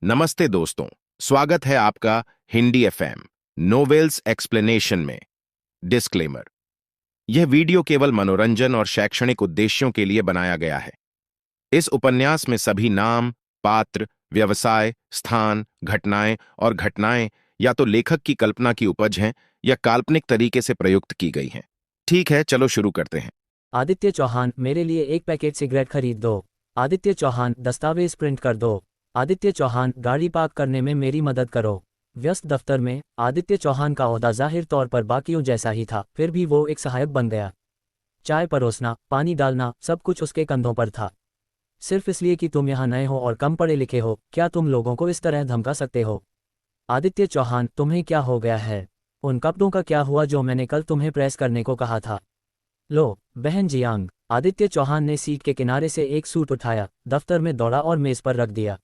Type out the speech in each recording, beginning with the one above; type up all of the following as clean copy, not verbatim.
नमस्ते दोस्तों, स्वागत है आपका हिंदी एफएम नोवेल्स एक्सप्लेनेशन में। डिस्क्लेमर: यह वीडियो केवल मनोरंजन और शैक्षणिक उद्देश्यों के लिए बनाया गया है। इस उपन्यास में सभी नाम, पात्र, व्यवसाय, स्थान, घटनाएं या तो लेखक की कल्पना की उपज हैं या काल्पनिक तरीके से प्रयुक्त की गई हैं। ठीक है, चलो शुरू करते हैं। आदित्य चौहान, मेरे लिए एक पैकेट सिगरेट खरीद दो। आदित्य चौहान, दस्तावेज प्रिंट कर दो। आदित्य चौहान, गाड़ी पार्क करने में मेरी मदद करो। व्यस्त दफ्तर में आदित्य चौहान का ओहदा जाहिर तौर पर बाकियों जैसा ही था, फिर भी वो एक सहायक बन गया। चाय परोसना, पानी डालना, सब कुछ उसके कंधों पर था। सिर्फ इसलिए कि तुम यहाँ नए हो और कम पढ़े लिखे हो, क्या तुम लोगों को इस तरह धमका सकते हो? आदित्य चौहान, तुम्हें क्या हो गया है? उन कपड़ों का क्या हुआ जो मैंने कल तुम्हें प्रेस करने को कहा था? लो बहन जियांग। आदित्य चौहान ने सीट के किनारे से एक सूट उठाया, दफ्तर में दौड़ा और मेज पर रख दिया।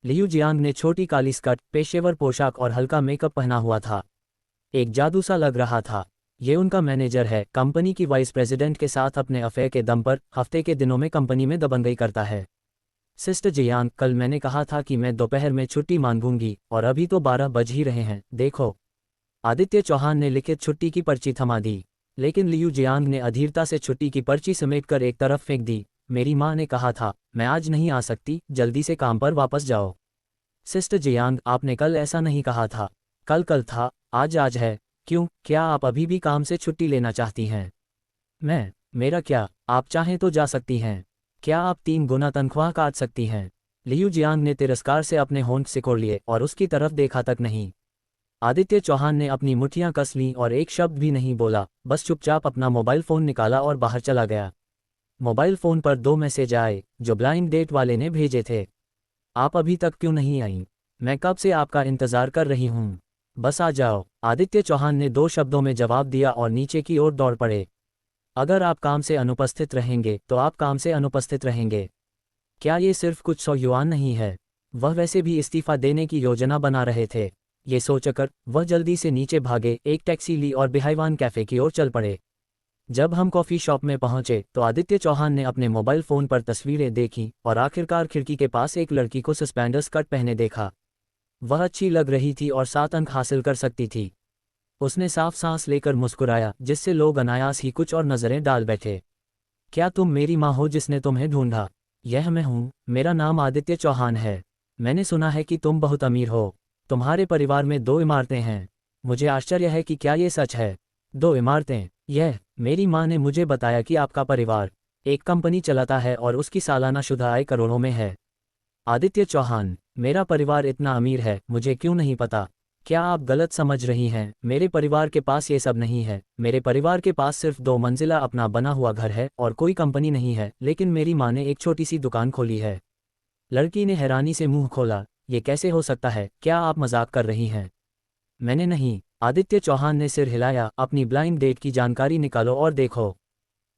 लियू जियांग ने छोटी काली स्कर्ट, पेशेवर पोशाक और हल्का मेकअप पहना हुआ था। एक जादू सा लग रहा था। ये उनका मैनेजर है, कंपनी की वाइस प्रेसिडेंट के साथ अपने अफेयर के दम पर हफ्ते के दिनों में कंपनी में दबंगई करता है। सिस्टर जियांग, कल मैंने कहा था कि मैं दोपहर में छुट्टी मांगूंगी और अभी तो 12 बज ही रहे हैं, देखो। आदित्य चौहान ने लिखित छुट्टी की पर्ची थमा दी, लेकिन लियू जियांग ने अधीरता से छुट्टी की पर्ची समेटकर एक तरफ फेंक दी। मेरी माँ ने कहा था, मैं आज नहीं आ सकती, जल्दी से काम पर वापस जाओ। सिस्टर जियांग, आपने कल ऐसा नहीं कहा था। कल कल था, आज आज है। क्यों, क्या आप अभी भी काम से छुट्टी लेना चाहती हैं? मेरा क्या, आप चाहें तो जा सकती हैं। क्या आप 3 गुना तनख्वाह काट सकती हैं? लियू जियांग ने तिरस्कार से अपने होंठ सिकोड़ लिए और उसकी तरफ देखा तक नहीं। आदित्य चौहान ने अपनी मुट्ठियां कस लीं और एक शब्द भी नहीं बोला, बस चुपचाप अपना मोबाइल फ़ोन निकाला और बाहर चला गया। मोबाइल फ़ोन पर 2 मैसेज आए, जो ब्लाइंड डेट वाले ने भेजे थे। आप अभी तक क्यों नहीं आई? मैं कब से आपका इंतज़ार कर रही हूँ। बस आ जाओ। आदित्य चौहान ने 2 शब्दों में जवाब दिया और नीचे की ओर दौड़ पड़े। अगर आप काम से अनुपस्थित रहेंगे तो आप काम से अनुपस्थित रहेंगे। क्या ये सिर्फ कुछ 100 युआन नहीं है? वह वैसे भी इस्तीफा देने की योजना बना रहे थे। ये सोचकर वह जल्दी से नीचे भागे, एक टैक्सी ली और बिहाईवान कैफ़े की ओर चल पड़े। जब हम कॉफ़ी शॉप में पहुंचे तो आदित्य चौहान ने अपने मोबाइल फ़ोन पर तस्वीरें देखीं और आखिरकार खिड़की के पास एक लड़की को सस्पेंडर स्कर्ट पहने देखा। वह अच्छी लग रही थी और 7 अंक हासिल कर सकती थी। उसने साफ सांस लेकर मुस्कुराया, जिससे लोग अनायास ही कुछ और नज़रें डाल बैठे। क्या तुम मेरी माँ हो जिसने तुम्हें ढूंढा? यह मैं हूँ, मेरा नाम आदित्य चौहान है। मैंने सुना है कि तुम बहुत अमीर हो। तुम्हारे परिवार में 2 इमारतें हैं। मुझे आश्चर्य है कि क्या ये सच है? 2 इमारतें? मेरी माँ ने मुझे बताया कि आपका परिवार एक कंपनी चलाता है और उसकी सालाना शुद्ध आय करोड़ों में है। आदित्य चौहान, मेरा परिवार इतना अमीर है, मुझे क्यों नहीं पता? क्या आप गलत समझ रही हैं? मेरे परिवार के पास ये सब नहीं है। मेरे परिवार के पास सिर्फ 2 मंजिला अपना बना हुआ घर है और कोई कंपनी नहीं है, लेकिन मेरी माँ ने एक छोटी सी दुकान खोली है। लड़की ने हैरानी से मुंह खोला, ये कैसे हो सकता है? क्या आप मजाक कर रही हैं? मैंने नहीं। आदित्य चौहान ने सिर हिलाया, अपनी ब्लाइंड डेट की जानकारी निकालो और देखो।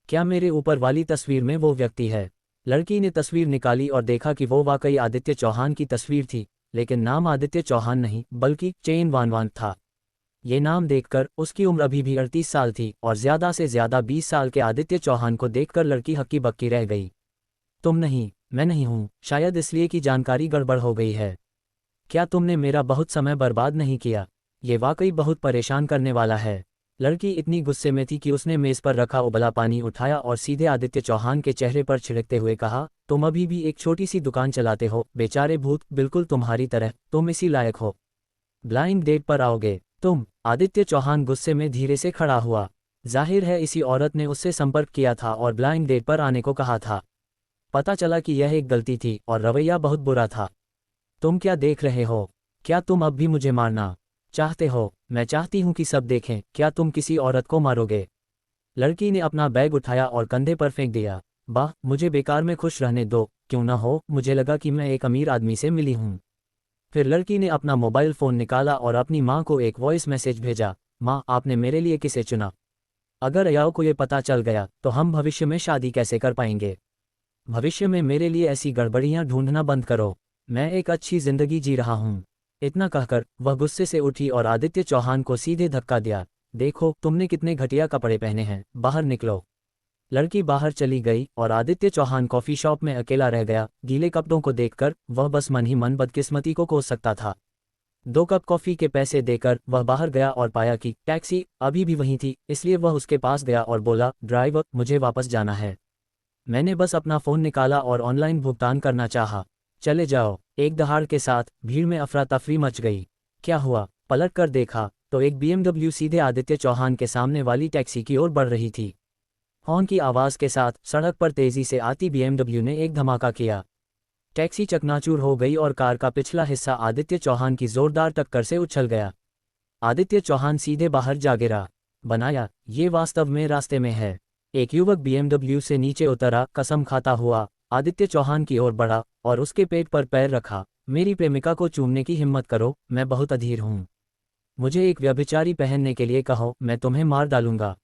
क्या मेरे ऊपर वाली तस्वीर में वो व्यक्ति है? लड़की ने तस्वीर निकाली और देखा कि वो वाकई आदित्य चौहान की तस्वीर थी, लेकिन नाम आदित्य चौहान नहीं बल्कि चेन वानवान था। ये नाम देखकर उसकी उम्र अभी भी 38 साल थी और ज़्यादा से ज़्यादा 20 साल के आदित्य चौहान को देखकर लड़की हक्की बक्की रह गई। तुम नहीं? मैं नहीं हूँ, शायद इसलिए कि जानकारी गड़बड़ हो गई है। क्या तुमने मेरा बहुत समय बर्बाद नहीं किया? ये वाकई बहुत परेशान करने वाला है। लड़की इतनी गुस्से में थी कि उसने मेज़ पर रखा उबला पानी उठाया और सीधे आदित्य चौहान के चेहरे पर छिड़कते हुए कहा, तुम अभी भी एक छोटी सी दुकान चलाते हो, बेचारे भूत, बिल्कुल तुम्हारी तरह, तुम इसी लायक हो। ब्लाइंड डेट पर आओगे तुम? आदित्य चौहान गुस्से में धीरे से खड़ा हुआ। जाहिर है इसी औरत ने उससे संपर्क किया था और ब्लाइंड डेट पर आने को कहा था। पता चला कि यह एक गलती थी और रवैया बहुत बुरा था। तुम क्या देख रहे हो? क्या तुम अब भी मुझे मारना चाहते हो? मैं चाहती हूं कि सब देखें, क्या तुम किसी औरत को मारोगे? लड़की ने अपना बैग उठाया और कंधे पर फेंक दिया। वाह, मुझे बेकार में खुश रहने दो, क्यों ना हो, मुझे लगा कि मैं एक अमीर आदमी से मिली हूं। फिर लड़की ने अपना मोबाइल फ़ोन निकाला और अपनी माँ को एक वॉइस मैसेज भेजा, माँ, आपने मेरे लिए किसे चुना? अगर अयाओ को ये पता चल गया तो हम भविष्य में शादी कैसे कर पाएंगे? भविष्य में मेरे लिए ऐसी गड़बड़ियाँ ढूंढना बंद करो। मैं एक अच्छी जिंदगी जी रहा हूँ। इतना कहकर वह गुस्से से उठी और आदित्य चौहान को सीधे धक्का दिया। देखो, तुमने कितने घटिया कपड़े पहने हैं, बाहर निकलो। लड़की बाहर चली गई और आदित्य चौहान कॉफी शॉप में अकेला रह गया। गीले कपड़ों को देखकर वह बस मन ही मन बदकिस्मती को कोस सकता था। 2 कप कॉफी के पैसे देकर वह बाहर गया और पाया कि टैक्सी अभी भी वहीं थी, इसलिए वह उसके पास गया और बोला, ड्राइवर, मुझे वापस जाना है। मैंने बस अपना फ़ोन निकाला और ऑनलाइन भुगतान करना चाहा। चले जाओ। एक दहाड़ के साथ भीड़ में अफरा तफरी मच गई। क्या हुआ? पलट कर देखा तो एक BMW सीधे आदित्य चौहान के सामने वाली टैक्सी की ओर बढ़ रही थी। हॉर्न की आवाज़ के साथ सड़क पर तेजी से आती BMW ने एक धमाका किया। टैक्सी चकनाचूर हो गई और कार का पिछला हिस्सा आदित्य चौहान की जोरदार टक्कर से उछल गया। आदित्य चौहान सीधे बाहर जा गिरा। बनाया, ये वास्तव में रास्ते में है। एक युवक BMW से नीचे उतरा, कसम खाता हुआ आदित्य चौहान की ओर बढ़ा और उसके पेट पर पैर रखा। मेरी प्रेमिका को चूमने की हिम्मत करो, मैं बहुत अधीर हूँ। मुझे एक व्यभिचारी पहनने के लिए कहो, मैं तुम्हें मार डालूंगा।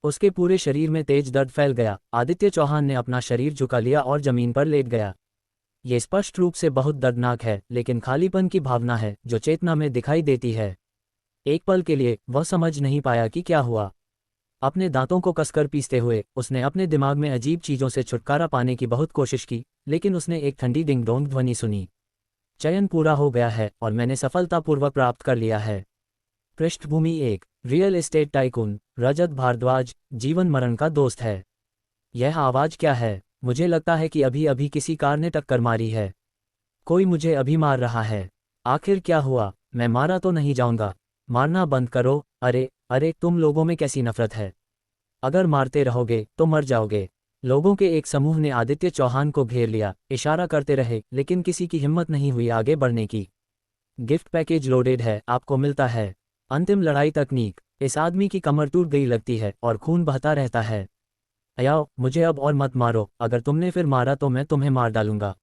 उसके पूरे शरीर में तेज दर्द फैल गया। आदित्य चौहान ने अपना शरीर झुका लिया और जमीन पर लेट गया। ये स्पष्ट रूप से बहुत दर्दनाक है, लेकिन खालीपन की भावना है जो चेतना में दिखाई देती है। एक पल के लिए वह समझ नहीं पाया कि क्या हुआ। अपने दांतों को कसकर पीसते हुए उसने अपने दिमाग में अजीब चीजों से छुटकारा पाने की बहुत कोशिश की, लेकिन उसने एक ठंडी डिंग डोंग ध्वनि सुनी। चयन पूरा हो गया है और मैंने सफलतापूर्वक प्राप्त कर लिया है। पृष्ठभूमि 1। रियल एस्टेट टाइकून रजत भारद्वाज जीवन मरण का दोस्त है। यह आवाज क्या है? मुझे लगता है कि अभी अभी किसी कार ने टक्कर मारी है। कोई मुझे अभी मार रहा है। आखिर क्या हुआ? मैं मारा तो नहीं जाऊंगा। मारना बंद करो। अरे अरे, तुम लोगों में कैसी नफरत है? अगर मारते रहोगे तो मर जाओगे। लोगों के एक समूह ने आदित्य चौहान को घेर लिया। इशारा करते रहे, लेकिन किसी की हिम्मत नहीं हुई आगे बढ़ने की। गिफ्ट पैकेज लोडेड है, आपको मिलता है। अंतिम लड़ाई तकनीक। इस आदमी की कमर टूट गई लगती है और खून बहता रहता है। अयाओ, मुझे अब और मत मारो। अगर तुमने फिर मारा तो मैं तुम्हें मार डालूंगा।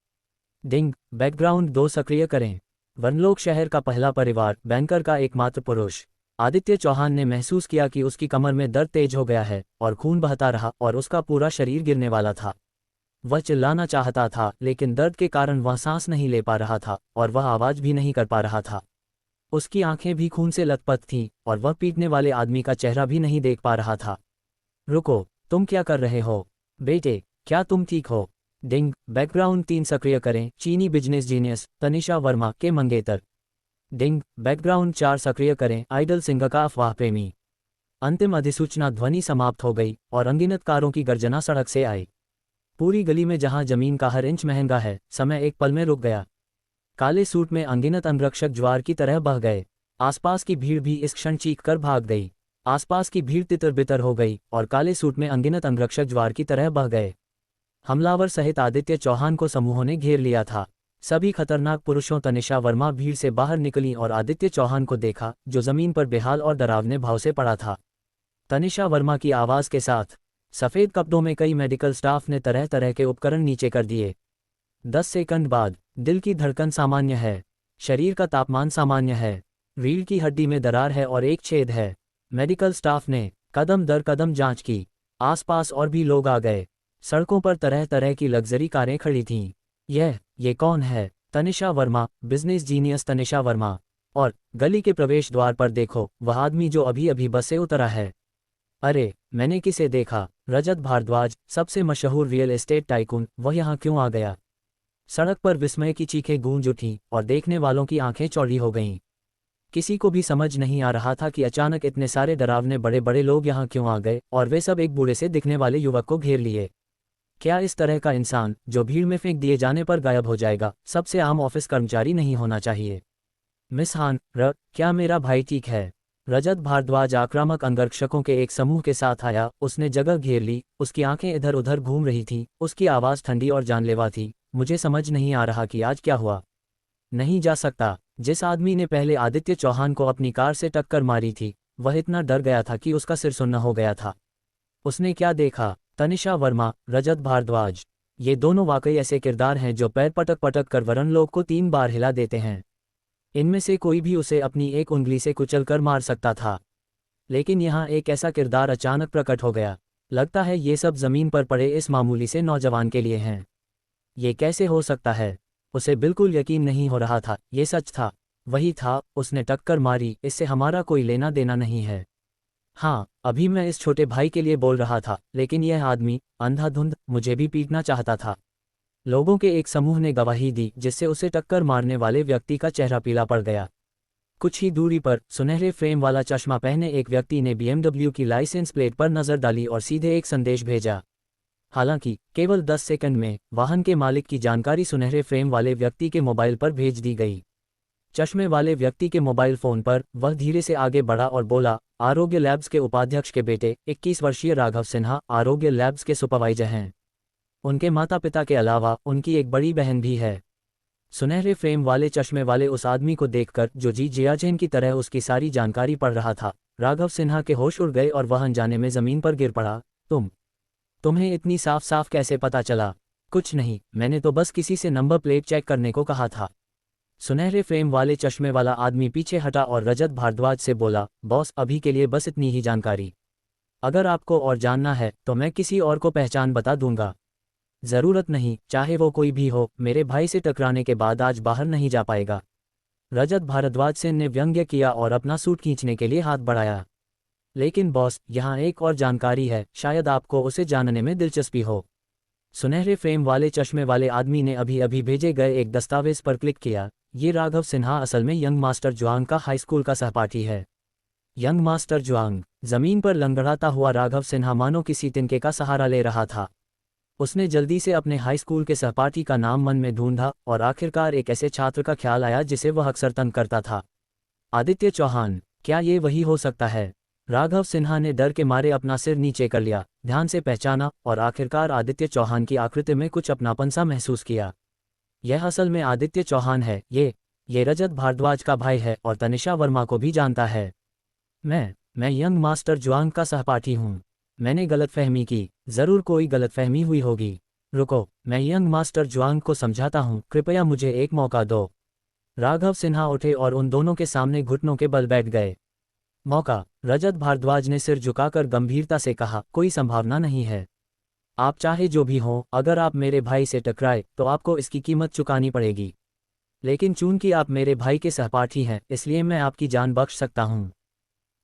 डिंग। बैकग्राउंड 2 सक्रिय करें। वनलोक शहर का पहला परिवार, बैंकर का एकमात्र पुरुष। आदित्य चौहान ने महसूस किया कि उसकी कमर में दर्द तेज हो गया है और खून बहता रहा और उसका पूरा शरीर गिरने वाला था। वह चिल्लाना चाहता था, लेकिन दर्द के कारण वह सांस नहीं ले पा रहा था और वह आवाज भी नहीं कर पा रहा था। उसकी आंखें भी खून से लथपथ थीं और वह पीटने वाले आदमी का चेहरा भी नहीं देख पा रहा था। रुको, तुम क्या कर रहे हो? बेटे, क्या तुम ठीक हो? डिंग। बैकग्राउंड 3 सक्रिय करें। चीनी बिजनेस जीनियस तनिषा वर्मा के मंगेतर। डिंग। बैकग्राउंड 4 सक्रिय करें। आइडल सिंगर का अफवाह प्रेमी। अंतिम अधिसूचना ध्वनि समाप्त हो गई और अनगिनत कारों की गर्जना सड़क से आई। पूरी गली में जहां जमीन का हर इंच महंगा है, समय एक पल में रुक गया। काले सूट में अनगिनत अंगरक्षक ज्वार की तरह बह गए। आसपास की भीड़ भी इस क्षण चीख कर भाग गई। आसपास की भीड़ तितर बितर हो गई और काले सूट में अनगिनत अंगरक्षक ज्वार की तरह बह गए। हमलावर सहित आदित्य चौहान को समूहों ने घेर लिया था। सभी खतरनाक पुरुषों। तनिषा वर्मा भीड़ से बाहर निकली और आदित्य चौहान को देखा, जो जमीन पर बेहाल और डरावने भाव से पड़ा था। तनिषा वर्मा की आवाज के साथ सफेद कपड़ों में कई मेडिकल स्टाफ ने तरह तरह के उपकरण नीचे कर दिए। 10 सेकंड बाद दिल की धड़कन सामान्य है, शरीर का तापमान सामान्य है, रीढ़ की हड्डी में दरार है और एक छेद है। मेडिकल स्टाफ ने कदम दर कदम जांच की। आसपास और भी लोग आ गए। सड़कों पर तरह तरह की लग्जरी कारें खड़ी थीं। ये कौन है? Tanisha Verma, business genius Tanisha Verma. और गली के प्रवेश द्वार पर देखो, वह आदमी जो अभी अभी बस से उतरा है। अरे, मैंने किसे देखा? रजत भारद्वाज, सबसे मशहूर रियल एस्टेट टाइकून। वह यहाँ क्यों आ गया? सड़क पर विस्मय की चीखें गूंज उठीं और देखने वालों की आंखें चौड़ी हो गईं। किसी को भी समझ नहीं आ रहा था कि अचानक इतने सारे डरावने बड़े बड़े लोग यहाँ क्यों आ गए और वे सब एक बूढ़े से दिखने वाले युवक को घेर लिए। क्या इस तरह का इंसान, जो भीड़ में फेंक दिए जाने पर गायब हो जाएगा, सबसे आम ऑफिस कर्मचारी नहीं होना चाहिए? मिस हान, क्या मेरा भाई ठीक है? रजत भारद्वाज आक्रामक अंगरक्षकों के एक समूह के साथ आया। उसने जगह घेर ली। उसकी आंखें इधर उधर घूम रही थीं। उसकी आवाज़ ठंडी और जानलेवा थी। मुझे समझ नहीं आ रहा कि आज क्या हुआ। नहीं जा सकता। जिस आदमी ने पहले आदित्य चौहान को अपनी कार से टक्कर मारी थी, वह इतना डर गया था कि उसका सिर सुन्न हो गया था। उसने क्या देखा? तनिषा वर्मा, रजत भारद्वाज, ये दोनों वाकई ऐसे किरदार हैं जो पैर पटक पटक कर वरणलोक को 3 बार हिला देते हैं। इनमें से कोई भी उसे अपनी एक उंगली से कुचलकर मार सकता था, लेकिन यहाँ एक ऐसा किरदार अचानक प्रकट हो गया। लगता है ये सब जमीन पर पड़े इस मामूली से नौजवान के लिए हैं। ये कैसे हो सकता है? उसे बिल्कुल यकीन नहीं हो रहा था। ये सच था। वही था, उसने टक्कर मारी। इससे हमारा कोई लेना देना नहीं है। हाँ, अभी मैं इस छोटे भाई के लिए बोल रहा था, लेकिन यह आदमी अंधाधुंध मुझे भी पीटना चाहता था। लोगों के एक समूह ने गवाही दी, जिससे उसे टक्कर मारने वाले व्यक्ति का चेहरा पीला पड़ गया। कुछ ही दूरी पर सुनहरे फ्रेम वाला चश्मा पहने एक व्यक्ति ने BMW की लाइसेंस प्लेट पर नजर डाली और सीधे एक संदेश भेजा। हालांकि केवल 10 सेकंड में वाहन के मालिक की जानकारी सुनहरे फ्रेम वाले व्यक्ति के मोबाइल पर भेज दी गई। चश्मे वाले व्यक्ति के मोबाइल फोन पर वह धीरे से आगे बढ़ा और बोला, आरोग्य लैब्स के उपाध्यक्ष के बेटे 21 वर्षीय राघव सिन्हा आरोग्य लैब्स के सुपरवाइजर हैं। उनके माता पिता के अलावा उनकी एक बड़ी बहन भी है। सुनहरे फ्रेम वाले चश्मे वाले उस आदमी को देखकर, जो जी जियाचेन की तरह उसकी सारी जानकारी पढ़ रहा था, राघव सिन्हा के होश उड़ गए और वह अनजाने में जमीन पर गिर पड़ा। तुम्हें इतनी साफ साफ कैसे पता चला? कुछ नहीं, मैंने तो बस किसी से नंबर प्लेट चेक करने को कहा था। सुनहरे फ्रेम वाले चश्मे वाला आदमी पीछे हटा और रजत भारद्वाज से बोला, बॉस अभी के लिए बस इतनी ही जानकारी। अगर आपको और जानना है तो मैं किसी और को पहचान बता दूंगा। जरूरत नहीं, चाहे वो कोई भी हो, मेरे भाई से टकराने के बाद आज बाहर नहीं जा पाएगा। रजत भारद्वाज से ने व्यंग्य किया और अपना सूट खींचने के लिए हाथ बढ़ाया। लेकिन बॉस, यहाँ एक और जानकारी है, शायद आपको उसे जानने में दिलचस्पी हो। सुनहरे फ्रेम वाले चश्मे वाले आदमी ने अभी अभी भेजे गए एक दस्तावेज पर क्लिक किया। ये राघव सिन्हा असल में यंग मास्टर जुआंग का हाई स्कूल का सहपाठी है। यंग मास्टर जुआंग। जमीन पर लंगड़ाता हुआ राघव सिन्हा मानो किसी तिनके का सहारा ले रहा था। उसने जल्दी से अपने हाई स्कूल के सहपाठी का नाम मन में ढूंढा और आखिरकार एक ऐसे छात्र का ख्याल आया जिसे वह अक्सर तंग करता था। आदित्य चौहान। क्या ये वही हो सकता है? राघव सिन्हा ने डर के मारे अपना सिर नीचे कर लिया, ध्यान से पहचाना और आखिरकार आदित्य चौहान की आकृति में कुछ अपनापन सा महसूस किया। यह असल में आदित्य चौहान है। ये रजत भारद्वाज का भाई है और तनिषा वर्मा को भी जानता है। मैं यंग मास्टर जुआंग का सहपाठी हूँ। मैंने गलतफहमी की। जरूर कोई गलतफहमी हुई होगी। रुको, मैं यंग मास्टर जुआंग को समझाता हूँ, कृपया मुझे एक मौका दो। राघव सिन्हा उठे और उन दोनों के सामने घुटनों के बल बैठ गए। मौका? रजत भारद्वाज ने सिर झुकाकर गंभीरता से कहा, कोई संभावना नहीं है। आप चाहे जो भी हो, अगर आप मेरे भाई से टकराए तो आपको इसकी कीमत चुकानी पड़ेगी। लेकिन चूंकि आप मेरे भाई के सहपाठी हैं, इसलिए मैं आपकी जान बख्श सकता हूँ।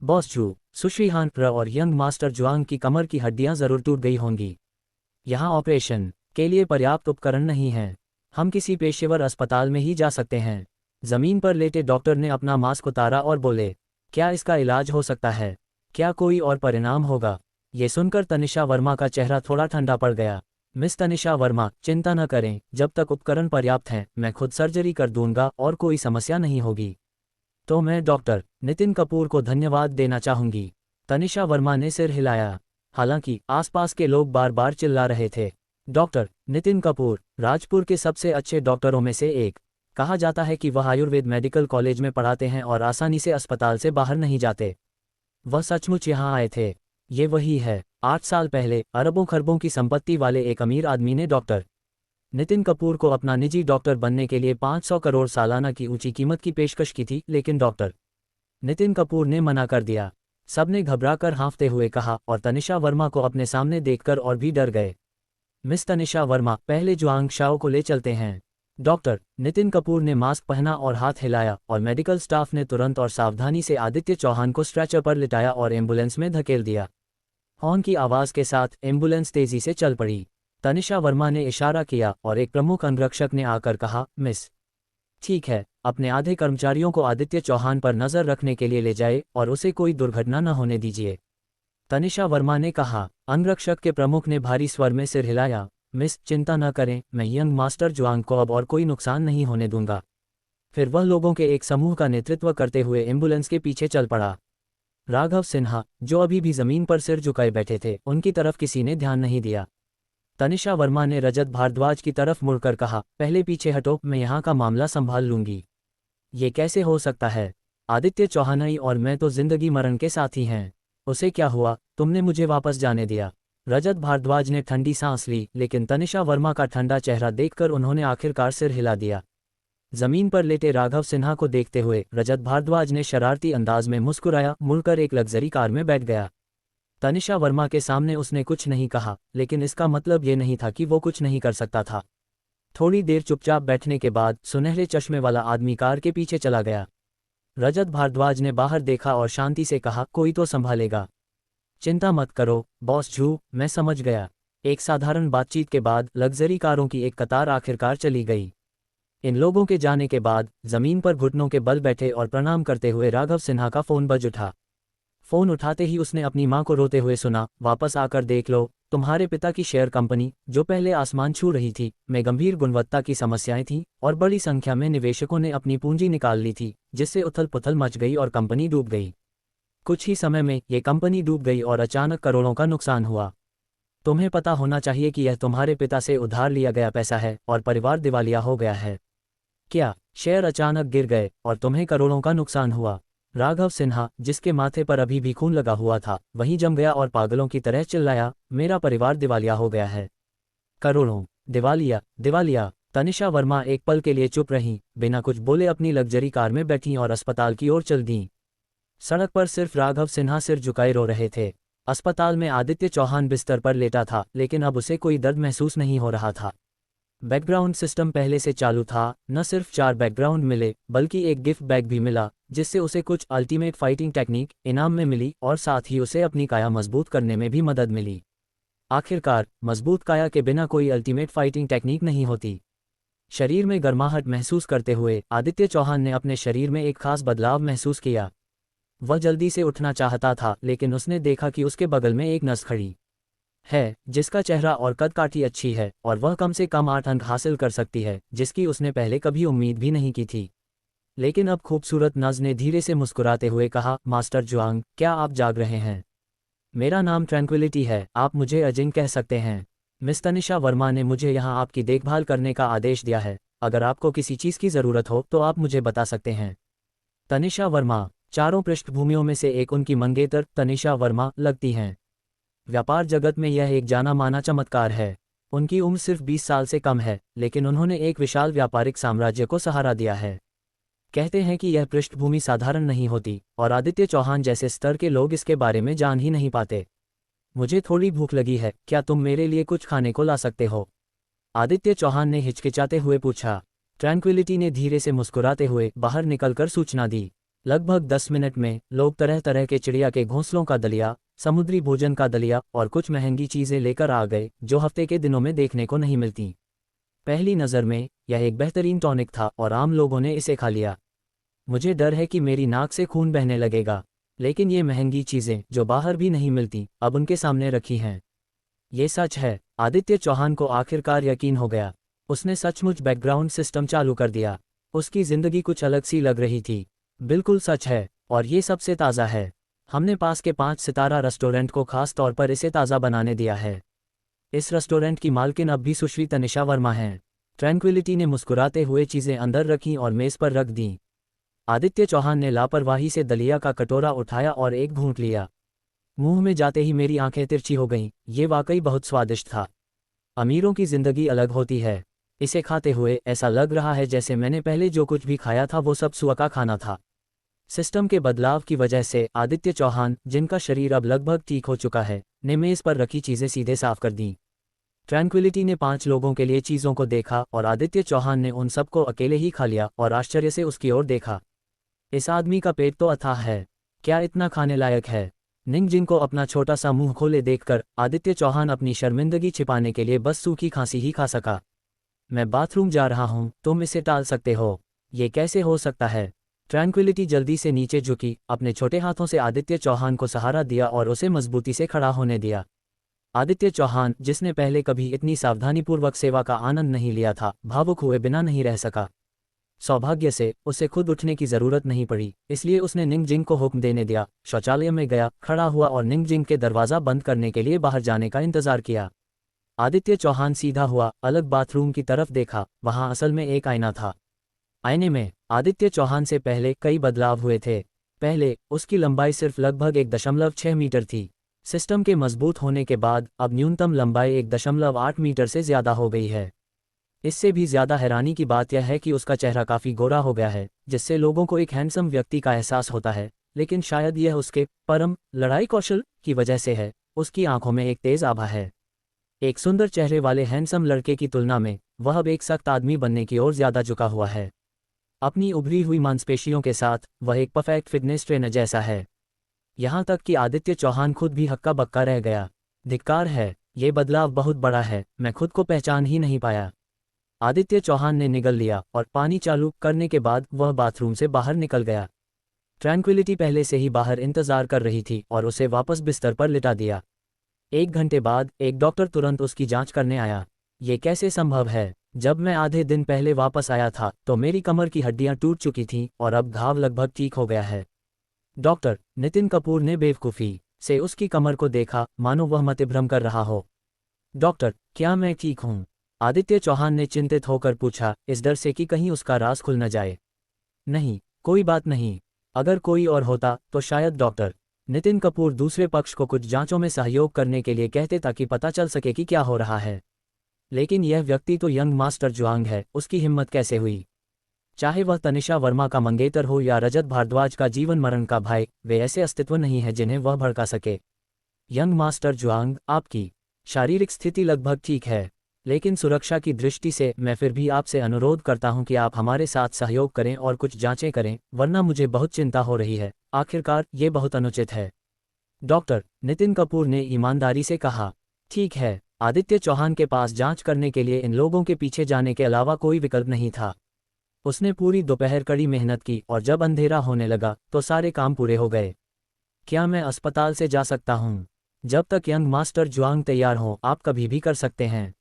बॉस जू, सुश्रीहान प्र और यंग मास्टर जुआंग की कमर की हड्डियां जरूर टूट गई होंगी। यहाँ ऑपरेशन के लिए पर्याप्त उपकरण नहीं हैं। हम किसी पेशेवर अस्पताल में ही जा सकते हैं। जमीन पर लेटे डॉक्टर ने अपना मास्क उतारा और बोले, क्या इसका इलाज हो सकता है? क्या कोई और परिणाम होगा? ये सुनकर तनिषा वर्मा का चेहरा थोड़ा ठंडा पड़ गया। मिस तनिषा वर्मा, चिंता न करें, जब तक उपकरण पर्याप्त हैं मैं खुद सर्जरी कर दूंगा और कोई समस्या नहीं होगी। तो मैं डॉक्टर नितिन कपूर को धन्यवाद देना चाहूंगी। तनिषा वर्मा ने सिर हिलाया। हालांकि आसपास के लोग बार बार चिल्ला रहे थे। डॉक्टर नितिन कपूर राजपुर के सबसे अच्छे डॉक्टरों में से एक। कहा जाता है कि वह आयुर्वेद मेडिकल कॉलेज में पढ़ाते हैं और आसानी से अस्पताल से बाहर नहीं जाते। वह सचमुच यहाँ आए थे। ये वही है। 8 साल पहले अरबों खरबों की संपत्ति वाले एक अमीर आदमी ने डॉक्टर नितिन कपूर को अपना निजी डॉक्टर बनने के लिए 500 करोड़ सालाना की ऊंची कीमत की पेशकश की थी, लेकिन डॉक्टर नितिन कपूर ने मना कर दिया। सबने घबराकर हाँफते हुए कहा और तनिषा वर्मा को अपने सामने देखकर और भी डर गए। मिस तनिषा वर्मा, पहले जुआंग शाओ को ले चलते हैं। डॉक्टर नितिन कपूर ने मास्क पहना और हाथ हिलाया और मेडिकल स्टाफ ने तुरंत और सावधानी से आदित्य चौहान को स्ट्रेचर पर लिटाया और एम्बुलेंस में धकेल दिया। हॉर्न की आवाज के साथ एम्बुलेंस तेजी से चल पड़ी। तनिषा वर्मा ने इशारा किया और एक प्रमुख अंगरक्षक ने आकर कहा, मिस, ठीक है, अपने आधे कर्मचारियों को आदित्य चौहान पर नजर रखने के लिए ले जाए और उसे कोई दुर्घटना न होने दीजिए। तनिषा वर्मा ने कहा। अंगरक्षक के प्रमुख ने भारी स्वर में सिर हिलाया। मिस, चिंता न करें, मैं यंग मास्टर जुआंग को अब और कोई नुकसान नहीं होने दूंगा। फिर वह लोगों के एक समूह का नेतृत्व करते हुए एम्बुलेंस के पीछे चल पड़ा। राघव सिन्हा, जो अभी भी जमीन पर सिर झुकाए बैठे थे, उनकी तरफ किसी ने ध्यान नहीं दिया। तनिषा वर्मा ने रजत भारद्वाज की तरफ मुड़कर कहा, पहले पीछे हटो, मैं यहाँ का मामला संभाल लूंगी। ये कैसे हो सकता है? आदित्य चौहानई और मैं तो जिंदगी मरण के साथी हैं। उसे क्या हुआ? तुमने मुझे वापस जाने दिया। रजत भारद्वाज ने ठंडी सांस ली, लेकिन तनिषा वर्मा का ठंडा चेहरा देखकर उन्होंने आखिरकार सिर हिला दिया। जमीन पर लेटे राघव सिन्हा को देखते हुए रजत भारद्वाज ने शरारती अंदाज में मुस्कुराया, मुड़कर एक लग्जरी कार में बैठ गया। तनिषा वर्मा के सामने उसने कुछ नहीं कहा, लेकिन इसका मतलब ये नहीं था कि वो कुछ नहीं कर सकता था। थोड़ी देर चुपचाप बैठने के बाद सुनहरे चश्मे वाला आदमी कार के पीछे चला गया। रजत भारद्वाज ने बाहर देखा और शांति से कहा, कोई तो संभालेगा। चिंता मत करो बॉस झू, मैं समझ गया। एक साधारण बातचीत के बाद लग्जरी कारों की एक कतार आखिरकार चली गई। इन लोगों के जाने के बाद जमीन पर घुटनों के बल बैठे और प्रणाम करते हुए राघव सिन्हा का फोन बज उठा। फोन उठाते ही उसने अपनी मां को रोते हुए सुना, वापस आकर देख लो, तुम्हारे पिता की शेयर कंपनी, जो पहले आसमान छू रही थी, में गंभीर गुणवत्ता की समस्याएं थीं और बड़ी संख्या में निवेशकों ने अपनी पूंजी निकाल ली थी, जिससे उथल पुथल मच गई और कंपनी डूब गई। कुछ ही समय में ये कंपनी डूब गई और अचानक करोड़ों का नुकसान हुआ। तुम्हें पता होना चाहिए कि यह तुम्हारे पिता से उधार लिया गया पैसा है और परिवार दिवालिया हो गया है। क्या शेयर अचानक गिर गए और तुम्हें करोड़ों का नुकसान हुआ? राघव सिन्हा, जिसके माथे पर अभी भी खून लगा हुआ था, वहीं जम गया और पागलों की तरह चिल्लाया, मेरा परिवार दिवालिया हो गया है। करोड़ों? दिवालिया? दिवालिया? तनिषा वर्मा एक पल के लिए चुप रहीं, बिना कुछ बोले अपनी लग्जरी कार में बैठीं और अस्पताल की ओर चल दीं। सड़क पर सिर्फ राघव सिन्हा सिर झुकाए रो रहे थे। अस्पताल में आदित्य चौहान बिस्तर पर लेटा था, लेकिन अब उसे कोई दर्द महसूस नहीं हो रहा था। बैकग्राउंड सिस्टम पहले से चालू था, न सिर्फ 4 बैकग्राउंड मिले, बल्कि एक गिफ्ट बैग भी मिला, जिससे उसे कुछ अल्टीमेट फाइटिंग टेक्निक इनाम में मिली और साथ ही उसे अपनी काया मजबूत करने में भी मदद मिली। आखिरकार, मजबूत काया के बिना कोई अल्टीमेट फाइटिंग टेक्निक नहीं होती। शरीर में गर्माहट महसूस करते हुए आदित्य चौहान ने अपने शरीर में एक खास बदलाव महसूस किया। वह जल्दी से उठना चाहता था, लेकिन उसने देखा कि उसके बगल में एक नर्स खड़ी है, जिसका चेहरा और कद काठी अच्छी है और वह कम से कम 8 अंक हासिल कर सकती है, जिसकी उसने पहले कभी उम्मीद भी नहीं की थी। लेकिन अब खूबसूरत नर्स ने धीरे से मुस्कुराते हुए कहा, मास्टर जुआंग, क्या आप जाग रहे हैं? मेरा नाम ट्रैंक्विलिटी है, आप मुझे अजिंग कह सकते हैं। मिस तनिषा वर्मा ने मुझे यहाँ आपकी देखभाल करने का आदेश दिया है। अगर आपको किसी चीज़ की ज़रूरत हो तो आप मुझे बता सकते हैं। तनिषा वर्मा, चारों पृष्ठभूमियों में से एक उनकी मंगेतर तनिषा वर्मा लगती हैं। व्यापार जगत में यह एक जाना माना चमत्कार है। उनकी उम्र सिर्फ 20 साल से कम है, लेकिन उन्होंने एक विशाल व्यापारिक साम्राज्य को सहारा दिया है। कहते हैं कि यह पृष्ठभूमि साधारण नहीं होती और आदित्य चौहान जैसे स्तर के लोग इसके बारे में जान ही नहीं पाते। मुझे थोड़ी भूख लगी है, क्या तुम मेरे लिए कुछ खाने को ला सकते हो? आदित्य चौहान ने हिचकिचाते हुए पूछा। ट्रैंक्विलिटी ने धीरे से मुस्कुराते हुए बाहर निकलकर सूचना दी। लगभग 10 मिनट में लोग तरह तरह के चिड़िया के घोंसलों का दलिया, समुद्री भोजन का दलिया और कुछ महंगी चीज़ें लेकर आ गए, जो हफ्ते के दिनों में देखने को नहीं मिलती। पहली नज़र में यह एक बेहतरीन टॉनिक था और आम लोगों ने इसे खा लिया। मुझे डर है कि मेरी नाक से खून बहने लगेगा, लेकिन ये महंगी चीज़ें जो बाहर भी नहीं मिलती, अब उनके सामने रखी हैं। ये सच है। आदित्य चौहान को आखिरकार यकीन हो गया। उसने सचमुच बैकग्राउंड सिस्टम चालू कर दिया। उसकी जिंदगी कुछ अलग सी लग रही थी। बिल्कुल सच है, और ये सबसे ताज़ा है। हमने पास के 5 सितारा रेस्टोरेंट को खास तौर पर इसे ताज़ा बनाने दिया है। इस रेस्टोरेंट की मालकिन अब भी सुश्री तनिषा वर्मा हैं। ट्रैंक्विलिटी ने मुस्कुराते हुए चीज़ें अंदर रखीं और मेज़ पर रख दीं। आदित्य चौहान ने लापरवाही से दलिया का कटोरा उठाया और एक घूंट लिया। मुंह में जाते ही मेरी आंखें तिरछी हो गईं। ये वाकई बहुत स्वादिष्ट था। अमीरों की जिंदगी अलग होती है। इसे खाते हुए ऐसा लग रहा है जैसे मैंने पहले जो कुछ भी खाया था वो सब सुअ का खाना था। सिस्टम के बदलाव की वजह से आदित्य चौहान, जिनका शरीर अब लगभग ठीक हो चुका है, ने मेज़ पर रखी चीज़ें सीधे साफ कर दीं। ट्रैंक्विलिटी ने 5 लोगों के लिए चीज़ों को देखा और आदित्य चौहान ने उन सबको अकेले ही खा लिया और आश्चर्य से उसकी ओर देखा। इस आदमी का पेट तो अथाह है, क्या इतना खाने लायक है? निंगजिंग को अपना छोटा सा मुंह खोले देखकर आदित्य चौहान अपनी शर्मिंदगी छिपाने के लिए बस सूखी खांसी ही खा सका। मैं बाथरूम जा रहा हूं, तुम इसे टाल सकते हो। ये कैसे हो सकता है? ट्रैंक्विलिटी जल्दी से नीचे झुकी, अपने छोटे हाथों से आदित्य चौहान को सहारा दिया और उसे मजबूती से खड़ा होने दिया। आदित्य चौहान, जिसने पहले कभी इतनी सावधानीपूर्वक सेवा का आनंद नहीं लिया था, भावुक हुए बिना नहीं रह सका। सौभाग्य से उसे खुद उठने की जरूरत नहीं पड़ी, इसलिए उसने निंगजिंग को हुक्म देने दिया, शौचालय में गया, खड़ा हुआ और निंगजिंग के दरवाज़ा बंद करने के लिए बाहर जाने का इंतजार किया। आदित्य चौहान सीधा हुआ, अलग बाथरूम की तरफ देखा। वहां असल में एक आईना था। आईने में आदित्य चौहान से पहले कई बदलाव हुए थे। पहले उसकी लंबाई सिर्फ लगभग 1.6 मीटर थी। सिस्टम के मजबूत होने के बाद अब न्यूनतम लंबाई 1.8 मीटर से ज़्यादा हो गई है। इससे भी ज़्यादा हैरानी की बात यह है कि उसका चेहरा काफ़ी गोरा हो गया है, जिससे लोगों को एक हैंडसम व्यक्ति का एहसास होता है, लेकिन शायद यह उसके परम लड़ाई कौशल की वजह से है। उसकी आंखों में एक तेज़ आभा है। एक सुंदर चेहरे वाले हैंडसम लड़के की तुलना में वह अब एक सख्त आदमी बनने की ओर ज़्यादा झुका हुआ है। अपनी उभरी हुई मांसपेशियों के साथ वह एक परफेक्ट फिटनेस ट्रेनर जैसा है। यहाँ तक कि आदित्य चौहान खुद भी हक्का बक्का रह गया। धिक्कार है, ये बदलाव बहुत बड़ा है, मैं खुद को पहचान ही नहीं पाया। आदित्य चौहान ने निगल लिया और पानी चालू करने के बाद वह बाथरूम से बाहर निकल गया। ट्रैंक्विलिटी पहले से ही बाहर इंतजार कर रही थी और उसे वापस बिस्तर पर लिटा दिया। 1 घंटे बाद एक डॉक्टर तुरंत उसकी जांच करने आया। ये कैसे संभव है? जब मैं आधे दिन पहले वापस आया था तो मेरी कमर की हड्डियां टूट चुकी थीं और अब घाव लगभग ठीक हो गया है। डॉक्टर नितिन कपूर ने बेवकूफ़ी से उसकी कमर को देखा, मानो वह मतिभ्रम कर रहा हो। डॉक्टर, क्या मैं ठीक हूँ? आदित्य चौहान ने चिंतित होकर पूछा, इस डर से कि कहीं उसका राज खुल न जाए। नहीं, कोई बात नहीं। अगर कोई और होता तो शायद डॉक्टर नितिन कपूर दूसरे पक्ष को कुछ जांचों में सहयोग करने के लिए कहते ताकि पता चल सके कि क्या हो रहा है। लेकिन यह व्यक्ति तो यंग मास्टर जुआंग है, उसकी हिम्मत कैसे हुई? चाहे वह तनिषा वर्मा का मंगेतर हो या रजत भारद्वाज का जीवन मरण का भाई, वे ऐसे अस्तित्व नहीं है जिन्हें वह भड़का सके। यंग मास्टर जुआंग, आपकी शारीरिक स्थिति लगभग ठीक है, लेकिन सुरक्षा की दृष्टि से मैं फिर भी आपसे अनुरोध करता हूं कि आप हमारे साथ सहयोग करें और कुछ जांचें करें, वरना मुझे बहुत चिंता हो रही है। आखिरकार ये बहुत अनुचित है। डॉक्टर नितिन कपूर ने ईमानदारी से कहा। ठीक है। आदित्य चौहान के पास जांच करने के लिए इन लोगों के पीछे जाने के अलावा कोई विकल्प नहीं था। उसने पूरी दोपहर कड़ी मेहनत की और जब अंधेरा होने लगा तो सारे काम पूरे हो गए। क्या मैं अस्पताल से जा सकता हूँ? जब तक यंग मास्टर जुआंग तैयार हो आप कभी भी कर सकते हैं।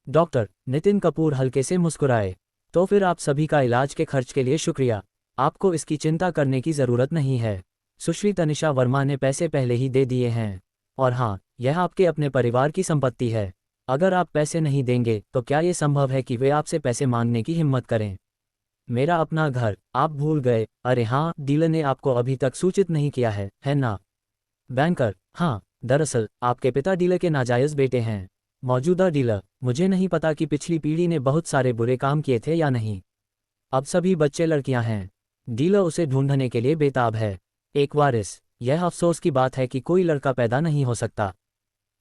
डॉक्टर नितिन कपूर हल्के से मुस्कुराए। तो फिर आप सभी का इलाज के खर्च के लिए शुक्रिया। आपको इसकी चिंता करने की ज़रूरत नहीं है। सुश्री तनिषा वर्मा ने पैसे पहले ही दे दिए हैं। और हाँ, यह आपके अपने परिवार की संपत्ति है। अगर आप पैसे नहीं देंगे तो क्या ये संभव है कि वे आपसे पैसे मांगने की हिम्मत करें? मेरा अपना घर आप भूल गए? अरे हाँ, डीलर ने आपको अभी तक सूचित नहीं किया है ना? बैंकर, हाँ, दरअसल आपके पिता डीलर के नाजायज़ बेटे हैं। मौजूदा डीलर, मुझे नहीं पता कि पिछली पीढ़ी ने बहुत सारे बुरे काम किए थे या नहीं। अब सभी बच्चे लड़कियां हैं। डीलर उसे ढूंढने के लिए बेताब है। एक वारिस, यह अफसोस की बात है कि कोई लड़का पैदा नहीं हो सकता।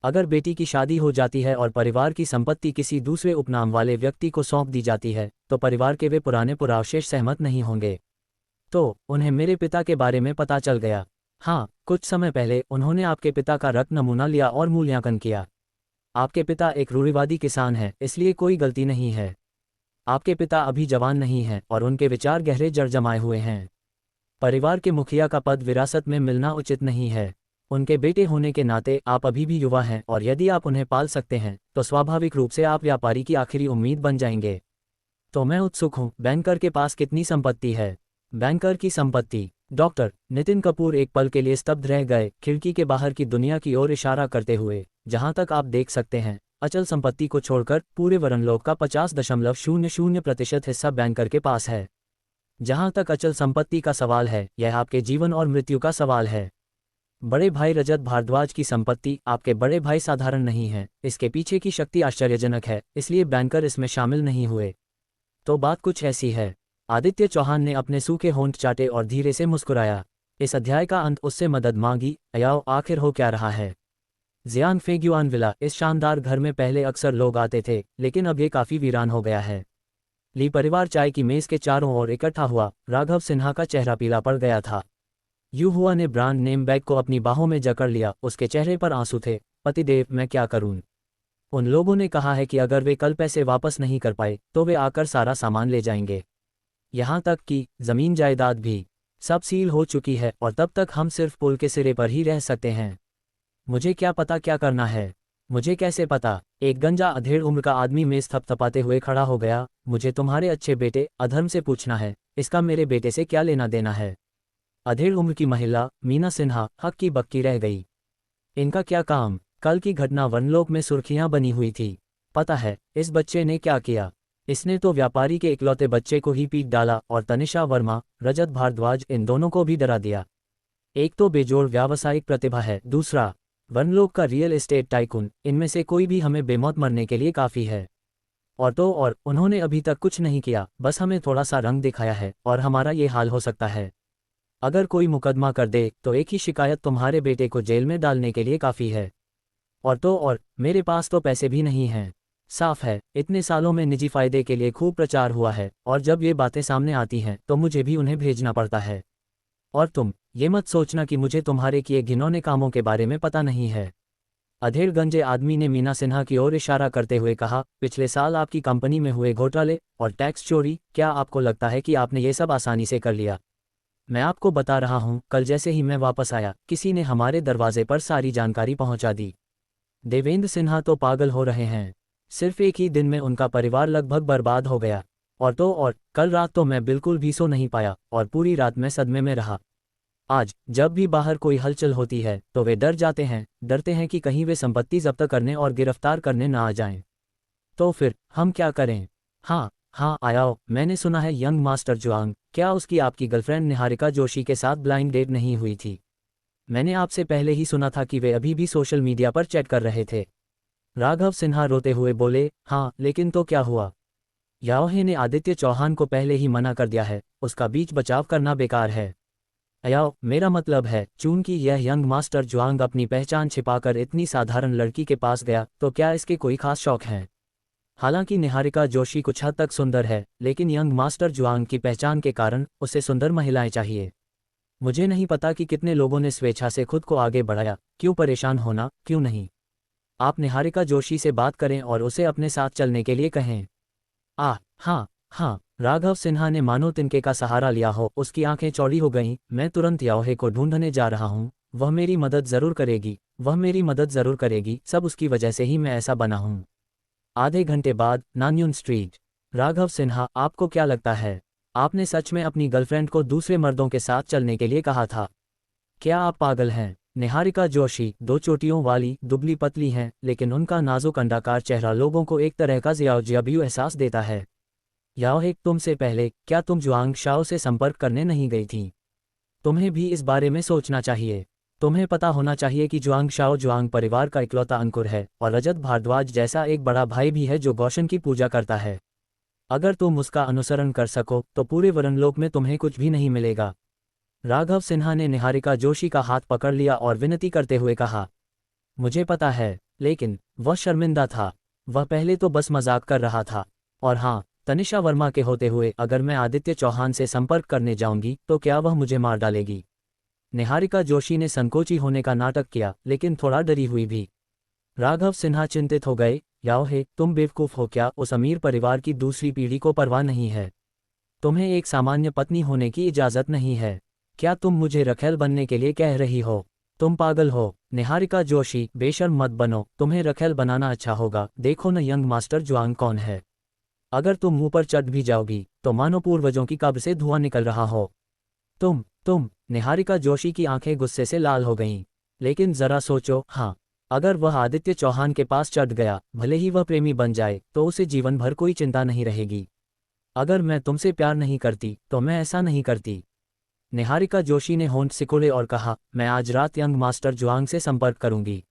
अगर बेटी की शादी हो जाती है और परिवार की संपत्ति किसी दूसरे उपनाम वाले व्यक्ति को सौंप दी जाती है तो परिवार के वे पुराने पुरावशेष सहमत नहीं होंगे। तो उन्हें मेरे पिता के बारे में पता चल गया। हाँ, कुछ समय पहले उन्होंने आपके पिता का रक्त नमूना लिया और मूल्यांकन किया। आपके पिता एक रूढ़िवादी किसान हैं, इसलिए कोई गलती नहीं है। आपके पिता अभी जवान नहीं हैं और उनके विचार गहरे जड़ जमाए हुए हैं। परिवार के मुखिया का पद विरासत में मिलना उचित नहीं है। उनके बेटे होने के नाते आप अभी भी युवा हैं और यदि आप उन्हें पाल सकते हैं तो स्वाभाविक रूप से आप व्यापारी की आखिरी उम्मीद बन जाएंगे। तो मैं उत्सुक हूँ, बैंकर के पास कितनी संपत्ति है? बैंकर की संपत्ति? डॉक्टर नितिन कपूर एक पल के लिए स्तब्ध रह गए, खिड़की के बाहर की दुनिया की ओर इशारा करते हुए। जहां तक आप देख सकते हैं, अचल संपत्ति को छोड़कर पूरे वरनलोक का 50.00% हिस्सा बैंकर के पास है। जहां तक अचल संपत्ति का सवाल है, यह आपके जीवन और मृत्यु का सवाल है। बड़े भाई रजत भारद्वाज की संपत्ति आपके बड़े भाई साधारण नहीं है, इसके पीछे की शक्ति आश्चर्यजनक है, इसलिए बैंकर इसमें शामिल नहीं हुए। तो बात कुछ ऐसी है। आदित्य चौहान ने अपने सूखे होंठ चाटे और धीरे से मुस्कुराया। इस अध्याय का अंत उससे मदद मांगी। अयाओ, आखिर हो क्या रहा है? जियान फेग्युआन विला, इस शानदार घर में पहले अक्सर लोग आते थे, लेकिन अब ये काफी वीरान हो गया है। ली परिवार चाय की मेज के चारों ओर इकट्ठा हुआ। राघव सिन्हा का चेहरा पीला पड़ गया था। युहुआ ने ब्रांड नेम बैग को अपनी बाहों में जकड़ लिया, उसके चेहरे पर आंसू थे। पतिदेव, मैं क्या करूं? उन लोगों ने कहा है कि अगर वे कल पैसे वापस नहीं कर पाए तो वे आकर सारा सामान ले जाएंगे, यहाँ तक कि जमीन जायदाद भी। सब सील हो चुकी है और तब तक हम सिर्फ पुल के सिरे पर ही रह सकते हैं। मुझे क्या पता क्या करना है? मुझे कैसे पता? एक गंजा अधेड़ उम्र का आदमी मेज थपथपाते हुए खड़ा हो गया। मुझे तुम्हारे अच्छे बेटे अधर्म से पूछना है, इसका मेरे बेटे से क्या लेना देना है? अधेड़ उम्र की महिला मीना सिन्हा हक्की बक्की रह गई। इनका क्या काम? कल की घटना वनलोक में सुर्खियां बनी हुई थी। पता है इस बच्चे ने क्या किया? इसने तो व्यापारी के इकलौते बच्चे को ही पीट डाला और तनिषा वर्मा, रजत भारद्वाज, इन दोनों को भी डरा दिया। एक तो बेजोड़ व्यावसायिक प्रतिभा है, दूसरा वनलोक का रियल एस्टेट टाइकून। इनमें से कोई भी हमें बेमौत मरने के लिए काफ़ी है। और उन्होंने अभी तक कुछ नहीं किया, बस हमें थोड़ा सा रंग दिखाया है और हमारा ये हाल हो सकता है। अगर कोई मुकदमा कर दे तो एक ही शिकायत तुम्हारे बेटे को जेल में डालने के लिए काफ़ी है। और मेरे पास तो पैसे भी नहीं हैं। साफ है, इतने सालों में निजी फायदे के लिए खूब प्रचार हुआ है और जब ये बातें सामने आती हैं तो मुझे भी उन्हें भेजना पड़ता है। और तुम ये मत सोचना कि मुझे तुम्हारे किए घिनौने कामों के बारे में पता नहीं है। अधेड़ गंजे आदमी ने मीना सिन्हा की ओर इशारा करते हुए कहा, पिछले साल आपकी कंपनी में हुए घोटाले और टैक्स चोरी, क्या आपको लगता है कि आपने ये सब आसानी से कर लिया? मैं आपको बता रहा हूँ, कल जैसे ही मैं वापस आया, किसी ने हमारे दरवाजे पर सारी जानकारी पहुँचा दी। देवेंद्र सिन्हा तो पागल हो रहे हैं। सिर्फ एक ही दिन में उनका परिवार लगभग बर्बाद हो गया। और कल रात तो मैं बिल्कुल भी सो नहीं पाया और पूरी रात मैं सदमे में रहा। आज जब भी बाहर कोई हलचल होती है तो वे डरते हैं कि कहीं वे संपत्ति जब्त करने और गिरफ्तार करने ना आ जाएं। तो फिर हम क्या करें? हाँ हाँ आयाओ, मैंने सुना है यंग मास्टर जुआंग, क्या उसकी आपकी गर्लफ्रेंड निहारिका जोशी के साथ ब्लाइंड डेट नहीं हुई थी? मैंने आपसे पहले ही सुना था कि वे अभी भी सोशल मीडिया पर चैट कर रहे थे। राघव सिन्हा रोते हुए बोले, हाँ लेकिन तो क्या हुआ? याओहे ने आदित्य चौहान को पहले ही मना कर दिया है, उसका बीच बचाव करना बेकार है। अयाओ, मेरा मतलब है, चूंकि यह यंग मास्टर जुआंग अपनी पहचान छिपाकर इतनी साधारण लड़की के पास गया, तो क्या इसके कोई खास शौक हैं? हालांकि निहारिका जोशी कुछ हद तक सुंदर है, लेकिन यंग मास्टर जुआंग की पहचान के कारण उसे सुंदर महिलाएं चाहिए। मुझे नहीं पता कि कितने लोगों ने स्वेच्छा से खुद को आगे बढ़ाया, क्यों परेशान होना, क्यों नहीं? आप निहारिका जोशी से बात करें और उसे अपने साथ चलने के लिए कहें। हाँ हाँ, राघव सिन्हा ने मानो तिनके का सहारा लिया हो, उसकी आंखें चौड़ी हो गईं। मैं तुरंत याओहे को ढूंढने जा रहा हूँ, वह मेरी मदद जरूर करेगी, सब उसकी वजह से ही मैं ऐसा बना हूँ। आधे घंटे बाद नान्युन स्ट्रीट। राघव सिन्हा, आपको क्या लगता है, आपने सच में अपनी गर्लफ्रेंड को दूसरे मर्दों के साथ चलने के लिए कहा था? क्या आप पागल हैं? निहारिका जोशी 2 चोटियों वाली दुबली पतली हैं, लेकिन उनका नाजुक अंडाकार चेहरा लोगों को एक तरह का ज़ियाओ एहसास देता है। याओहे, तुमसे पहले क्या तुम जुआंग शाओ से संपर्क करने नहीं गई थी? तुम्हें भी इस बारे में सोचना चाहिए। तुम्हें पता होना चाहिए कि जुआंग शाओ जुआंग परिवार का इकलौता अंकुर है और रजत भारद्वाज जैसा एक बड़ा भाई भी है जो गौशन की पूजा करता है। अगर तुम उसका अनुसरण कर सको तो पूरे वरनलोक में तुम्हें कुछ भी नहीं मिलेगा। राघव सिन्हा ने निहारिका जोशी का हाथ पकड़ लिया और विनती करते हुए कहा, मुझे पता है, लेकिन वह शर्मिंदा था। वह पहले तो बस मजाक कर रहा था। और हाँ, तनिषा वर्मा के होते हुए अगर मैं आदित्य चौहान से संपर्क करने जाऊंगी तो क्या वह मुझे मार डालेगी? निहारिका जोशी ने संकोची होने का नाटक किया, लेकिन थोड़ा डरी हुई भी। राघव सिन्हा चिंतित हो गए। याओहे, तुम बेवकूफ़ हो क्या? उस अमीर परिवार की दूसरी पीढ़ी को परवाह नहीं है। तुम्हें एक सामान्य पत्नी होने की इजाज़त नहीं है। क्या तुम मुझे रखेल बनने के लिए कह रही हो? तुम पागल हो। निहारिका जोशी, बेशर्म मत बनो, तुम्हें रखेल बनाना अच्छा होगा। देखो न यंग मास्टर जुआंग कौन है। अगर तुम मुंह पर चढ़ भी जाओगी तो मानो पूर्वजों की कब्र से धुआं निकल रहा हो। तुम निहारिका जोशी की आंखें गुस्से से लाल हो गईं। लेकिन जरा सोचो, हाँ, अगर वह आदित्य चौहान के पास चढ़ गया, भले ही वह प्रेमी बन जाए, तो उसे जीवन भर कोई चिंता नहीं रहेगी। अगर मैं तुमसे प्यार नहीं करती तो मैं ऐसा नहीं करती। निहारिका जोशी ने होंठ सिकोड़े और कहा, मैं आज रात यंग मास्टर जुआंग से संपर्क करूंगी।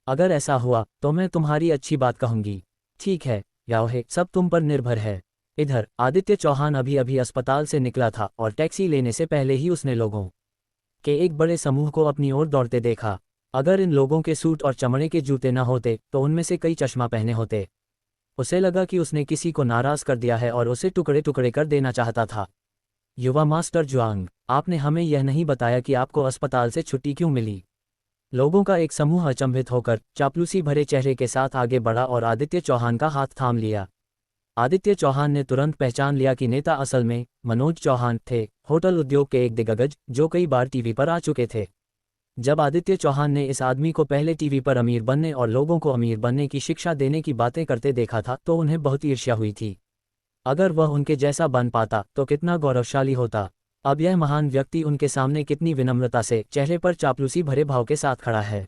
अगर ऐसा हुआ तो मैं तुम्हारी अच्छी बात कहूंगी। ठीक है याओहे, सब तुम पर निर्भर है। इधर आदित्य चौहान अभी अभी अस्पताल से निकला था और टैक्सी लेने से पहले ही उसने लोगों के एक बड़े समूह को अपनी ओर दौड़ते देखा। अगर इन लोगों के सूट और चमड़े के जूते न होते तो उनमें से कई चश्मा पहने होते। उसे लगा कि उसने किसी को नाराज कर दिया है और उसे टुकड़े टुकड़े कर देना चाहता था। युवा मास्टर जुआंग, आपने हमें यह नहीं बताया कि आपको अस्पताल से छुट्टी क्यों मिली। लोगों का एक समूह अचंभित होकर चापलूसी भरे चेहरे के साथ आगे बढ़ा और आदित्य चौहान का हाथ थाम लिया। आदित्य चौहान ने तुरंत पहचान लिया कि नेता असल में मनोज चौहान थे, होटल उद्योग के एक दिग्गज जो कई बार टीवी पर आ चुके थे। जब आदित्य चौहान ने इस आदमी को पहले टीवी पर अमीर बनने और लोगों को अमीर बनने की शिक्षा देने की बातें करते देखा था तो उन्हें बहुत ईर्ष्या हुई थी। अगर वह उनके जैसा बन पाता तो कितना गौरवशाली होता। अब यह महान व्यक्ति उनके सामने कितनी विनम्रता से चेहरे पर चापलूसी भरे भाव के साथ खड़ा है।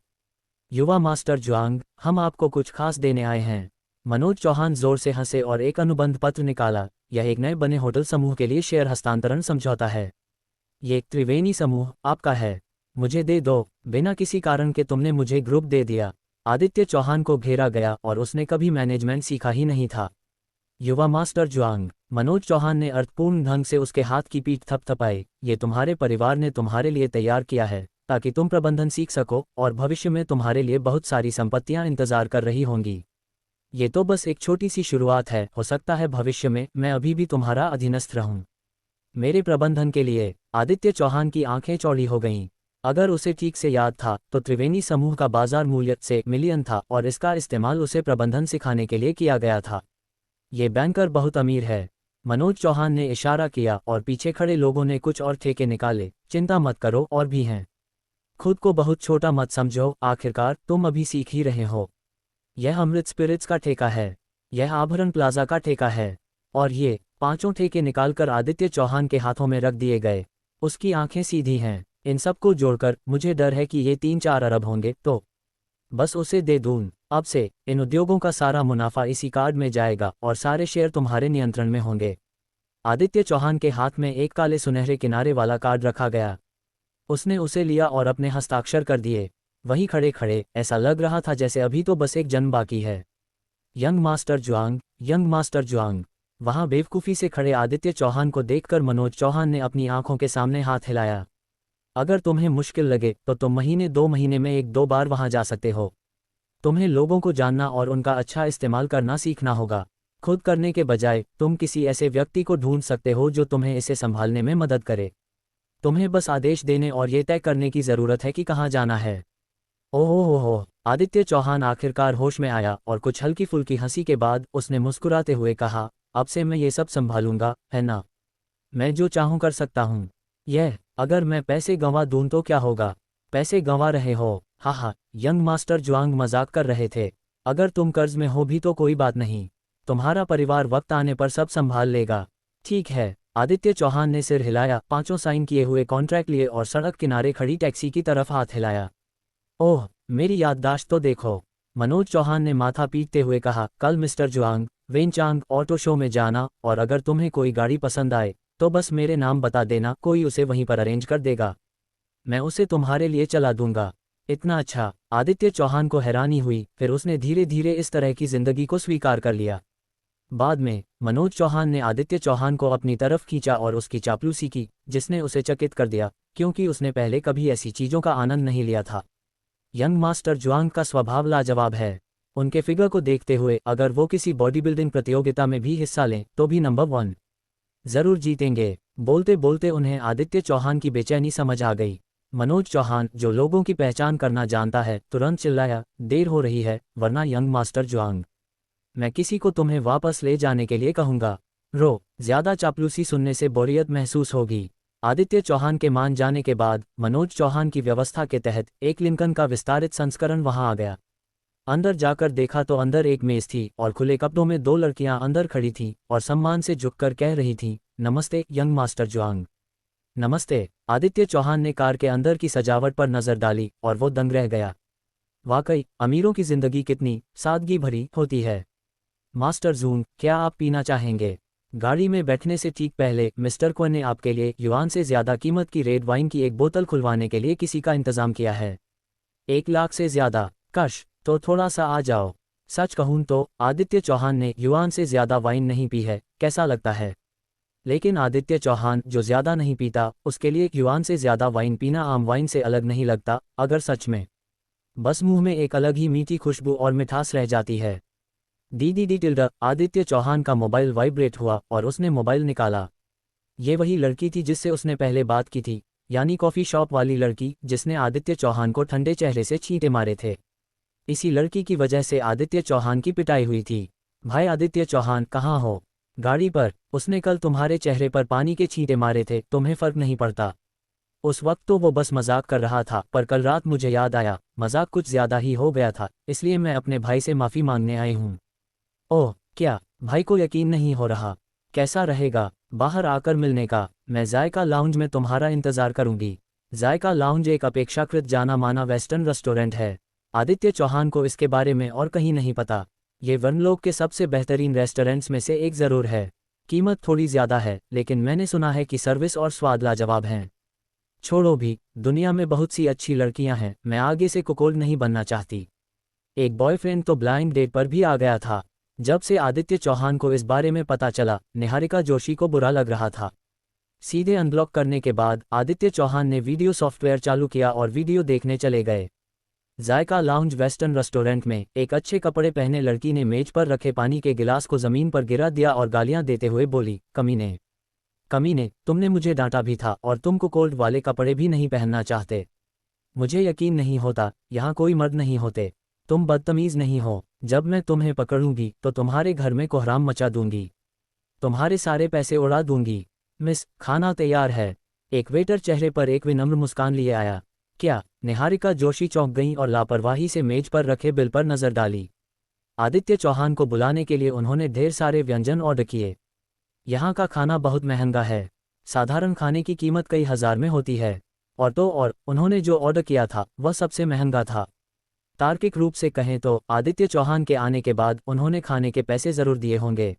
युवा मास्टर जुआंग, हम आपको कुछ खास देने आए हैं। मनोज चौहान जोर से हंसे और एक अनुबंध पत्र निकाला। यह एक नए बने होटल समूह के लिए शेयर हस्तांतरण समझौता है। ये त्रिवेणी समूह आपका है। मुझे दे दो, बिना किसी कारण के तुमने मुझे ग्रुप दे दिया। आदित्य चौहान को घेरा गया और उसने कभी मैनेजमेंट सीखा ही नहीं था। युवा मास्टर जुआंग, मनोज चौहान ने अर्थपूर्ण ढंग से उसके हाथ की पीठ थपथपाई। ये तुम्हारे परिवार ने तुम्हारे लिए तैयार किया है ताकि तुम प्रबंधन सीख सको और भविष्य में तुम्हारे लिए बहुत सारी संपत्तियां इंतजार कर रही होंगी। ये तो बस एक छोटी सी शुरुआत है, हो सकता है भविष्य में मैं अभी भी तुम्हारा अधीनस्थ रहूं। मेरे प्रबंधन के लिए आदित्य चौहान की आंखें चौड़ी हो गईं। अगर उसे ठीक से याद था तो त्रिवेणी समूह का बाजार मूल्य से मिलियन था और इसका इस्तेमाल उसे प्रबंधन सिखाने के लिए किया गया था। ये बैंकर बहुत अमीर है। मनोज चौहान ने इशारा किया और पीछे खड़े लोगों ने कुछ और ठेके निकाले। चिंता मत करो, और भी हैं। खुद को बहुत छोटा मत समझो, आखिरकार तुम अभी सीख ही रहे हो। यह अमृत स्पिरिट्स का ठेका है। यह आभरण प्लाजा का ठेका है। और ये 5 ठेके निकालकर आदित्य चौहान के हाथों में रख दिए गए। उसकी आंखें सीधी हैं। इन सबको जोड़कर मुझे डर है कि ये 3-4 अरब होंगे, तो बस उसे दे दूं। अब से इन उद्योगों का सारा मुनाफा इसी कार्ड में जाएगा और सारे शेयर तुम्हारे नियंत्रण में होंगे। आदित्य चौहान के हाथ में एक काले सुनहरे किनारे वाला कार्ड रखा गया। उसने उसे लिया और अपने हस्ताक्षर कर दिए। वहीं खड़े खड़े ऐसा लग रहा था जैसे अभी तो बस एक जन्म बाकी है। यंग मास्टर जुआंग, यंग मास्टर जुआंग। वहां बेवकूफ़ी से खड़े आदित्य चौहान को देखकर मनोज चौहान ने अपनी आंखों के सामने हाथ हिलाया। अगर तुम्हें मुश्किल लगे तो तुम महीने 2 महीने में 1-2 बार वहां जा सकते हो। तुम्हें लोगों को जानना और उनका अच्छा इस्तेमाल करना सीखना होगा। खुद करने के बजाय तुम किसी ऐसे व्यक्ति को ढूंढ सकते हो जो तुम्हें इसे संभालने में मदद करे। तुम्हें बस आदेश देने और ये तय करने की ज़रूरत है कि कहाँ जाना है। ओहो हो, आदित्य चौहान आखिरकार होश में आया और कुछ हल्की फुल्की हंसी के बाद उसने मुस्कुराते हुए कहा, अब से मैं ये सब संभालूंगा, है ना? मैं जो चाहूँ कर सकता हूँ। अगर मैं पैसे गंवा दूं तो क्या होगा? पैसे गंवा रहे हो? हा, यंग मास्टर जुआंग मजाक कर रहे थे। अगर तुम कर्ज में हो भी तो कोई बात नहीं। तुम्हारा परिवार वक्त आने पर सब संभाल लेगा। ठीक है। आदित्य चौहान ने सिर हिलाया, 5 साइन किए हुए कॉन्ट्रैक्ट लिए और सड़क किनारे खड़ी टैक्सी की तरफ हाथ हिलाया। ओह, मेरी याददाश्त तो देखो। मनोज चौहान ने माथा पीटते हुए कहा, कल मिस्टर जुआंग वेनचांग ऑटो शो में जाना और अगर तुम्हें कोई गाड़ी पसंद आए तो बस मेरे नाम बता देना, कोई उसे वहीं पर अरेंज कर देगा। मैं उसे तुम्हारे लिए चला दूंगा। इतना अच्छा? आदित्य चौहान को हैरानी हुई, फिर उसने धीरे धीरे इस तरह की जिंदगी को स्वीकार कर लिया। बाद में मनोज चौहान ने आदित्य चौहान को अपनी तरफ खींचा और उसकी चापलूसी की, जिसने उसे चकित कर दिया, क्योंकि उसने पहले कभी ऐसी चीजों का आनंद नहीं लिया था। यंग मास्टर जुआंग का स्वभाव लाजवाब है। उनके फिगर को देखते हुए अगर वो किसी बॉडी बिल्डिंग प्रतियोगिता में भी हिस्सा लें तो भी नंबर 1 जरूर जीतेंगे। बोलते बोलते उन्हें आदित्य चौहान की बेचैनी समझ आ गई। मनोज चौहान, जो लोगों की पहचान करना जानता है, तुरंत चिल्लाया, देर हो रही है, वरना यंग मास्टर जुआंग, मैं किसी को तुम्हें वापस ले जाने के लिए कहूंगा। ज्यादा चापलूसी सुनने से बोरियत महसूस होगी। आदित्य चौहान के मान जाने के बाद मनोज चौहान की व्यवस्था के तहत एक लिंकन का विस्तारित संस्करण वहां आ गया। अंदर जाकर देखा तो अंदर एक मेज थी और खुले कपड़ों में 2 लड़कियां अंदर खड़ी थीं और सम्मान से झुककर कह रही थीं, नमस्ते यंग मास्टर जुआंग। नमस्ते। आदित्य चौहान ने कार के अंदर की सजावट पर नजर डाली और वो दंग रह गया। वाकई अमीरों की जिंदगी कितनी सादगी भरी होती है। मास्टर जूंग, क्या आप पीना चाहेंगे? गाड़ी में बैठने से ठीक पहले मिस्टर को ने आपके लिए युआन से ज्यादा कीमत की रेड वाइन की एक बोतल खुलवाने के लिए किसी का इंतजाम किया है। 1 लाख से ज्यादा? कश, तो थोड़ा सा आ जाओ। सच कहूं तो आदित्य चौहान ने युआन से ज्यादा वाइन नहीं पी है, कैसा लगता है? लेकिन आदित्य चौहान, जो ज्यादा नहीं पीता, उसके लिए युआन से ज्यादा वाइन पीना आम वाइन से अलग नहीं लगता। अगर सच में, बस मुंह में एक अलग ही मीठी खुशबू और मिठास रह जाती है। डी आदित्य चौहान का मोबाइल वाइब्रेट हुआ और उसने मोबाइल निकाला। ये वही लड़की थी जिससे उसने पहले बात की थी, यानी कॉफ़ी शॉप वाली लड़की जिसने आदित्य चौहान को ठंडे चेहरे से छींटे मारे थे। इसी लड़की की वजह से आदित्य चौहान की पिटाई हुई थी। भाई आदित्य चौहान, कहाँ हो? गाड़ी पर। उसने कल तुम्हारे चेहरे पर पानी के छींटे मारे थे, तुम्हें फर्क नहीं पड़ता? उस वक्त तो वो बस मजाक कर रहा था, पर कल रात मुझे याद आया मजाक कुछ ज्यादा ही हो गया था, इसलिए मैं अपने भाई से माफ़ी मांगने आई हूँ। ओह, क्या? भाई को यकीन नहीं हो रहा। कैसा रहेगा बाहर आकर मिलने का? मैं जायका लाउंज में तुम्हारा इंतजार करूंगी। जायका लाउंज एक अपेक्षाकृत जाना माना वेस्टर्न रेस्टोरेंट है। आदित्य चौहान को इसके बारे में और कहीं नहीं पता। ये वनलोक के सबसे बेहतरीन रेस्टोरेंट्स में से एक ज़रूर है। कीमत थोड़ी ज़्यादा है, लेकिन मैंने सुना है कि सर्विस और स्वाद लाजवाब हैं। छोड़ो भी, दुनिया में बहुत सी अच्छी लड़कियां हैं, मैं आगे से कुकोल नहीं बनना चाहती। एक बॉयफ्रेंड तो ब्लाइंड डेट पर भी आ गया था। जब से आदित्य चौहान को इस बारे में पता चला, निहारिका जोशी को बुरा लग रहा था। सीधे अनब्लॉक करने के बाद आदित्य चौहान ने वीडियो सॉफ्टवेयर चालू किया और वीडियो देखने चले गए। जायका लाउंज वेस्टर्न रेस्टोरेंट में एक अच्छे कपड़े पहने लड़की ने मेज पर रखे पानी के गिलास को जमीन पर गिरा दिया और गालियां देते हुए बोली, कमीने, कमीने, तुमने मुझे डांटा भी था और तुमको कोल्ड वाले कपड़े भी नहीं पहनना चाहते। मुझे यकीन नहीं होता, यहाँ कोई मर्द नहीं होते। तुम बदतमीज नहीं हो। जब मैं तुम्हें पकड़ूंगी तो तुम्हारे घर में कोहराम मचा दूंगी, तुम्हारे सारे पैसे उड़ा दूंगी। मिस, खाना तैयार है। एक वेटर चेहरे पर एक विनम्र मुस्कान लिए आया। क्या? निहारिका जोशी चौंक गईं और लापरवाही से मेज पर रखे बिल पर नजर डाली। आदित्य चौहान को बुलाने के लिए उन्होंने ढेर सारे व्यंजन ऑर्डर किए। यहाँ का खाना बहुत महंगा है, साधारण खाने की कीमत कई हजार में होती है। और उन्होंने जो ऑर्डर किया था वह सबसे महंगा था। तार्किक रूप से कहें तो आदित्य चौहान के आने के बाद उन्होंने खाने के पैसे जरूर दिए होंगे।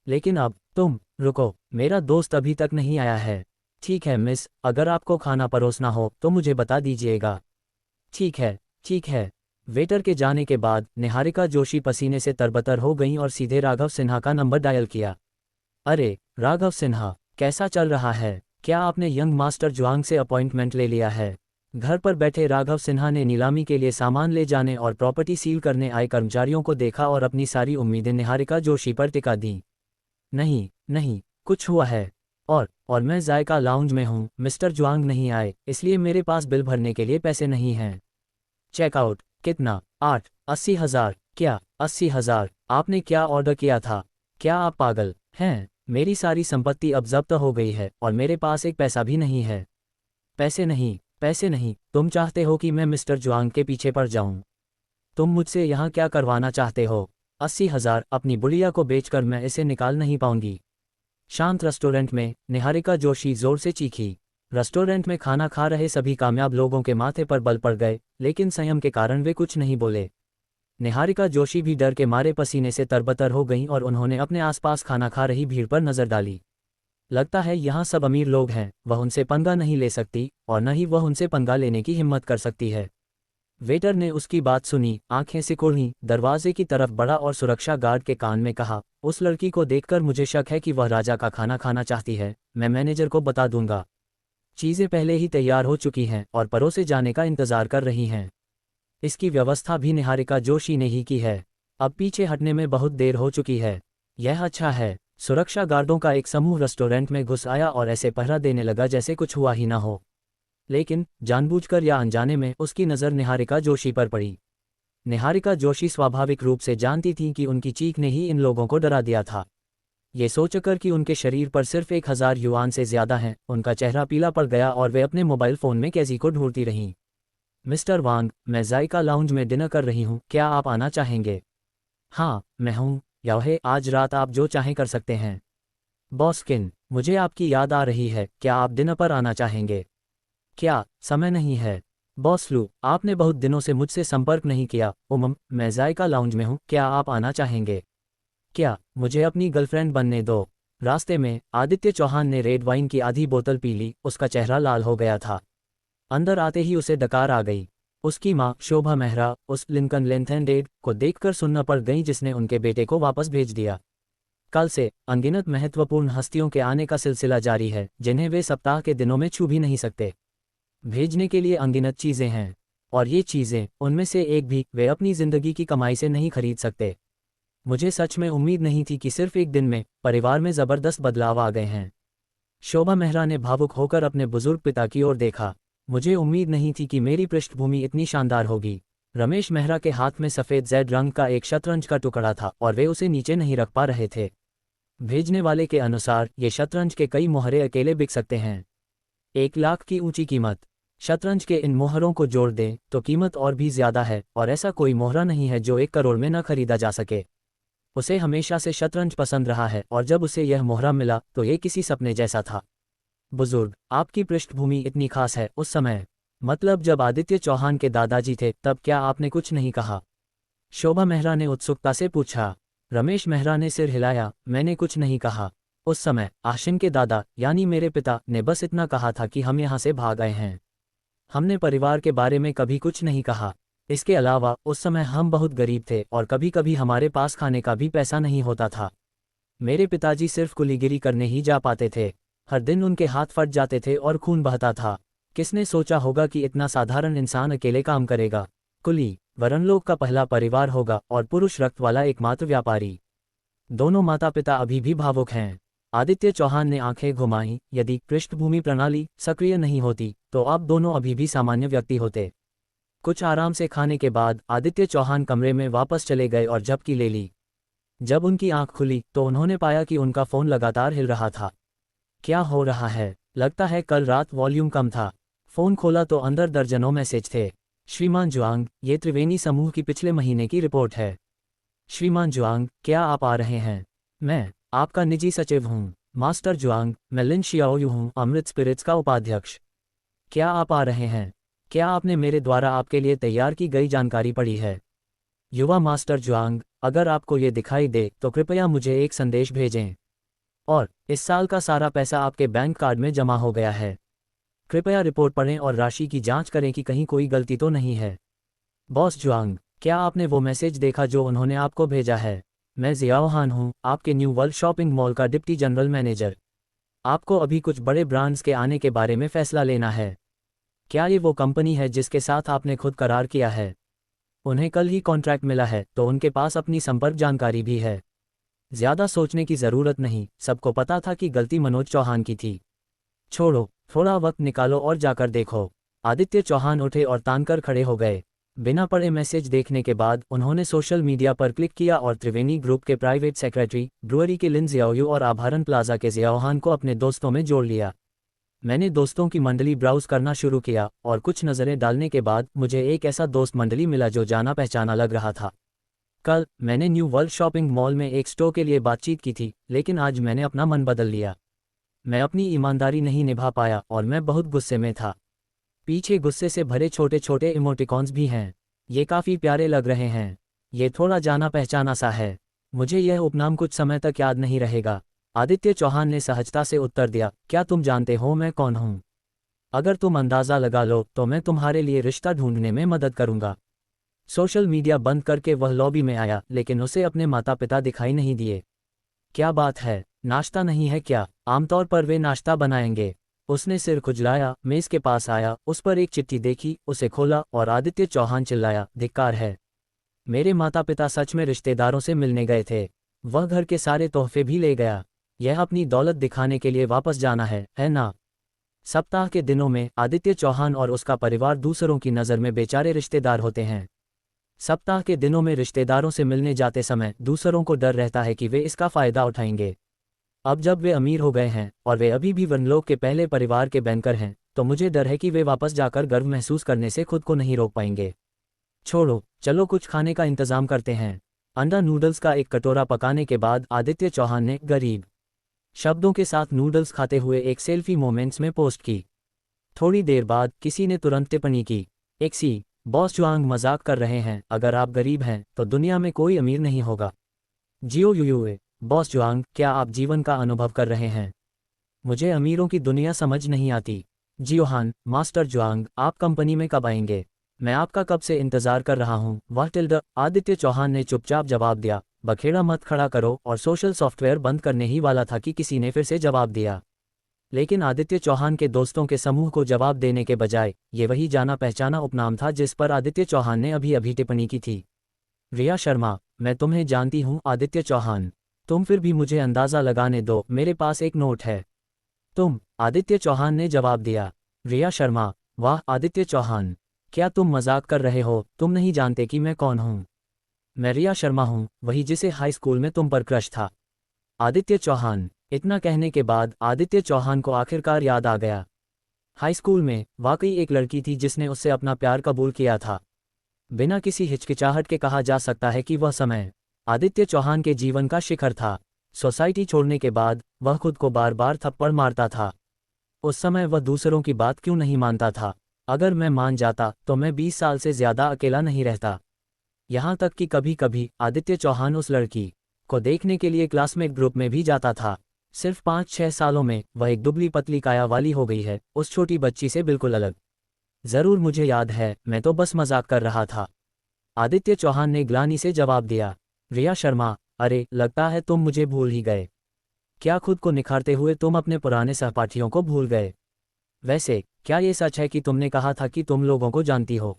लेकिन अब रुको, मेरा दोस्त अभी तक नहीं आया है। ठीक है मिस, अगर आपको खाना परोसना हो तो मुझे बता दीजिएगा। ठीक है, ठीक है। वेटर के जाने के बाद निहारिका जोशी पसीने से तरबतर हो गईं और सीधे राघव सिन्हा का नंबर डायल किया। अरे राघव सिन्हा, कैसा चल रहा है? क्या आपने यंग मास्टर जुआंग से अपॉइंटमेंट ले लिया है? घर पर बैठे राघव सिन्हा ने नीलामी के लिए सामान ले जाने और प्रॉपर्टी सील करने आए कर्मचारियों को देखा और अपनी सारी उम्मीदें निहारिका जोशी पर टिका दी। नहीं नहीं, कुछ हुआ है। और मैं जायका लाउंज में हूँ, मिस्टर जुआंग नहीं आए, इसलिए मेरे पास बिल भरने के लिए पैसे नहीं हैं। चेकआउट कितना? 80,000। क्या 80,000? आपने क्या ऑर्डर किया था? क्या आप पागल हैं? मेरी सारी संपत्ति अब जब्त हो गई है और मेरे पास एक पैसा भी नहीं है। पैसे नहीं, पैसे नहीं। तुम चाहते हो कि मैं मिस्टर जुआंग के पीछे पड़ जाऊं? तुम मुझसे यहाँ क्या करवाना चाहते हो? 80,000? अपनी बुढ़िया को बेचकर मैं इसे निकाल नहीं पाऊंगी। शांत रेस्टोरेंट में निहारिका जोशी जोर से चीखी। रेस्टोरेंट में खाना खा रहे सभी कामयाब लोगों के माथे पर बल पड़ गए, लेकिन संयम के कारण वे कुछ नहीं बोले। निहारिका जोशी भी डर के मारे पसीने से तरबतर हो गईं और उन्होंने अपने आसपास खाना खा रही भीड़ पर नजर डाली। लगता है यहाँ सब अमीर लोग हैं, वह उनसे पंगा नहीं ले सकती और न ही वह उनसे पंगा लेने की हिम्मत कर सकती है। वेटर ने उसकी बात सुनी, आंखें सिकोड़ी, दरवाजे की तरफ बढ़ा और सुरक्षा गार्ड के कान में कहा, उस लड़की को देखकर मुझे शक है कि वह राजा का खाना खाना चाहती है। मैं मैनेजर को बता दूंगा। चीजें पहले ही तैयार हो चुकी हैं और परोसे जाने का इंतजार कर रही हैं। इसकी व्यवस्था भी निहारिका जोशी ने ही की है। अब पीछे हटने में बहुत देर हो चुकी है। यह अच्छा है। सुरक्षा गार्डों का एक समूह रेस्टोरेंट में घुस आया और ऐसे पहरा देने लगा जैसे कुछ हुआ ही ना हो। लेकिन जानबूझकर या अनजाने में उसकी नज़र निहारिका जोशी पर पड़ी। निहारिका जोशी स्वाभाविक रूप से जानती थी कि उनकी चीख ने ही इन लोगों को डरा दिया था। ये सोचकर कि उनके शरीर पर सिर्फ 1,000 युआन से ज्यादा हैं, उनका चेहरा पीला पड़ गया और वे अपने मोबाइल फ़ोन में कैसी को ढूंढती रहीं। मिस्टर वांग, मैं जायका लाउंज में डिनर कर रही हूँ, क्या आप आना चाहेंगे? हाँ, मैं हूँ। याहे, आज रात आप जो चाहें कर सकते हैं। बॉसकिन, मुझे आपकी याद आ रही है, क्या आप डिनर पर आना चाहेंगे? क्या समय नहीं है? बॉस लू, आपने बहुत दिनों से मुझसे संपर्क नहीं किया। मैं जायका लाउंज में हूँ, क्या आप आना चाहेंगे? क्या मुझे अपनी गर्लफ्रेंड बनने दो? रास्ते में आदित्य चौहान ने रेड वाइन की आधी बोतल पी ली, उसका चेहरा लाल हो गया था। अंदर आते ही उसे डकार आ गई। उसकी माँ शोभा मेहरा उस लिंकन लेंथेंडेड को देखकर सुन्न पड़ गई जिसने उनके बेटे को वापस भेज दिया। कल से अनगिनत महत्वपूर्ण हस्तियों के आने का सिलसिला जारी है, जिन्हें वे सप्ताह के दिनों में छू भी नहीं सकते। भेजने के लिए अनगिनत चीज़ें हैं, और ये चीज़ें, उनमें से एक भी वे अपनी ज़िंदगी की कमाई से नहीं खरीद सकते। मुझे सच में उम्मीद नहीं थी कि सिर्फ एक दिन में परिवार में ज़बरदस्त बदलाव आ गए हैं। शोभा मेहरा ने भावुक होकर अपने बुजुर्ग पिता की ओर देखा। मुझे उम्मीद नहीं थी कि मेरी पृष्ठभूमि इतनी शानदार होगी। रमेश मेहरा के हाथ में सफ़ेद जेड रंग का एक शतरंज का टुकड़ा था और वे उसे नीचे नहीं रख पा रहे थे। भेजने वाले के अनुसार ये शतरंज के कई मोहरे अकेले बिक सकते हैं। 1 लाख की ऊंची कीमत। शतरंज के इन मोहरों को जोड़ दें तो कीमत और भी ज्यादा है, और ऐसा कोई मोहरा नहीं है जो 1 करोड़ में न खरीदा जा सके। उसे हमेशा से शतरंज पसंद रहा है और जब उसे यह मोहरा मिला तो ये किसी सपने जैसा था। बुजुर्ग, आपकी पृष्ठभूमि इतनी खास है। उस समय, मतलब जब आदित्य चौहान के दादाजी थे, तब क्या आपने कुछ नहीं कहा? शोभा मेहरा ने उत्सुकता से पूछा। रमेश मेहरा ने सिर हिलाया। मैंने कुछ नहीं कहा। उस समय आशिम के दादा यानी मेरे पिता ने बस इतना कहा था कि हम यहाँ से भाग आए हैं। हमने परिवार के बारे में कभी कुछ नहीं कहा। इसके अलावा उस समय हम बहुत गरीब थे और कभी कभी हमारे पास खाने का भी पैसा नहीं होता था। मेरे पिताजी सिर्फ कुलीगिरी करने ही जा पाते थे। हर दिन उनके हाथ फट जाते थे और खून बहता था। किसने सोचा होगा कि इतना साधारण इंसान अकेले काम करेगा? कुली वरनलोक का पहला परिवार होगा और पुरुष रक्त वाला एकमात्र व्यापारी। दोनों माता पिता अभी भी भावुक हैं। आदित्य चौहान ने आंखें घुमाईं। यदि पृष्ठभूमि प्रणाली सक्रिय नहीं होती तो आप दोनों अभी भी सामान्य व्यक्ति होते। कुछ आराम से खाने के बाद आदित्य चौहान कमरे में वापस चले गए और झपकी ले ली। जब उनकी आंख खुली तो उन्होंने पाया कि उनका फ़ोन लगातार हिल रहा था। क्या हो रहा है? लगता है कल रात वॉल्यूम कम था। फ़ोन खोला तो अंदर दर्जनों मैसेज थे। श्रीमान जुआंग, ये त्रिवेणी समूह की पिछले महीने की रिपोर्ट है। श्रीमान जुआंग, क्या आप आ रहे हैं? मैं आपका निजी सचिव हूँ। मास्टर जुआंग, मैं लिन शियाओयू हूँ, अमृत स्पिरिट्स का उपाध्यक्ष। क्या आप आ रहे हैं? क्या आपने मेरे द्वारा आपके लिए तैयार की गई जानकारी पढ़ी है? युवा मास्टर जुआंग, अगर आपको ये दिखाई दे तो कृपया मुझे एक संदेश भेजें। और इस साल का सारा पैसा आपके बैंक कार्ड में जमा हो गया है। कृपया रिपोर्ट पढ़ें और राशि की जांच करें कि कहीं कोई गलती तो नहीं है। बॉस जुआंग, क्या आपने वो मैसेज देखा जो उन्होंने आपको भेजा है? मैं जियाओहान हूँ, आपके न्यू वर्ल्ड शॉपिंग मॉल का डिप्टी जनरल मैनेजर। आपको अभी कुछ बड़े ब्रांड्स के आने के बारे में फैसला लेना है। क्या ये वो कंपनी है जिसके साथ आपने खुद करार किया है? उन्हें कल ही कॉन्ट्रैक्ट मिला है तो उनके पास अपनी संपर्क जानकारी भी है। ज्यादा सोचने की जरूरत नहीं, सबको पता था कि गलती मनोज चौहान की थी। छोड़ो, थोड़ा वक्त निकालो और जाकर देखो। आदित्य चौहान उठे और तानकर खड़े हो गए। बिना पढ़े मैसेज देखने के बाद उन्होंने सोशल मीडिया पर क्लिक किया और त्रिवेणी ग्रुप के प्राइवेट सेक्रेटरी, ब्रुअरी के लिन जियाओयू और आभरण प्लाजा के जियाओहान को अपने दोस्तों में जोड़ लिया। मैंने दोस्तों की मंडली ब्राउज करना शुरू किया और कुछ नज़रें डालने के बाद मुझे एक ऐसा दोस्त मंडली मिला जो जाना पहचाना लग रहा था। कल मैंने न्यू वर्ल्ड शॉपिंग मॉल में एक स्टोर के लिए बातचीत की थी, लेकिन आज मैंने अपना मन बदल लिया। मैं अपनी ईमानदारी नहीं निभा पाया और मैं बहुत गुस्से में था। पीछे गुस्से से भरे छोटे छोटे इमोटिकॉन्स भी हैं। ये काफ़ी प्यारे लग रहे हैं। ये थोड़ा जाना पहचाना सा है। मुझे यह उपनाम कुछ समय तक याद नहीं रहेगा। आदित्य चौहान ने सहजता से उत्तर दिया, क्या तुम जानते हो मैं कौन हूँ? अगर तुम अंदाज़ा लगा लो तो मैं तुम्हारे लिए रिश्ता ढूंढने में मदद करूंगा। सोशल मीडिया बंद करके वह लॉबी में आया, लेकिन उसे अपने माता पिता दिखाई नहीं दिए। क्या बात है, नाश्ता नहीं है क्या? आमतौर पर वे नाश्ता बनाएंगे। उसने सिर खुजलाया, मेज़ के पास आया, उस पर एक चिट्ठी देखी, उसे खोला और आदित्य चौहान चिल्लाया, धिक्कार है। मेरे माता पिता सच में रिश्तेदारों से मिलने गए थे। वह घर के सारे तोहफे भी ले गया। यह अपनी दौलत दिखाने के लिए वापस जाना है ना? सप्ताह के दिनों में आदित्य चौहान और उसका परिवार दूसरों की नज़र में बेचारे रिश्तेदार होते हैं। सप्ताह के दिनों में रिश्तेदारों से मिलने जाते समय दूसरों को डर रहता है कि वे इसका फ़ायदा उठाएंगे। अब जब वे अमीर हो गए हैं और वे अभी भी वनलोक के पहले परिवार के बैंकर हैं, तो मुझे डर है कि वे वापस जाकर गर्व महसूस करने से खुद को नहीं रोक पाएंगे। छोड़ो, चलो कुछ खाने का इंतज़ाम करते हैं। अंडा नूडल्स का एक कटोरा पकाने के बाद आदित्य चौहान ने गरीब शब्दों के साथ नूडल्स खाते हुए एक सेल्फी मोमेंट्स में पोस्ट की। थोड़ी देर बाद किसी ने तुरंत टिप्पणी की, एक सी बॉस जुआंग मजाक कर रहे हैं, अगर आप गरीब हैं तो दुनिया में कोई अमीर नहीं होगा। जियो यूयूए, बॉस जुआंग, क्या आप जीवन का अनुभव कर रहे हैं? मुझे अमीरों की दुनिया समझ नहीं आती। जियोहान, मास्टर जुआंग, आप कंपनी में कब आएंगे? मैं आपका कब से इंतजार कर रहा हूँ। वाह टिल्ड। आदित्य चौहान ने चुपचाप जवाब दिया, बखेड़ा मत खड़ा करो, और सोशल सॉफ्टवेयर बंद करने ही वाला था कि किसी ने फिर से जवाब दिया। लेकिन आदित्य चौहान के दोस्तों के समूह को जवाब देने के बजाय ये वही जाना पहचाना उपनाम था जिस पर आदित्य चौहान ने अभी अभी टिप्पणी की थी। रिया शर्मा, मैं तुम्हें जानती हूँ आदित्य चौहान। तुम फिर भी मुझे अंदाज़ा लगाने दो, मेरे पास एक नोट है। तुम? आदित्य चौहान ने जवाब दिया। रिया शर्मा, वाह आदित्य चौहान, क्या तुम मजाक कर रहे हो? तुम नहीं जानते कि मैं कौन हूँ? मैं रिया शर्मा हूँ, वही जिसे हाई स्कूल में तुम पर क्रश था। आदित्य चौहान। इतना कहने के बाद आदित्य चौहान को आखिरकार याद आ गया। हाई स्कूल में वाकई एक लड़की थी जिसने उससे अपना प्यार कबूल किया था। बिना किसी हिचकिचाहट के कहा जा सकता है कि वह समय आदित्य चौहान के जीवन का शिखर था। सोसाइटी छोड़ने के बाद वह खुद को बार बार थप्पड़ मारता था। उस समय वह दूसरों की बात क्यों नहीं मानता था? अगर मैं मान जाता तो मैं 20 साल से ज़्यादा अकेला नहीं रहता। यहाँ तक कि कभी कभी आदित्य चौहान उस लड़की को देखने के लिए क्लासमेट ग्रुप में भी जाता था। सिर्फ 5-6 सालों में वह एक दुबली पतली काया वाली हो गई है, उस छोटी बच्ची से बिल्कुल अलग। ज़रूर मुझे याद है, मैं तो बस मजाक कर रहा था। आदित्य चौहान ने ग्लानि से जवाब दिया। रिया शर्मा, अरे लगता है तुम मुझे भूल ही गए। क्या खुद को निखारते हुए तुम अपने पुराने सहपाठियों को भूल गए? वैसे क्या ये सच है कि तुमने कहा था कि तुम लोगों को जानती हो?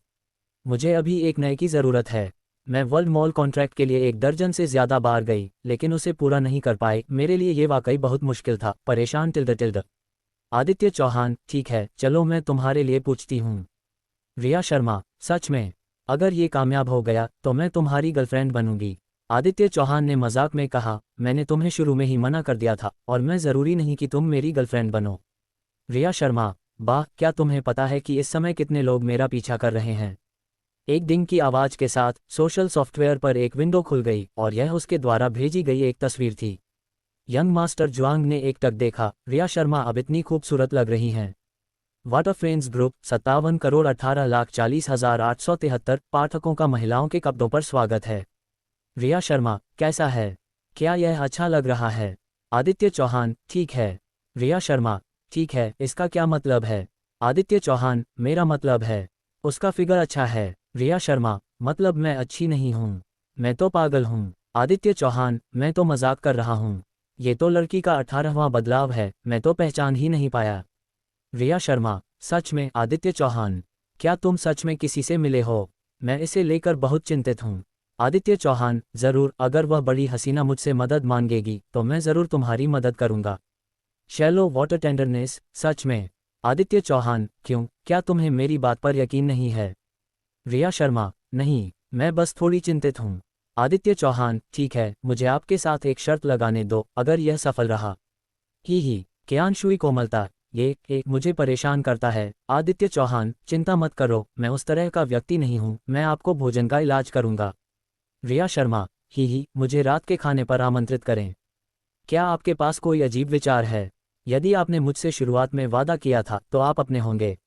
मुझे अभी एक नए की ज़रूरत है। मैं वर्ल्ड मॉल कॉन्ट्रैक्ट के लिए 1 दर्जन से ज्यादा बार गई, लेकिन उसे पूरा नहीं कर पाए। मेरे लिए ये वाकई बहुत मुश्किल था। परेशान टिल्ड। आदित्य चौहान, ठीक है, चलो मैं तुम्हारे लिए पूछती हूँ। रिया शर्मा, सच में? अगर ये कामयाब हो गया तो मैं तुम्हारी गर्लफ्रेंड बनूंगी। आदित्य चौहान ने मजाक में कहा, मैंने तुम्हें शुरू में ही मना कर दिया था, और मैं ज़रूरी नहीं कि तुम मेरी गर्लफ्रेंड बनो। रिया शर्मा, वाह, क्या तुम्हें पता है कि इस समय कितने लोग मेरा पीछा कर रहे हैं? एक डिंग की आवाज़ के साथ सोशल सॉफ्टवेयर पर एक विंडो खुल गई, और यह उसके द्वारा भेजी गई एक तस्वीर थी। यंग मास्टर जुआंग ने एकटक देखा, रिया शर्मा अब इतनी खूबसूरत लग रही हैं। वाटर फ्रेंड्स ग्रुप, 57,18,40,873 पाठकों का महिलाओं के कपड़ों पर स्वागत है। रिया शर्मा, कैसा है? क्या यह अच्छा लग रहा है? आदित्य चौहान, ठीक है। रिया शर्मा, ठीक है, इसका क्या मतलब है? आदित्य चौहान, मेरा मतलब है उसका फिगर अच्छा है। रिया शर्मा, मतलब मैं अच्छी नहीं हूँ, मैं तो पागल हूँ। आदित्य चौहान, मैं तो मजाक कर रहा हूँ, ये तो लड़की का 18वां बदलाव है, मैं तो पहचान ही नहीं पाया। रिया शर्मा, सच में? आदित्य चौहान, क्या तुम सच में किसी से मिले हो? मैं इसे लेकर बहुत चिंतित हूँ। आदित्य चौहान, जरूर, अगर वह बड़ी हसीना मुझसे मदद मांगेगी तो मैं जरूर तुम्हारी मदद करूंगा। शैलो वाटर टेंडरनेस, सच में? आदित्य चौहान, क्यों, क्या तुम्हें मेरी बात पर यकीन नहीं है? रिया शर्मा, नहीं, मैं बस थोड़ी चिंतित हूँ। आदित्य चौहान, ठीक है, मुझे आपके साथ एक शर्त लगाने दो, अगर यह सफल रहा। ही, कियांशुई कोमलता, ये एक मुझे परेशान करता है। आदित्य चौहान, चिंता मत करो, मैं उस तरह का व्यक्ति नहीं हूँ, मैं आपको भोजन का इलाज करूंगा। रिया शर्मा, ही, मुझे रात के खाने पर आमंत्रित करें। क्या आपके पास कोई अजीब विचार है? यदि आपने मुझसे शुरुआत में वादा किया था तो आप अपने होंगे।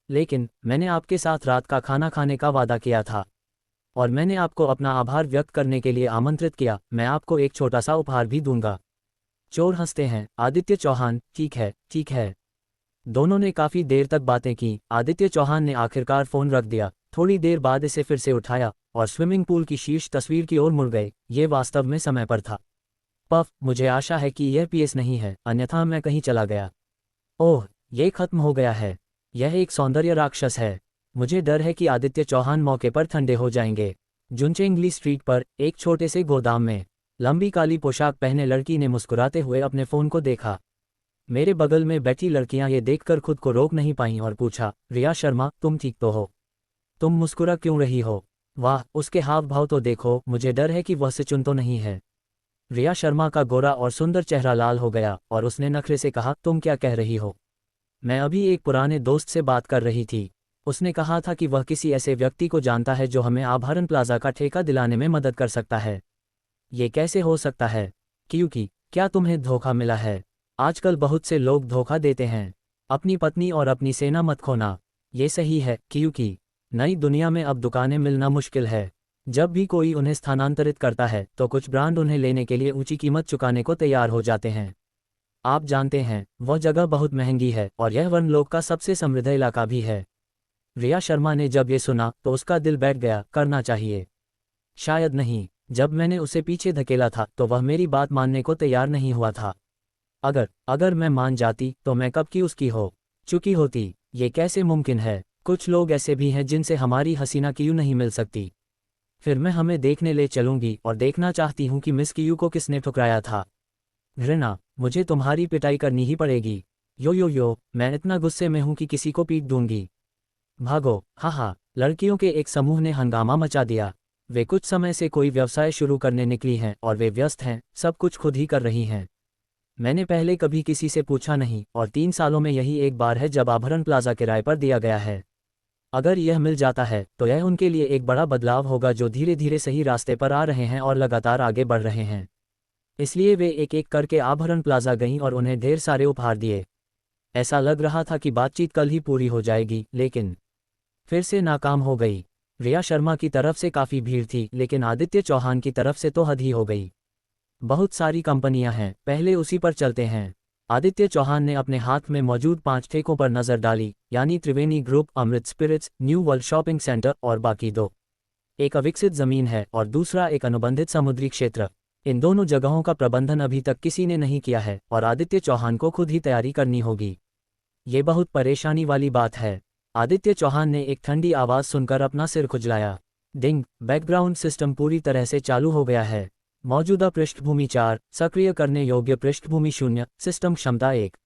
लेकिन मैंने आपके साथ रात का खाना खाने का वादा किया था, और मैंने आपको अपना आभार व्यक्त करने के लिए आमंत्रित किया। मैं आपको एक छोटा सा उपहार भी दूंगा। चोर हंसते हैं। आदित्य चौहान, ठीक है, ठीक है। दोनों ने काफी देर तक बातें की। आदित्य चौहान ने आखिरकार फोन रख दिया। थोड़ी देर बाद इसे फिर से उठाया और स्विमिंग पूल की शीर्ष तस्वीर की ओर मुड़ गए। ये वास्तव में समय पर था। पफ, मुझे आशा है कि यह पीएस नहीं है, अन्यथा मैं कहीं चला गया। ओह, ये खत्म हो गया है। यह एक सौंदर्य राक्षस है। मुझे डर है कि आदित्य चौहान मौके पर ठंडे हो जाएंगे। जुनचेंगली स्ट्रीट पर एक छोटे से गोदाम में लंबी काली पोशाक पहने लड़की ने मुस्कुराते हुए अपने फोन को देखा। मेरे बगल में बैठी लड़कियां ये देखकर खुद को रोक नहीं पाईं और पूछा, रिया शर्मा, तुम ठीक तो हो? तुम मुस्कुरा क्यों रही हो? वाह, उसके हाव भाव तो देखो, मुझे डर है कि वह से चुन तो नहीं है। रिया शर्मा का गोरा और सुंदर चेहरा लाल हो गया और उसने नखरे से कहा, तुम क्या कह रही हो? मैं अभी एक पुराने दोस्त से बात कर रही थी। उसने कहा था कि वह किसी ऐसे व्यक्ति को जानता है जो हमें आभरण प्लाजा का ठेका दिलाने में मदद कर सकता है। ये कैसे हो सकता है? क्योंकि क्या तुम्हें धोखा मिला है? आजकल बहुत से लोग धोखा देते हैं। अपनी पत्नी और अपनी सेना मत खोना। ये सही है, क्योंकि नई दुनिया में अब दुकानें मिलना मुश्किल है। जब भी कोई उन्हें स्थानांतरित करता है तो कुछ ब्रांड उन्हें लेने के लिए ऊंची कीमत चुकाने को तैयार हो जाते हैं। आप जानते हैं, वह जगह बहुत महंगी है और यह वनलोक का सबसे समृद्ध इलाका भी है। रिया शर्मा ने जब ये सुना तो उसका दिल बैठ गया। करना चाहिए? शायद नहीं। जब मैंने उसे पीछे धकेला था तो वह मेरी बात मानने को तैयार नहीं हुआ था। अगर मैं मान जाती तो मैं कब की उसकी हो चुकी होती। ये कैसे मुमकिन है? कुछ लोग ऐसे भी हैं जिनसे हमारी हसीना क्यों नहीं मिल सकती। फिर मैं हमें देखने ले चलूंगी और देखना चाहती हूँ कि मिस कियू को किसने ठुकराया था। घृणा, मुझे तुम्हारी पिटाई करनी ही पड़ेगी। यो, मैं इतना गुस्से में हूँ कि किसी को पीट दूंगी। भागो, हाँ, लड़कियों के एक समूह ने हंगामा मचा दिया। वे कुछ समय से कोई व्यवसाय शुरू करने निकली हैं और वे व्यस्त हैं, सब कुछ खुद ही कर रही हैं। मैंने पहले कभी किसी से पूछा नहीं और 3 सालों में यही एक बार है जब आभरण प्लाजा किराए पर दिया गया है। अगर यह मिल जाता है तो यह उनके लिए एक बड़ा बदलाव होगा, जो धीरे धीरे सही रास्ते पर आ रहे हैं और लगातार आगे बढ़ रहे हैं। इसलिए वे एक एक करके आभरण प्लाजा गईं और उन्हें ढेर सारे उपहार दिए। ऐसा लग रहा था कि बातचीत कल ही पूरी हो जाएगी, लेकिन फिर से नाकाम हो गई। रिया शर्मा की तरफ से काफ़ी भीड़ थी, लेकिन आदित्य चौहान की तरफ से तो हद ही हो गई। बहुत सारी कंपनियां हैं, पहले उसी पर चलते हैं। आदित्य चौहान ने अपने हाथ में मौजूद 5 ठेकों पर नज़र डाली, यानी Triveni group, Amrit spirits, new world shopping centre और बाकी 2। एक अविकसित जमीन है और दूसरा एक अनुबंधित समुद्री क्षेत्र। इन दोनों जगहों का प्रबंधन अभी तक किसी ने नहीं किया है और आदित्य चौहान को खुद ही तैयारी करनी होगी। ये बहुत परेशानी वाली बात है। आदित्य चौहान ने एक ठंडी आवाज़ सुनकर अपना सिर खुजलाया। डिंग, बैकग्राउंड सिस्टम पूरी तरह से चालू हो गया है। मौजूदा पृष्ठभूमि 4, सक्रिय करने योग्य पृष्ठभूमि 0, सिस्टम क्षमता 1।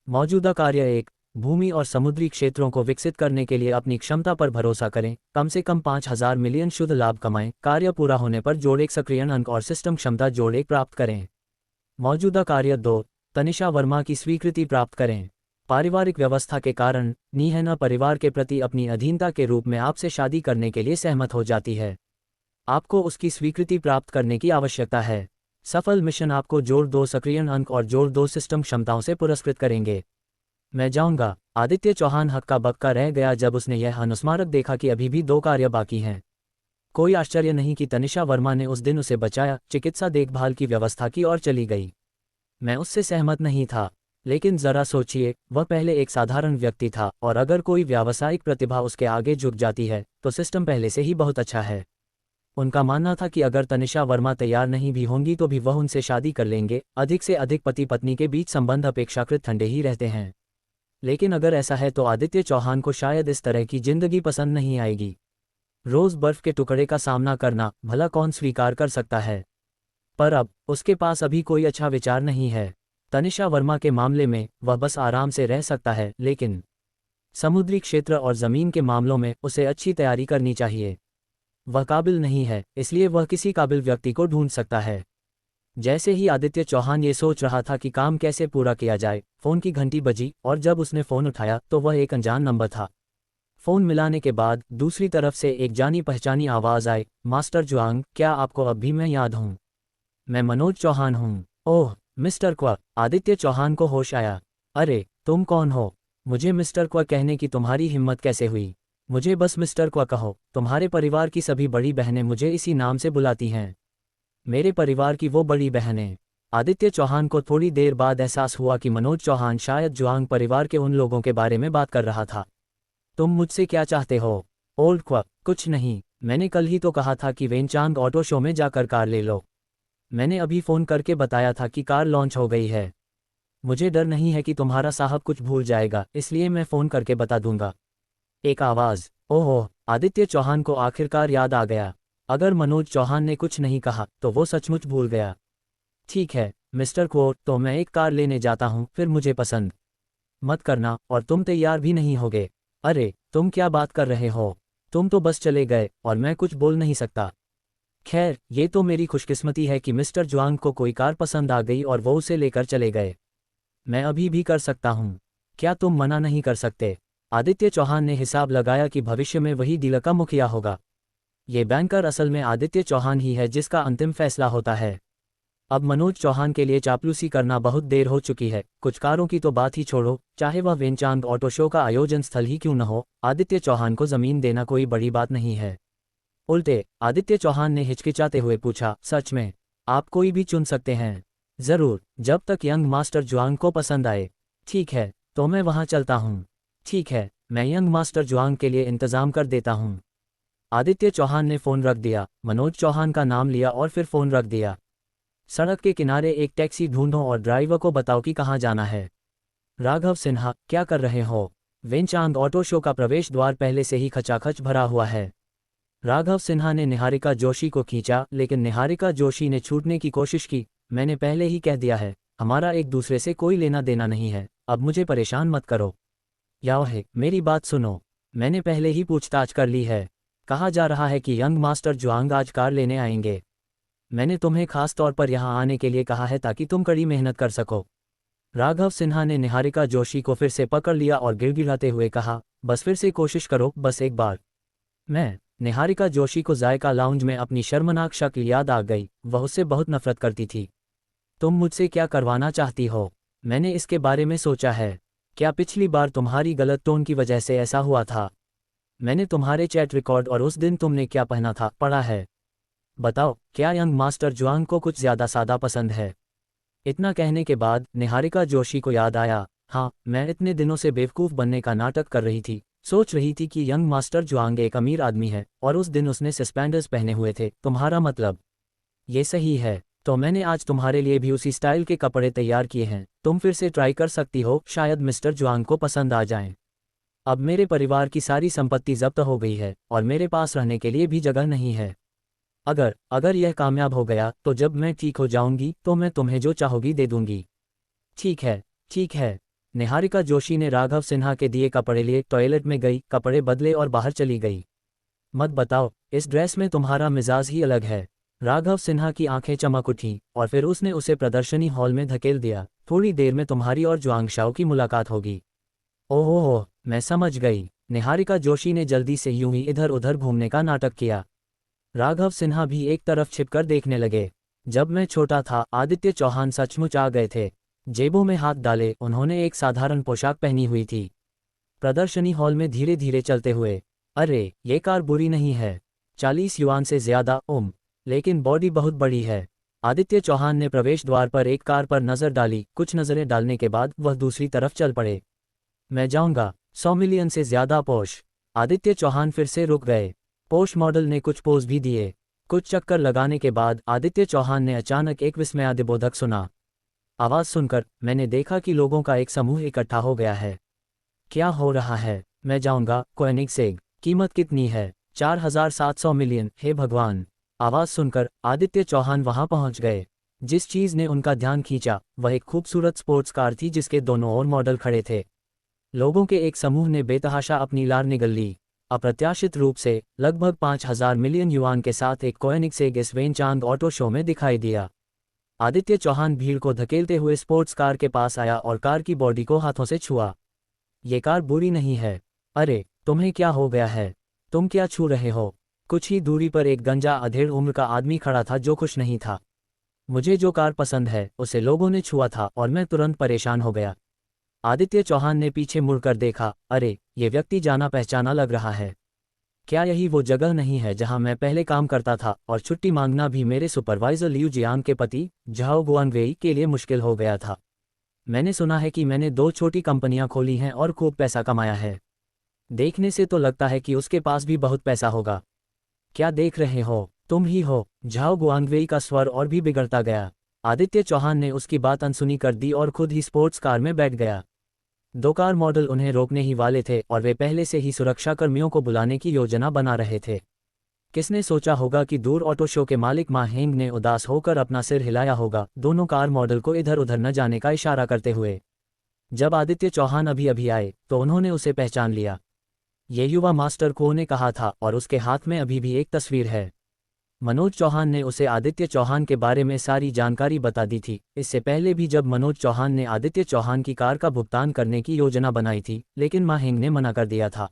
मौजूदा कार्य 1, भूमि और समुद्री क्षेत्रों को विकसित करने के लिए अपनी क्षमता पर भरोसा करें, कम से कम 5000 मिलियन शुद्ध लाभ कमाएं, कार्य पूरा होने पर जोड़ 1 सक्रियण अंक और सिस्टम क्षमता जोड़ 1 प्राप्त करें। मौजूदा कार्य 2, तनिषा वर्मा की स्वीकृति प्राप्त करें। पारिवारिक व्यवस्था के कारण नीहना परिवार के प्रति अपनी अधीनता के रूप में आपसे शादी करने के लिए सहमत हो जाती है। आपको उसकी स्वीकृति प्राप्त करने की आवश्यकता है। सफल मिशन आपको जोड़ 2 सक्रियण अंक और जोड़ 2 सिस्टम क्षमताओं से पुरस्कृत करेंगे। मैं जाऊंगा। आदित्य चौहान हक्का बक्का रह गया जब उसने यह अनुस्मारक देखा कि अभी भी 2 कार्य बाकी हैं। कोई आश्चर्य नहीं कि तनिषा वर्मा ने उस दिन उसे बचाया, चिकित्सा देखभाल की व्यवस्था की और चली गई। मैं उससे सहमत नहीं था, लेकिन जरा सोचिए, वह पहले एक साधारण व्यक्ति था और अगर कोई व्यावसायिक प्रतिभा उसके आगे झुक जाती है तो सिस्टम पहले से ही बहुत अच्छा है। उनका मानना था कि अगर तनिषा वर्मा तैयार नहीं भी होंगी तो भी वह उनसे शादी कर लेंगे। अधिक से अधिक पति पत्नी के बीच संबंध अपेक्षाकृत ठंडे ही रहते हैं, लेकिन अगर ऐसा है तो आदित्य चौहान को शायद इस तरह की जिंदगी पसंद नहीं आएगी। रोज बर्फ के टुकड़े का सामना करना भला कौन स्वीकार कर सकता है, पर अब उसके पास अभी कोई अच्छा विचार नहीं है। तनिषा वर्मा के मामले में वह बस आराम से रह सकता है, लेकिन समुद्री क्षेत्र और जमीन के मामलों में उसे अच्छी तैयारी करनी चाहिए। वह काबिल नहीं है, इसलिए वह किसी काबिल व्यक्ति को ढूंढ सकता है। जैसे ही आदित्य चौहान ये सोच रहा था कि काम कैसे पूरा किया जाए, फोन की घंटी बजी और जब उसने फोन उठाया तो वह एक अनजान नंबर था। फोन मिलाने के बाद दूसरी तरफ से एक जानी पहचानी आवाज आई, मास्टर जुआंग, क्या आपको अब भी मैं याद हूँ? मैं मनोज चौहान हूँ। ओह मिस्टर क्वा। आदित्य चौहान को होश आया। अरे तुम कौन हो? मुझे मिस्टर क्वा कहने की तुम्हारी हिम्मत कैसे हुई? मुझे बस मिस्टर क्वा कहो। तुम्हारे परिवार की सभी बड़ी बहनें मुझे इसी नाम से बुलाती हैं। मेरे परिवार की वो बड़ी बहनें। आदित्य चौहान को थोड़ी देर बाद एहसास हुआ कि मनोज चौहान शायद जुआंग परिवार के उन लोगों के बारे में बात कर रहा था। तुम मुझसे क्या चाहते हो? ओल्ड क्वा। कुछ नहीं, मैंने कल ही तो कहा था कि वेनचांग ऑटो शो में जाकर कार ले लो। मैंने अभी फ़ोन करके बताया था कि कार लॉन्च हो गई है। मुझे डर नहीं है कि तुम्हारा साहब कुछ भूल जाएगा, इसलिए मैं फ़ोन करके बता दूंगा। एक आवाज़। ओहो, आदित्य चौहान को आखिरकार याद आ गया। अगर मनोज चौहान ने कुछ नहीं कहा तो वो सचमुच भूल गया। ठीक है मिस्टर क्वो, तो मैं एक कार लेने जाता हूँ, फिर मुझे पसंद मत करना और तुम तैयार भी नहीं होगे। अरे तुम क्या बात कर रहे हो? तुम तो बस चले गए और मैं कुछ बोल नहीं सकता। खैर, ये तो मेरी खुशकिस्मती है कि मिस्टर जुआंग को कोई कार पसंद आ गई और वो उसे लेकर चले गए। मैं अभी भी कर सकता हूँ। क्या तुम मना नहीं कर सकते? आदित्य चौहान ने हिसाब लगाया कि भविष्य में वही डीलर का मुखिया होगा। ये बैंकर असल में आदित्य चौहान ही है जिसका अंतिम फैसला होता है। अब मनोज चौहान के लिए चापलूसी करना बहुत देर हो चुकी है। कुछ कारों की तो बात ही छोड़ो, चाहे वह वेनचांग ऑटो शो का आयोजन स्थल ही क्यों न हो, आदित्य चौहान को जमीन देना कोई बड़ी बात नहीं है। उल्टे आदित्य चौहान ने हिचकिचाते हुए पूछा, सच में? आप कोई भी चुन सकते हैं? जरूर, जब तक यंग मास्टर जुआंग को पसंद आए। ठीक है, तो मैं वहां चलता हूँ। ठीक है, मैं यंग मास्टर जुआंग के लिए इंतजाम कर देता हूँ। आदित्य चौहान ने फ़ोन रख दिया, मनोज चौहान का नाम लिया और फिर फ़ोन रख दिया। सड़क के किनारे एक टैक्सी ढूंढो और ड्राइवर को बताओ कि कहाँ जाना है। राघव सिन्हा, क्या कर रहे हो? वेनचांग ऑटो शो का प्रवेश द्वार पहले से ही खचाखच भरा हुआ है। राघव सिन्हा ने निहारिका जोशी को खींचा, लेकिन निहारिका जोशी ने छूटने की कोशिश की। मैंने पहले ही कह दिया है, हमारा एक दूसरे से कोई लेना देना नहीं है, अब मुझे परेशान मत करो। याओ है, मेरी बात सुनो। मैंने पहले ही पूछताछ कर ली है। कहा जा रहा है कि यंग मास्टर जुआंग आज कार लेने आएंगे। मैंने तुम्हें खास तौर पर यहाँ आने के लिए कहा है ताकि तुम कड़ी मेहनत कर सको। राघव सिन्हा ने निहारिका जोशी को फिर से पकड़ लिया और गिड़गिड़ाते हुए कहा, बस फिर से कोशिश करो, बस एक बार। मैं निहारिका जोशी को जायका लाउंज में अपनी शर्मनाक शक्ल याद आ गई। वह उससे बहुत नफरत करती थी। तुम मुझसे क्या करवाना चाहती हो? मैंने इसके बारे में सोचा है। क्या पिछली बार तुम्हारी गलत टोन की वजह से ऐसा हुआ था? मैंने तुम्हारे चैट रिकॉर्ड और उस दिन तुमने क्या पहना था पढ़ा है। बताओ, क्या यंग मास्टर जुआंग को कुछ ज्यादा सादा पसंद है? इतना कहने के बाद निहारिका जोशी को याद आया, हाँ, मैं इतने दिनों से बेवकूफ़ बनने का नाटक कर रही थी। सोच रही थी कि यंग मास्टर जुआंग एक अमीर आदमी है और उस दिन उसने सस्पेंडर्स पहने हुए थे। तुम्हारा मतलब? ये सही है, तो मैंने आज तुम्हारे लिए भी उसी स्टाइल के कपड़े तैयार किए हैं। तुम फिर से ट्राई कर सकती हो, शायद मिस्टर जुआंग को पसंद आ जाएं। अब मेरे परिवार की सारी संपत्ति जब्त हो गई है और मेरे पास रहने के लिए भी जगह नहीं है। अगर अगर यह कामयाब हो गया तो जब मैं ठीक हो जाऊंगी तो मैं तुम्हें जो चाहोगी दे दूंगी। ठीक है, ठीक है। निहारिका जोशी ने राघव सिन्हा के दिए कपड़े लिए टॉयलेट में गई, कपड़े बदले और बाहर चली गई। मत बताओ, इस ड्रेस में तुम्हारा मिजाज ही अलग है। राघव सिन्हा की आंखें चमक उठीं और फिर उसने उसे प्रदर्शनी हॉल में धकेल दिया। थोड़ी देर में तुम्हारी और जुआंग शाओ की मुलाकात होगी। ओह, मैं समझ गई। निहारिका जोशी ने जल्दी से यूं ही इधर उधर घूमने का नाटक किया। राघव सिन्हा भी एक तरफ छिपकर देखने लगे। जब मैं छोटा था, आदित्य चौहान सचमुच आ गए थे। जेबों में हाथ डाले उन्होंने एक साधारण पोशाक पहनी हुई थी। प्रदर्शनी हॉल में धीरे धीरे चलते हुए। अरे, ये कार बुरी नहीं है। 40 युआन से ज्यादा, लेकिन बॉडी बहुत बड़ी है। आदित्य चौहान ने प्रवेश द्वार पर एक कार पर नजर डाली। कुछ नजरें डालने के बाद वह दूसरी तरफ चल पड़े। मैं जाऊंगा। 100 मिलियन से ज्यादा पोश। आदित्य चौहान फिर से रुक गए। पोश मॉडल ने कुछ पोज भी दिए। कुछ चक्कर लगाने के बाद आदित्य चौहान ने अचानक एक विस्मयादिबोधक सुना आवाज सुनकर मैंने देखा कि लोगों का एक समूह इकट्ठा हो गया है। क्या हो रहा है? मैं जाऊंगा। कोएनिग्सेग। कीमत कितनी है? 4700 मिलियन। हे भगवान! आवाज सुनकर आदित्य चौहान वहां पहुंच गए। जिस चीज ने उनका ध्यान खींचा वह एक खूबसूरत स्पोर्ट्स कार थी जिसके दोनों ओर मॉडल खड़े थे। लोगों के एक समूह ने बेतहाशा अपनी लार निगल ली। अप्रत्याशित रूप से लगभग 5000 मिलियन युआन के साथ एक कोएनिग्सेग इस वेनचांग ऑटो शो में दिखाई दिया। आदित्य चौहान भीड़ को धकेलते हुए स्पोर्ट्स कार के पास आया और कार की बॉडी को हाथों से छुआ। ये कार बुरी नहीं है। अरे, तुम्हें क्या हो गया है? तुम क्या छू रहे हो? कुछ ही दूरी पर एक गंजा अधेड़ उम्र का आदमी खड़ा था जो खुश नहीं था। मुझे जो कार पसंद है उसे लोगों ने छुआ था और मैं तुरंत परेशान हो गया। आदित्य चौहान ने पीछे मुड़कर देखा। अरे, ये व्यक्ति जाना पहचाना लग रहा है। क्या यही वो जगह नहीं है जहां मैं पहले काम करता था और छुट्टी मांगना भी मेरे सुपरवाइजर लियू जियांग के पति झाओ गुआनवेई के लिए मुश्किल हो गया था। मैंने सुना है कि मैंने 2 छोटी कंपनियां खोली हैं और खूब पैसा कमाया है। देखने से तो लगता है कि उसके पास भी बहुत पैसा होगा। क्या देख रहे हो? तुम ही हो। झाओ गुआंगवेई का स्वर और भी बिगड़ता गया। आदित्य चौहान ने उसकी बात अनसुनी कर दी और खुद ही स्पोर्ट्स कार में बैठ गया। 2 कार मॉडल उन्हें रोकने ही वाले थे और वे पहले से ही सुरक्षाकर्मियों को बुलाने की योजना बना रहे थे। किसने सोचा होगा कि दूर ऑटो शो के मालिक मा हेंग ने उदास होकर अपना सिर हिलाया होगा, दोनों कार मॉडल को इधर उधर न जाने का इशारा करते हुए। जब आदित्य चौहान अभी अभी आए तो उन्होंने उसे पहचान लिया। ये युवा मास्टर को ने कहा था और उसके हाथ में अभी भी एक तस्वीर है। मनोज चौहान ने उसे आदित्य चौहान के बारे में सारी जानकारी बता दी थी। इससे पहले भी जब मनोज चौहान ने आदित्य चौहान की कार का भुगतान करने की योजना बनाई थी, लेकिन मा हेंग ने मना कर दिया था।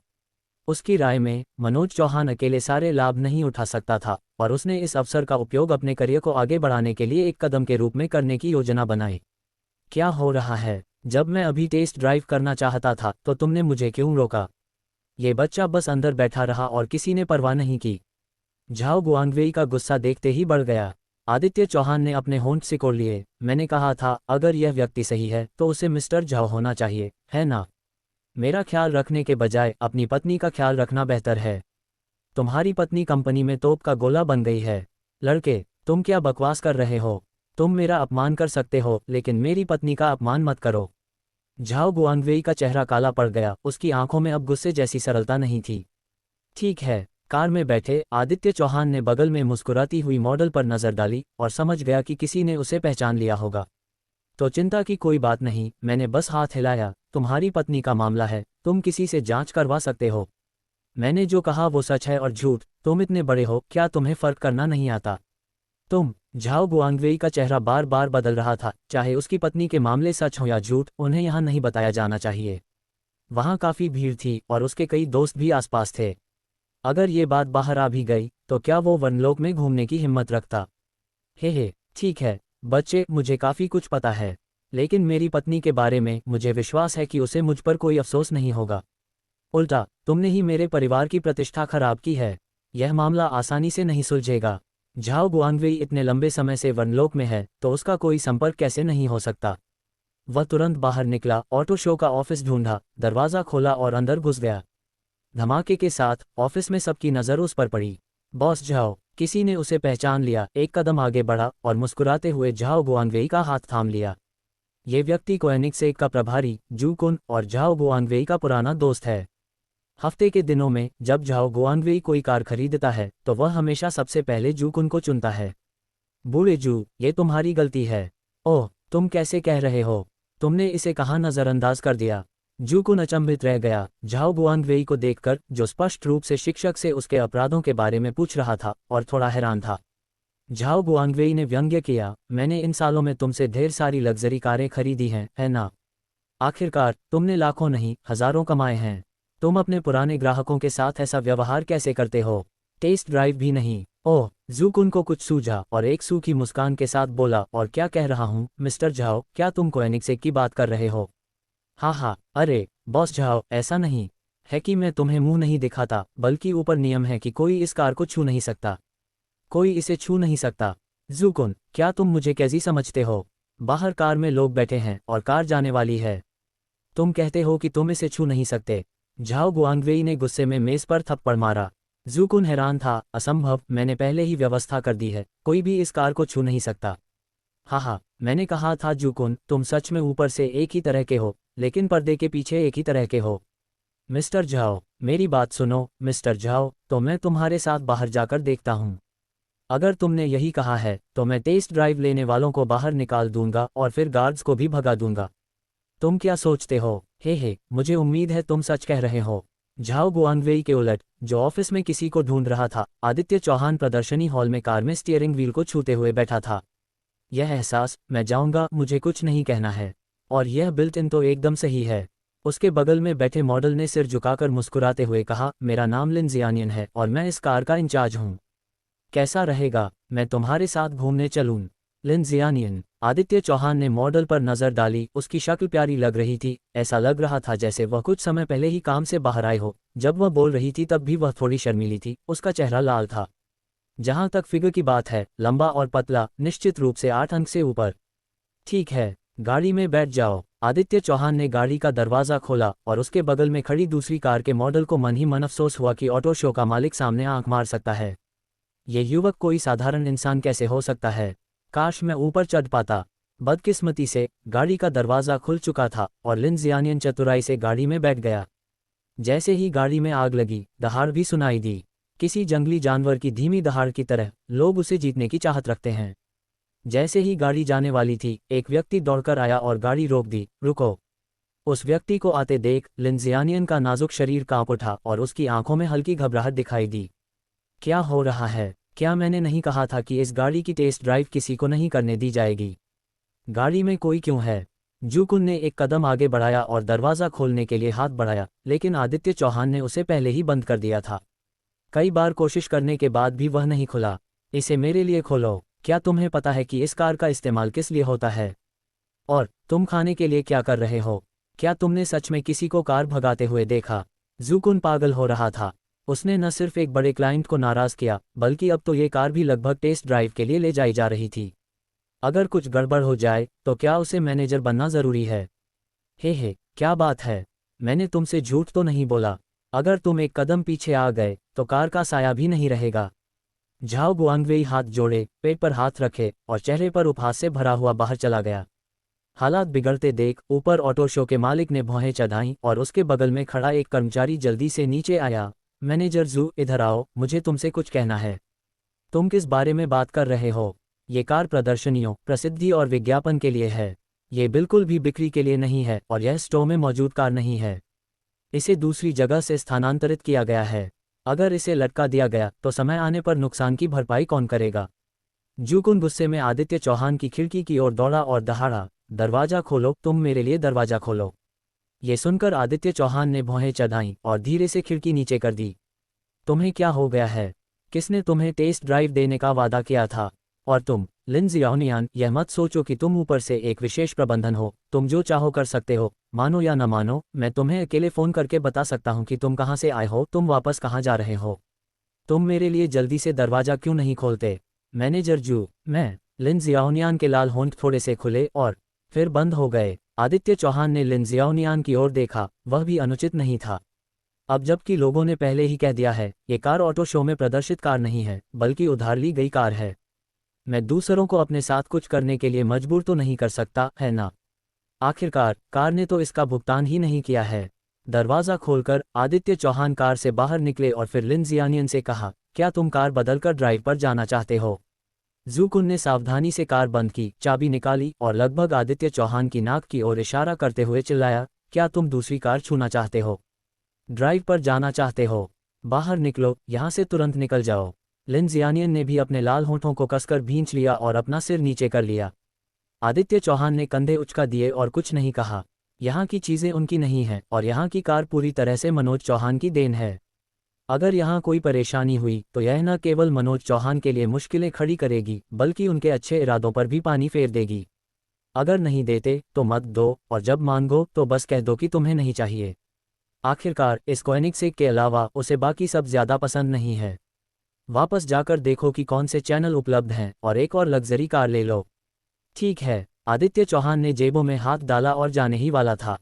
उसकी राय में मनोज चौहान अकेले सारे लाभ नहीं उठा सकता था और उसने इस अवसर का उपयोग अपने करियर को आगे बढ़ाने के लिए एक कदम के रूप में करने की योजना बनाई। क्या हो रहा है? जब मैं अभी टेस्ट ड्राइव करना चाहता था तो तुमने मुझे क्यों रोका? ये बच्चा बस अंदर बैठा रहा और किसी ने परवाह नहीं की। झाओ गुआंगवेई का गुस्सा देखते ही बढ़ गया। आदित्य चौहान ने अपने होंठ सिकोड़ लिए। मैंने कहा था अगर यह व्यक्ति सही है तो उसे मिस्टर झाओ होना चाहिए, है ना? मेरा ख्याल रखने के बजाय अपनी पत्नी का ख्याल रखना बेहतर है। तुम्हारी पत्नी कंपनी में तोप का गोला बन गई है। लड़के, तुम क्या बकवास कर रहे हो? तुम मेरा अपमान कर सकते हो लेकिन मेरी पत्नी का अपमान मत करो। झाओ गुआंगवेई का चेहरा काला पड़ गया। उसकी आंखों में अब गुस्से जैसी सरलता नहीं थी। ठीक है। कार में बैठे आदित्य चौहान ने बगल में मुस्कुराती हुई मॉडल पर नजर डाली और समझ गया कि किसी ने उसे पहचान लिया होगा। तो चिंता की कोई बात नहीं, मैंने बस हाथ हिलाया। तुम्हारी पत्नी का मामला है, तुम किसी से जांच करवा सकते हो। मैंने जो कहा वो सच है और झूठ। तुम इतने बड़े हो, क्या तुम्हें फर्क करना नहीं आता? झाओ गुआंगवेई का चेहरा बार बार बदल रहा था। चाहे उसकी पत्नी के मामले सच हो या झूठ, उन्हें यहाँ नहीं बताया जाना चाहिए। वहाँ काफी भीड़ थी और उसके कई दोस्त भी आसपास थे। अगर ये बात बाहर आ भी गई तो क्या वो वनलोक में घूमने की हिम्मत रखता? हे, ठीक है बच्चे, मुझे काफी कुछ पता है, लेकिन मेरी पत्नी के बारे में मुझे विश्वास है कि उसे मुझ पर कोई अफसोस नहीं होगा। उल्टा, तुमने ही मेरे परिवार की प्रतिष्ठा खराब की है। यह मामला आसानी से नहीं सुलझेगा। झाओ गुआंगवेई इतने लंबे समय से वनलोक में है तो उसका कोई संपर्क कैसे नहीं हो सकता? वह तुरंत बाहर निकला, ऑटो शो का ऑफिस ढूंढा, दरवाजा खोला और अंदर घुस गया। धमाके के साथ ऑफिस में सबकी नजर उस पर पड़ी। बॉस झाओ, किसी ने उसे पहचान लिया। एक कदम आगे बढ़ा और मुस्कुराते हुए झाओ गुआंगवेई का हाथ थाम लिया। ये व्यक्ति कोएनिग्सेग का प्रभारी जू कुन और झाओ गुआंगवेई का पुराना दोस्त है। हफ्ते के दिनों में जब झाओ गुआंगवेई कोई कार खरीदता है तो वह हमेशा सबसे पहले जूकुन को चुनता है। बूढ़े जू, ये तुम्हारी गलती है। ओह, तुम कैसे कह रहे हो? तुमने इसे कहाँ नज़रअंदाज कर दिया? जूकुन अचंभित रह गया झाओ गुआंगवेई को देखकर, जो स्पष्ट रूप से शिक्षक से उसके अपराधों के बारे में पूछ रहा था और थोड़ा हैरान था। झाओ गुआंगवेई ने व्यंग्य किया, मैंने इन सालों में तुमसे ढेर सारी लग्जरी कारें खरीदी हैं, है ना? आखिरकार तुमने लाखों नहीं हजारों कमाए हैं। तुम अपने पुराने ग्राहकों के साथ ऐसा व्यवहार कैसे करते हो? टेस्ट ड्राइव भी नहीं। ओह, जूकुन को कुछ सूझा और एक सूखी मुस्कान के साथ बोला, और क्या कह रहा हूँ मिस्टर झाओ, क्या तुम कोएनिग्सेक की बात कर रहे हो? हाँ, अरे बॉस झाओ, ऐसा नहीं है कि मैं तुम्हें मुंह नहीं दिखाता, बल्कि ऊपर नियम है कि कोई इस कार को छू नहीं सकता। कोई इसे छू नहीं सकता। जूकुन, क्या तुम मुझे कैसी समझते हो? बाहर कार में लोग बैठे हैं और कार जाने वाली है। तुम कहते हो कि तुम इसे छू नहीं सकते? झाओ गुआंगवेई ने गुस्से में मेज पर थप्पड़ मारा। जूकुन हैरान था, असंभव, मैंने पहले ही व्यवस्था कर दी है, कोई भी इस कार को छू नहीं सकता। हाँ, मैंने कहा था जूकुन, तुम सच में ऊपर से एक ही तरह के हो, लेकिन पर्दे के पीछे एक ही तरह के हो। मिस्टर झाओ, मेरी बात सुनो मिस्टर झाओ, तो मैं तुम्हारे साथ बाहर जाकर देखता हूँ। अगर तुमने यही कहा है तो मैं टेस्ट ड्राइव लेने वालों को बाहर निकाल दूंगा और फिर गार्ड्स को भी भगा दूंगा। तुम क्या सोचते हो? हे, मुझे उम्मीद है तुम सच कह रहे हो। झाओ गुआंगवेई के उलट, जो ऑफिस में किसी को ढूंढ रहा था, आदित्य चौहान प्रदर्शनी हॉल में कार में स्टीयरिंग व्हील को छूते हुए बैठा था। यह एहसास, मैं जाऊंगा, मुझे कुछ नहीं कहना है, और यह बिल्ट इन तो एकदम सही है। उसके बगल में बैठे मॉडल ने सिर झुकाकर मुस्कुराते हुए कहा, मेरा नाम लिन जियानियन है और मैं इस कार का इंचार्ज हूँ। कैसा रहेगा मैं तुम्हारे साथ घूमने चलूं? लिन जियानियन। आदित्य चौहान ने मॉडल पर नजर डाली, उसकी शक्ल प्यारी लग रही थी, ऐसा लग रहा था जैसे वह कुछ समय पहले ही काम से बाहर आए हो। जब वह बोल रही थी तब भी वह थोड़ी शर्मीली थी, उसका चेहरा लाल था। जहां तक फिगर की बात है, लंबा और पतला, निश्चित रूप से 8 अंक से ऊपर। ठीक है, गाड़ी में बैठ जाओ। आदित्य चौहान ने गाड़ी का दरवाजा खोला और उसके बगल में खड़ी दूसरी कार के मॉडल को मन ही मन अफसोस हुआ कि ऑटो शो का मालिक सामने आंख मार सकता है। ये युवक कोई साधारण इंसान कैसे हो सकता है? काश मैं ऊपर चढ़ पाता। बदकिस्मती से गाड़ी का दरवाजा खुल चुका था और लिन जियानियन चतुराई से गाड़ी में बैठ गया। जैसे ही गाड़ी में आग लगी, दहाड़ भी सुनाई दी। किसी जंगली जानवर की धीमी दहाड़ की तरह लोग उसे जीतने की चाहत रखते हैं। जैसे ही गाड़ी जाने वाली थी, एक व्यक्ति दौड़कर आया और गाड़ी रोक दी। रुको। उस व्यक्ति को आते देख लिन जियानियन का नाजुक शरीर कांप उठा और उसकी आंखों में हल्की घबराहट दिखाई दी। क्या हो रहा है? क्या मैंने नहीं कहा था कि इस गाड़ी की टेस्ट ड्राइव किसी को नहीं करने दी जाएगी? गाड़ी में कोई क्यों है? जूकुन ने एक कदम आगे बढ़ाया और दरवाज़ा खोलने के लिए हाथ बढ़ाया, लेकिन आदित्य चौहान ने उसे पहले ही बंद कर दिया था। कई बार कोशिश करने के बाद भी वह नहीं खुला। इसे मेरे लिए खोलो। क्या तुम्हें पता है कि इस कार का इस्तेमाल किस लिए होता है? और तुम खाने के लिए क्या कर रहे हो? क्या तुमने सच में किसी को कार भगाते हुए देखा? जूकुन पागल हो रहा था। उसने न सिर्फ एक बड़े क्लाइंट को नाराज किया, बल्कि अब तो ये कार भी लगभग टेस्ट ड्राइव के लिए ले जाई जा रही थी। अगर कुछ गड़बड़ हो जाए तो क्या उसे मैनेजर बनना जरूरी है? हे, क्या बात है? मैंने तुमसे झूठ तो नहीं बोला। अगर तुम एक कदम पीछे आ गए तो कार का साया भी नहीं रहेगा। झाओ गुआंगवेई हाथ जोड़े, पेट पर हाथ रखे और चेहरे पर उपहास से भरा हुआ बाहर चला गया। हालात बिगड़ते देख ऊपर ऑटो शो के मालिक ने भौहें चढ़ाईं और उसके बगल में खड़ा एक कर्मचारी जल्दी से नीचे आया। मैनेजर जू, इधर आओ, मुझे तुमसे कुछ कहना है। तुम किस बारे में बात कर रहे हो? ये कार प्रदर्शनियों, प्रसिद्धि और विज्ञापन के लिए है। ये बिल्कुल भी बिक्री के लिए नहीं है और यह स्टोर में मौजूद कार नहीं है। इसे दूसरी जगह से स्थानांतरित किया गया है। अगर इसे लटका दिया गया तो समय आने पर नुकसान की भरपाई कौन करेगा? जूकुन गुस्से में आदित्य चौहान की खिड़की की ओर दौड़ा और दहाड़ा, दरवाजा खोलो, तुम मेरे लिए दरवाजा खोलो। ये सुनकर आदित्य चौहान ने भौहें चढ़ाईं और धीरे से खिड़की नीचे कर दी। तुम्हें क्या हो गया है? किसने तुम्हें टेस्ट ड्राइव देने का वादा किया था? और तुम, लिन जियानियन, यह मत सोचो कि तुम ऊपर से एक विशेष प्रबंधन हो, तुम जो चाहो कर सकते हो, मानो या न मानो। मैं तुम्हें अकेले फ़ोन करके बता सकता हूं कि तुम कहां से आए हो, तुम वापस कहां जा रहे हो। तुम मेरे लिए जल्दी से दरवाज़ा क्यों नहीं खोलते? मैनेजर जू, मैं। लिन जियानियन के लाल होंठ थोड़े से खुले और फिर बंद हो गए। आदित्य चौहान ने लिन जियानियन की ओर देखा, वह भी अनुचित नहीं था। अब जबकि लोगों ने पहले ही कह दिया है, ये कार ऑटो शो में प्रदर्शित कार नहीं है, बल्कि उधार ली गई कार है। मैं दूसरों को अपने साथ कुछ करने के लिए मजबूर तो नहीं कर सकता, है ना? आखिरकार कार ने तो इसका भुगतान ही नहीं किया है। दरवाज़ा खोलकर आदित्य चौहान कार से बाहर निकले और फिर लिन जियानियन से कहा, क्या तुम कार बदलकर ड्राइव पर जाना चाहते हो? जूकुन ने सावधानी से कार बंद की, चाबी निकाली और लगभग आदित्य चौहान की नाक की ओर इशारा करते हुए चिल्लाया, क्या तुम दूसरी कार छूना चाहते हो? ड्राइव पर जाना चाहते हो? बाहर निकलो, यहाँ से तुरंत निकल जाओ। लिन जियानियन ने भी अपने लाल होंठों को कसकर भींच लिया और अपना सिर नीचे कर लिया। आदित्य चौहान ने कंधे उचका दिए और कुछ नहीं कहा। यहाँ की चीज़ें उनकी नहीं हैं और यहाँ की कार पूरी तरह से मनोज चौहान की देन है। अगर यहाँ कोई परेशानी हुई तो यह न केवल मनोज चौहान के लिए मुश्किलें खड़ी करेगी बल्कि उनके अच्छे इरादों पर भी पानी फेर देगी। अगर नहीं देते तो मत दो और जब मांगो तो बस कह दो कि तुम्हें नहीं चाहिए। आखिरकार इस कोएनिग्सेग के अलावा उसे बाकी सब ज़्यादा पसंद नहीं है। वापस जाकर देखो कि कौन से चैनल उपलब्ध हैं और एक और लग्जरी कार ले लो। ठीक है। आदित्य चौहान ने जेबों में हाथ डाला और जाने ही वाला था।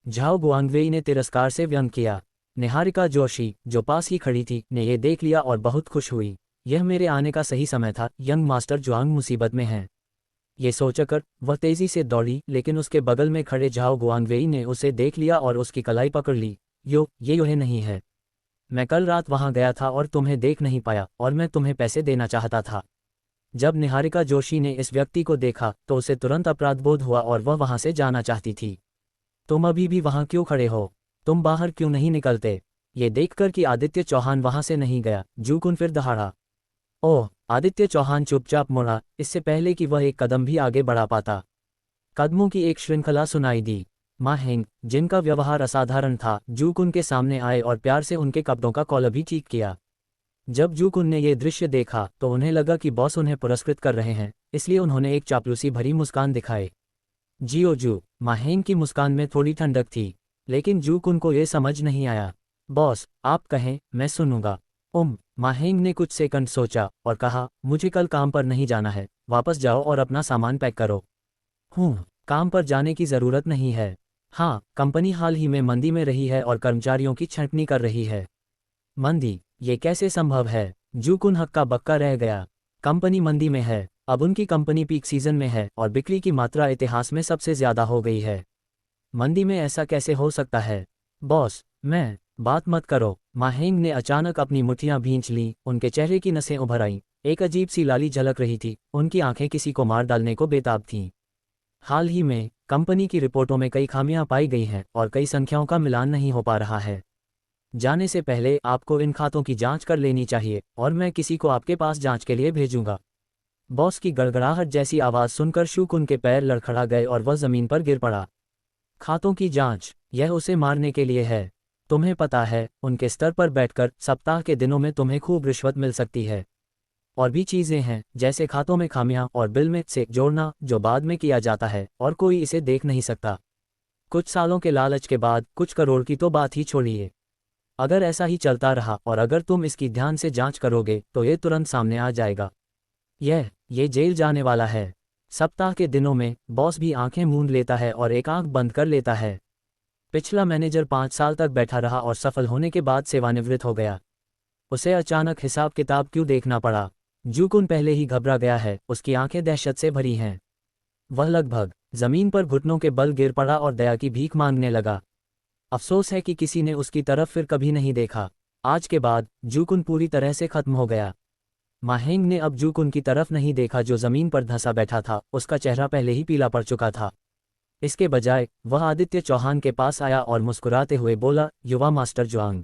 झाओ गुआंगवेई ने तिरस्कार से व्यंग किया। निहारिका जोशी, जो पास ही खड़ी थी, ने यह देख लिया और बहुत खुश हुई। यह मेरे आने का सही समय था, यंग मास्टर जुआंग मुसीबत में हैं। ये सोचकर वह तेजी से दौड़ी, लेकिन उसके बगल में खड़े झाओ गुआंगवेई ने उसे देख लिया और उसकी कलाई पकड़ ली। ये योहे नहीं है। मैं कल रात वहां गया था और तुम्हें देख नहीं पाया और मैं तुम्हें पैसे देना चाहता था। जब निहारिका जोशी ने इस व्यक्ति को देखा तो उसे तुरंत अपराधबोध हुआ और वह वहां से जाना चाहती थी। तुम अभी भी वहां क्यों खड़े हो? तुम बाहर क्यों नहीं निकलते? ये देखकर कि आदित्य चौहान वहां से नहीं गया, जूकुन फिर दहाड़ा। ओह! आदित्य चौहान चुपचाप मुड़ा, इससे पहले कि वह एक कदम भी आगे बढ़ा पाता। कदमों की एक श्रृंखला सुनाई दी। मा हेंग, जिनका व्यवहार असाधारण था, जूकुन के सामने आए और प्यार से उनके कपड़ों का कॉलर भी ठीक किया। जब जूकुन ने यह दृश्य देखा तो उन्हें लगा कि बॉस उन्हें पुरस्कृत कर रहे हैं, इसलिए उन्होंने एक चापलूसी भरी मुस्कान दिखाई। जियो जू, मा हेंग की मुस्कान में थोड़ी ठंडक थी, लेकिन जूकुन को यह समझ नहीं आया। बॉस, आप कहें, मैं सुनूंगा। मा हेंग ने कुछ सेकंड सोचा और कहा, मुझे कल काम पर नहीं जाना है, वापस जाओ और अपना सामान पैक करो। काम पर जाने की ज़रूरत नहीं है। हाँ, कंपनी हाल ही में मंदी में रही है और कर्मचारियों की छंटनी कर रही है। मंदी? ये कैसे संभव है? जूकुन हक्का बक्का रह गया। कंपनी मंदी में है। अब उनकी कंपनी पीक सीजन में है और बिक्री की मात्रा इतिहास में सबसे ज़्यादा हो गई है। मंदी में ऐसा कैसे हो सकता है? बॉस, बात मत करो। मा हेंग ने अचानक अपनी मुट्ठियां भींच लीं, उनके चेहरे की नसें उभर आईं, एक अजीब सी लाली झलक रही थी, उनकी आंखें किसी को मार डालने को बेताब थीं। हाल ही में कंपनी की रिपोर्टों में कई खामियां पाई गई हैं और कई संख्याओं का मिलान नहीं हो पा रहा है। जाने से पहले आपको इन खातों की जांच कर लेनी चाहिए और मैं किसी को आपके पास जांच के लिए भेजूंगा। बॉस की गड़गड़ाहट जैसी आवाज़ सुनकर शूकुन के पैर लड़खड़ा गए और वह जमीन पर गिर पड़ा। खातों की जांच? यह उसे मारने के लिए है। तुम्हें पता है, उनके स्तर पर बैठकर सप्ताह के दिनों में तुम्हें खूब रिश्वत मिल सकती है। और भी चीज़ें हैं, जैसे खातों में खामियां और बिल में से जोड़ना, जो बाद में किया जाता है और कोई इसे देख नहीं सकता। कुछ सालों के लालच के बाद कुछ करोड़ की तो बात ही छोड़िए। अगर ऐसा ही चलता रहा और अगर तुम इसकी ध्यान से जांच करोगे तो ये तुरंत सामने आ जाएगा। ये जेल जाने वाला है। सप्ताह के दिनों में बॉस भी आंखें मूंद लेता है और एक आंख बंद कर लेता है। पिछला मैनेजर 5 साल तक बैठा रहा और सफल होने के बाद सेवानिवृत्त हो गया। उसे अचानक हिसाब किताब क्यों देखना पड़ा? जूकुन पहले ही घबरा गया है, उसकी आंखें दहशत से भरी हैं। वह लगभग जमीन पर घुटनों के बल गिर पड़ा और दया की भीख मांगने लगा। अफसोस है कि किसी ने उसकी तरफ फिर कभी नहीं देखा। आज के बाद जूकुन पूरी तरह से खत्म हो गया। मा हेंग ने अब जूकुन की तरफ नहीं देखा जो जमीन पर धंसा बैठा था, उसका चेहरा पहले ही पीला पड़ चुका था। इसके बजाय वह आदित्य चौहान के पास आया और मुस्कुराते हुए बोला, युवा मास्टर जुआंग।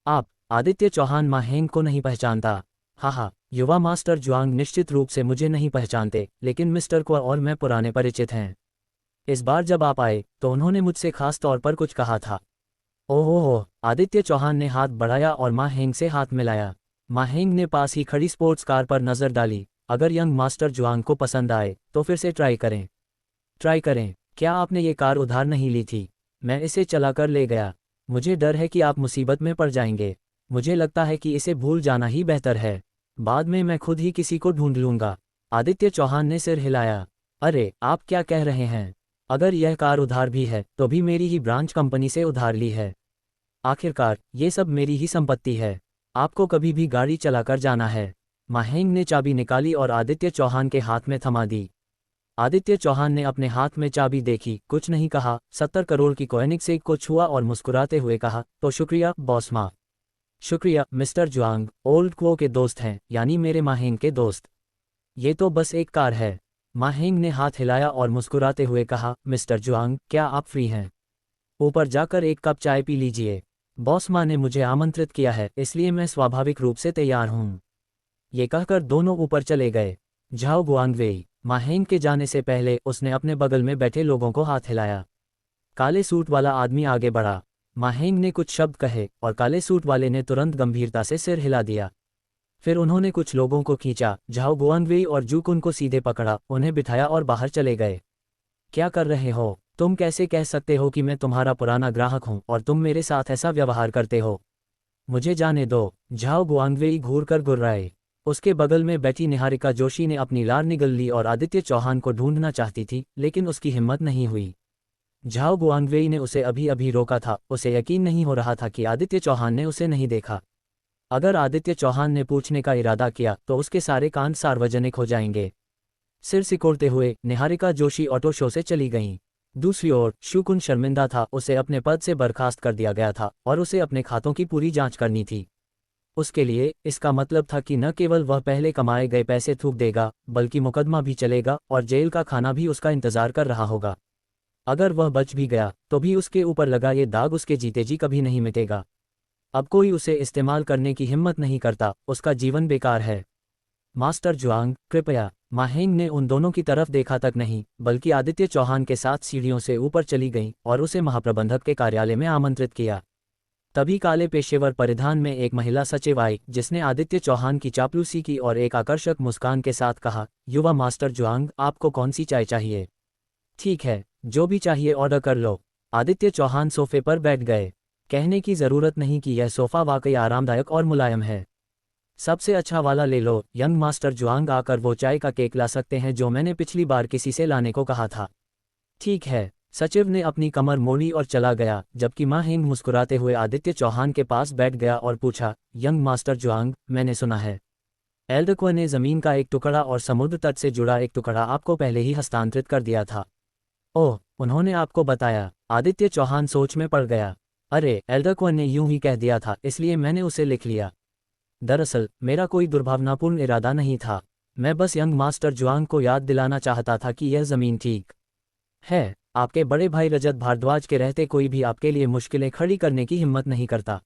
आप? आदित्य चौहान मा हेंग को नहीं पहचानता। हाँ, युवा मास्टर जुआंग निश्चित रूप से मुझे नहीं पहचानते, लेकिन मिस्टर को और मैं पुराने परिचित हैं। इस बार जब आप आए तो उन्होंने मुझसे खास तौर पर कुछ कहा था। ओह! आदित्य चौहान ने हाथ बढ़ाया और मा हेंग से हाथ मिलाया। मा हेंग ने पास ही खड़ी स्पोर्ट्स कार पर नजर डाली। अगर यंग मास्टर जुआंग को पसंद आए तो फिर से ट्राई करें। क्या आपने ये कार उधार नहीं ली थी? मैं इसे चलाकर ले गया। मुझे डर है कि आप मुसीबत में पड़ जाएंगे। मुझे लगता है कि इसे भूल जाना ही बेहतर है। बाद में मैं खुद ही किसी को ढूंढ लूंगा। आदित्य चौहान ने सिर हिलाया। अरे, आप क्या कह रहे हैं? अगर यह कार उधार भी है तो भी मेरी ही ब्रांच कंपनी से उधार ली है। आखिरकार ये सब मेरी ही संपत्ति है। आपको कभी भी गाड़ी चलाकर जाना है। मा हेंग ने चाबी निकाली और आदित्य चौहान के हाथ में थमा दी। आदित्य चौहान ने अपने हाथ में चाबी देखी, कुछ नहीं कहा। 70 करोड़ की कोएनिग्सेक को छुआ और मुस्कुराते हुए कहा, तो शुक्रिया बॉस माँ। शुक्रिया मिस्टर जुआंग, ओल्ड क्वो के दोस्त हैं, यानी मेरे माहेंग के दोस्त। ये तो बस एक कार है। माहेंग ने हाथ हिलाया और मुस्कुराते हुए कहा, मिस्टर जुआंग, क्या आप फ्री हैं? ऊपर जाकर एक कप चाय पी लीजिए। बॉस माँ ने मुझे आमंत्रित किया है, इसलिए मैं स्वाभाविक रूप से तैयार हूँ। ये कहकर दोनों ऊपर चले गए। झाओ गुआंगवेई। माहेंग के जाने से पहले उसने अपने बगल में बैठे लोगों को हाथ हिलाया। काले सूट वाला आदमी आगे बढ़ा। माहेंग ने कुछ शब्द कहे और काले सूट वाले ने तुरंत गंभीरता से सिर हिला दिया। फिर उन्होंने कुछ लोगों को खींचा। झाओ गुआंगवेई और जूकुन को सीधे पकड़ा, उन्हें बिठाया और बाहर चले गए। क्या कर रहे हो? तुम कैसे कह सकते हो कि मैं तुम्हारा पुराना ग्राहक हूं और तुम मेरे साथ ऐसा व्यवहार करते हो? मुझे जाने दो। झाओ गुआंगवेई घूर कर गुर्राए। उसके बगल में बैठी निहारिका जोशी ने अपनी लार निगल ली और आदित्य चौहान को ढूंढना चाहती थी, लेकिन उसकी हिम्मत नहीं हुई। झाओ गुआंगवेई ने उसे अभी अभी रोका था। उसे यकीन नहीं हो रहा था कि आदित्य चौहान ने उसे नहीं देखा। अगर आदित्य चौहान ने पूछने का इरादा किया तो उसके सारे कांड सार्वजनिक हो जाएंगे। सिर सिकोड़ते हुए निहारिका जोशी ऑटो शो से चली गईं। दूसरी ओर शुकुन शर्मिंदा था, उसे अपने पद से बर्खास्त कर दिया गया था और उसे अपने खातों की पूरी जांच करनी थी। उसके लिए इसका मतलब था कि न केवल वह पहले कमाए गए पैसे थूक देगा, बल्कि मुकदमा भी चलेगा और जेल का खाना भी उसका इंतजार कर रहा होगा। अगर वह बच भी गया तो भी उसके ऊपर लगा ये दाग उसके जीते जी कभी नहीं मिटेगा। अब कोई उसे इस्तेमाल करने की हिम्मत नहीं करता, उसका जीवन बेकार है। मास्टर जुआंग, कृपया। माहेंग ने उन दोनों की तरफ देखा तक नहीं, बल्कि आदित्य चौहान के साथ सीढ़ियों से ऊपर चली गईं और उसे महाप्रबंधक के कार्यालय में आमंत्रित किया। तभी काले पेशेवर परिधान में एक महिला सचिव आई, जिसने आदित्य चौहान की चापलूसी की और एक आकर्षक मुस्कान के साथ कहा, युवा मास्टर जुआंग, आपको कौन सी चाय चाहिए? ठीक है, जो भी चाहिए ऑर्डर कर लो। आदित्य चौहान सोफे पर बैठ गए। कहने की जरूरत नहीं कि यह सोफा वाकई आरामदायक और मुलायम है। सबसे अच्छा वाला ले लो। यंग मास्टर जुआंग आकर वो चाय का केक ला सकते हैं जो मैंने पिछली बार किसी से लाने को कहा था। ठीक है। सचिव ने अपनी कमर मोड़ी और चला गया, जबकि माहेंग मुस्कुराते हुए आदित्य चौहान के पास बैठ गया और पूछा, यंग मास्टर जुआंग, मैंने सुना है एल्डक्वा ने जमीन का एक टुकड़ा और समुद्र तट से जुड़ा एक टुकड़ा आपको पहले ही हस्तांतरित कर दिया था। ओह, उन्होंने आपको बताया? आदित्य चौहान सोच में पड़ गया। अरे, एल्डक्वा ने यूं ही कह दिया था, इसलिए मैंने उसे लिख लिया। दरअसल मेरा कोई दुर्भावनापूर्ण इरादा नहीं था। मैं बस यंग मास्टर जुआंग को याद दिलाना चाहता था कि यह ज़मीन ठीक है। आपके बड़े भाई रजत भारद्वाज के रहते कोई भी आपके लिए मुश्किलें खड़ी करने की हिम्मत नहीं करता।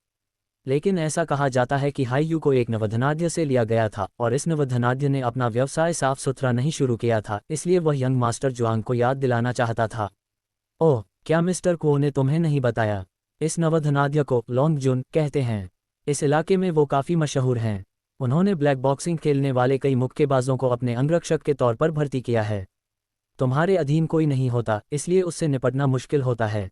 लेकिन ऐसा कहा जाता है कि हाईयू को एक नवधनाढ्य से लिया गया था और इस नवधनाढ्य ने अपना व्यवसाय साफ सुथरा नहीं शुरू किया था, इसलिए वह यंग मास्टर जुआंग को याद दिलाना चाहता था। ओह, क्या मिस्टर को ने तुम्हें नहीं बताया? इस नवधनाढ्य को लॉन्ग जुन कहते हैं। इस इलाके में वो काफ़ी मशहूर हैं। उन्होंने ब्लैक बॉक्सिंग खेलने वाले कई मुक्केबाजों को अपने अंगरक्षक के तौर पर भर्ती किया है। तुम्हारे अधीन कोई नहीं होता, इसलिए उससे निपटना मुश्किल होता है।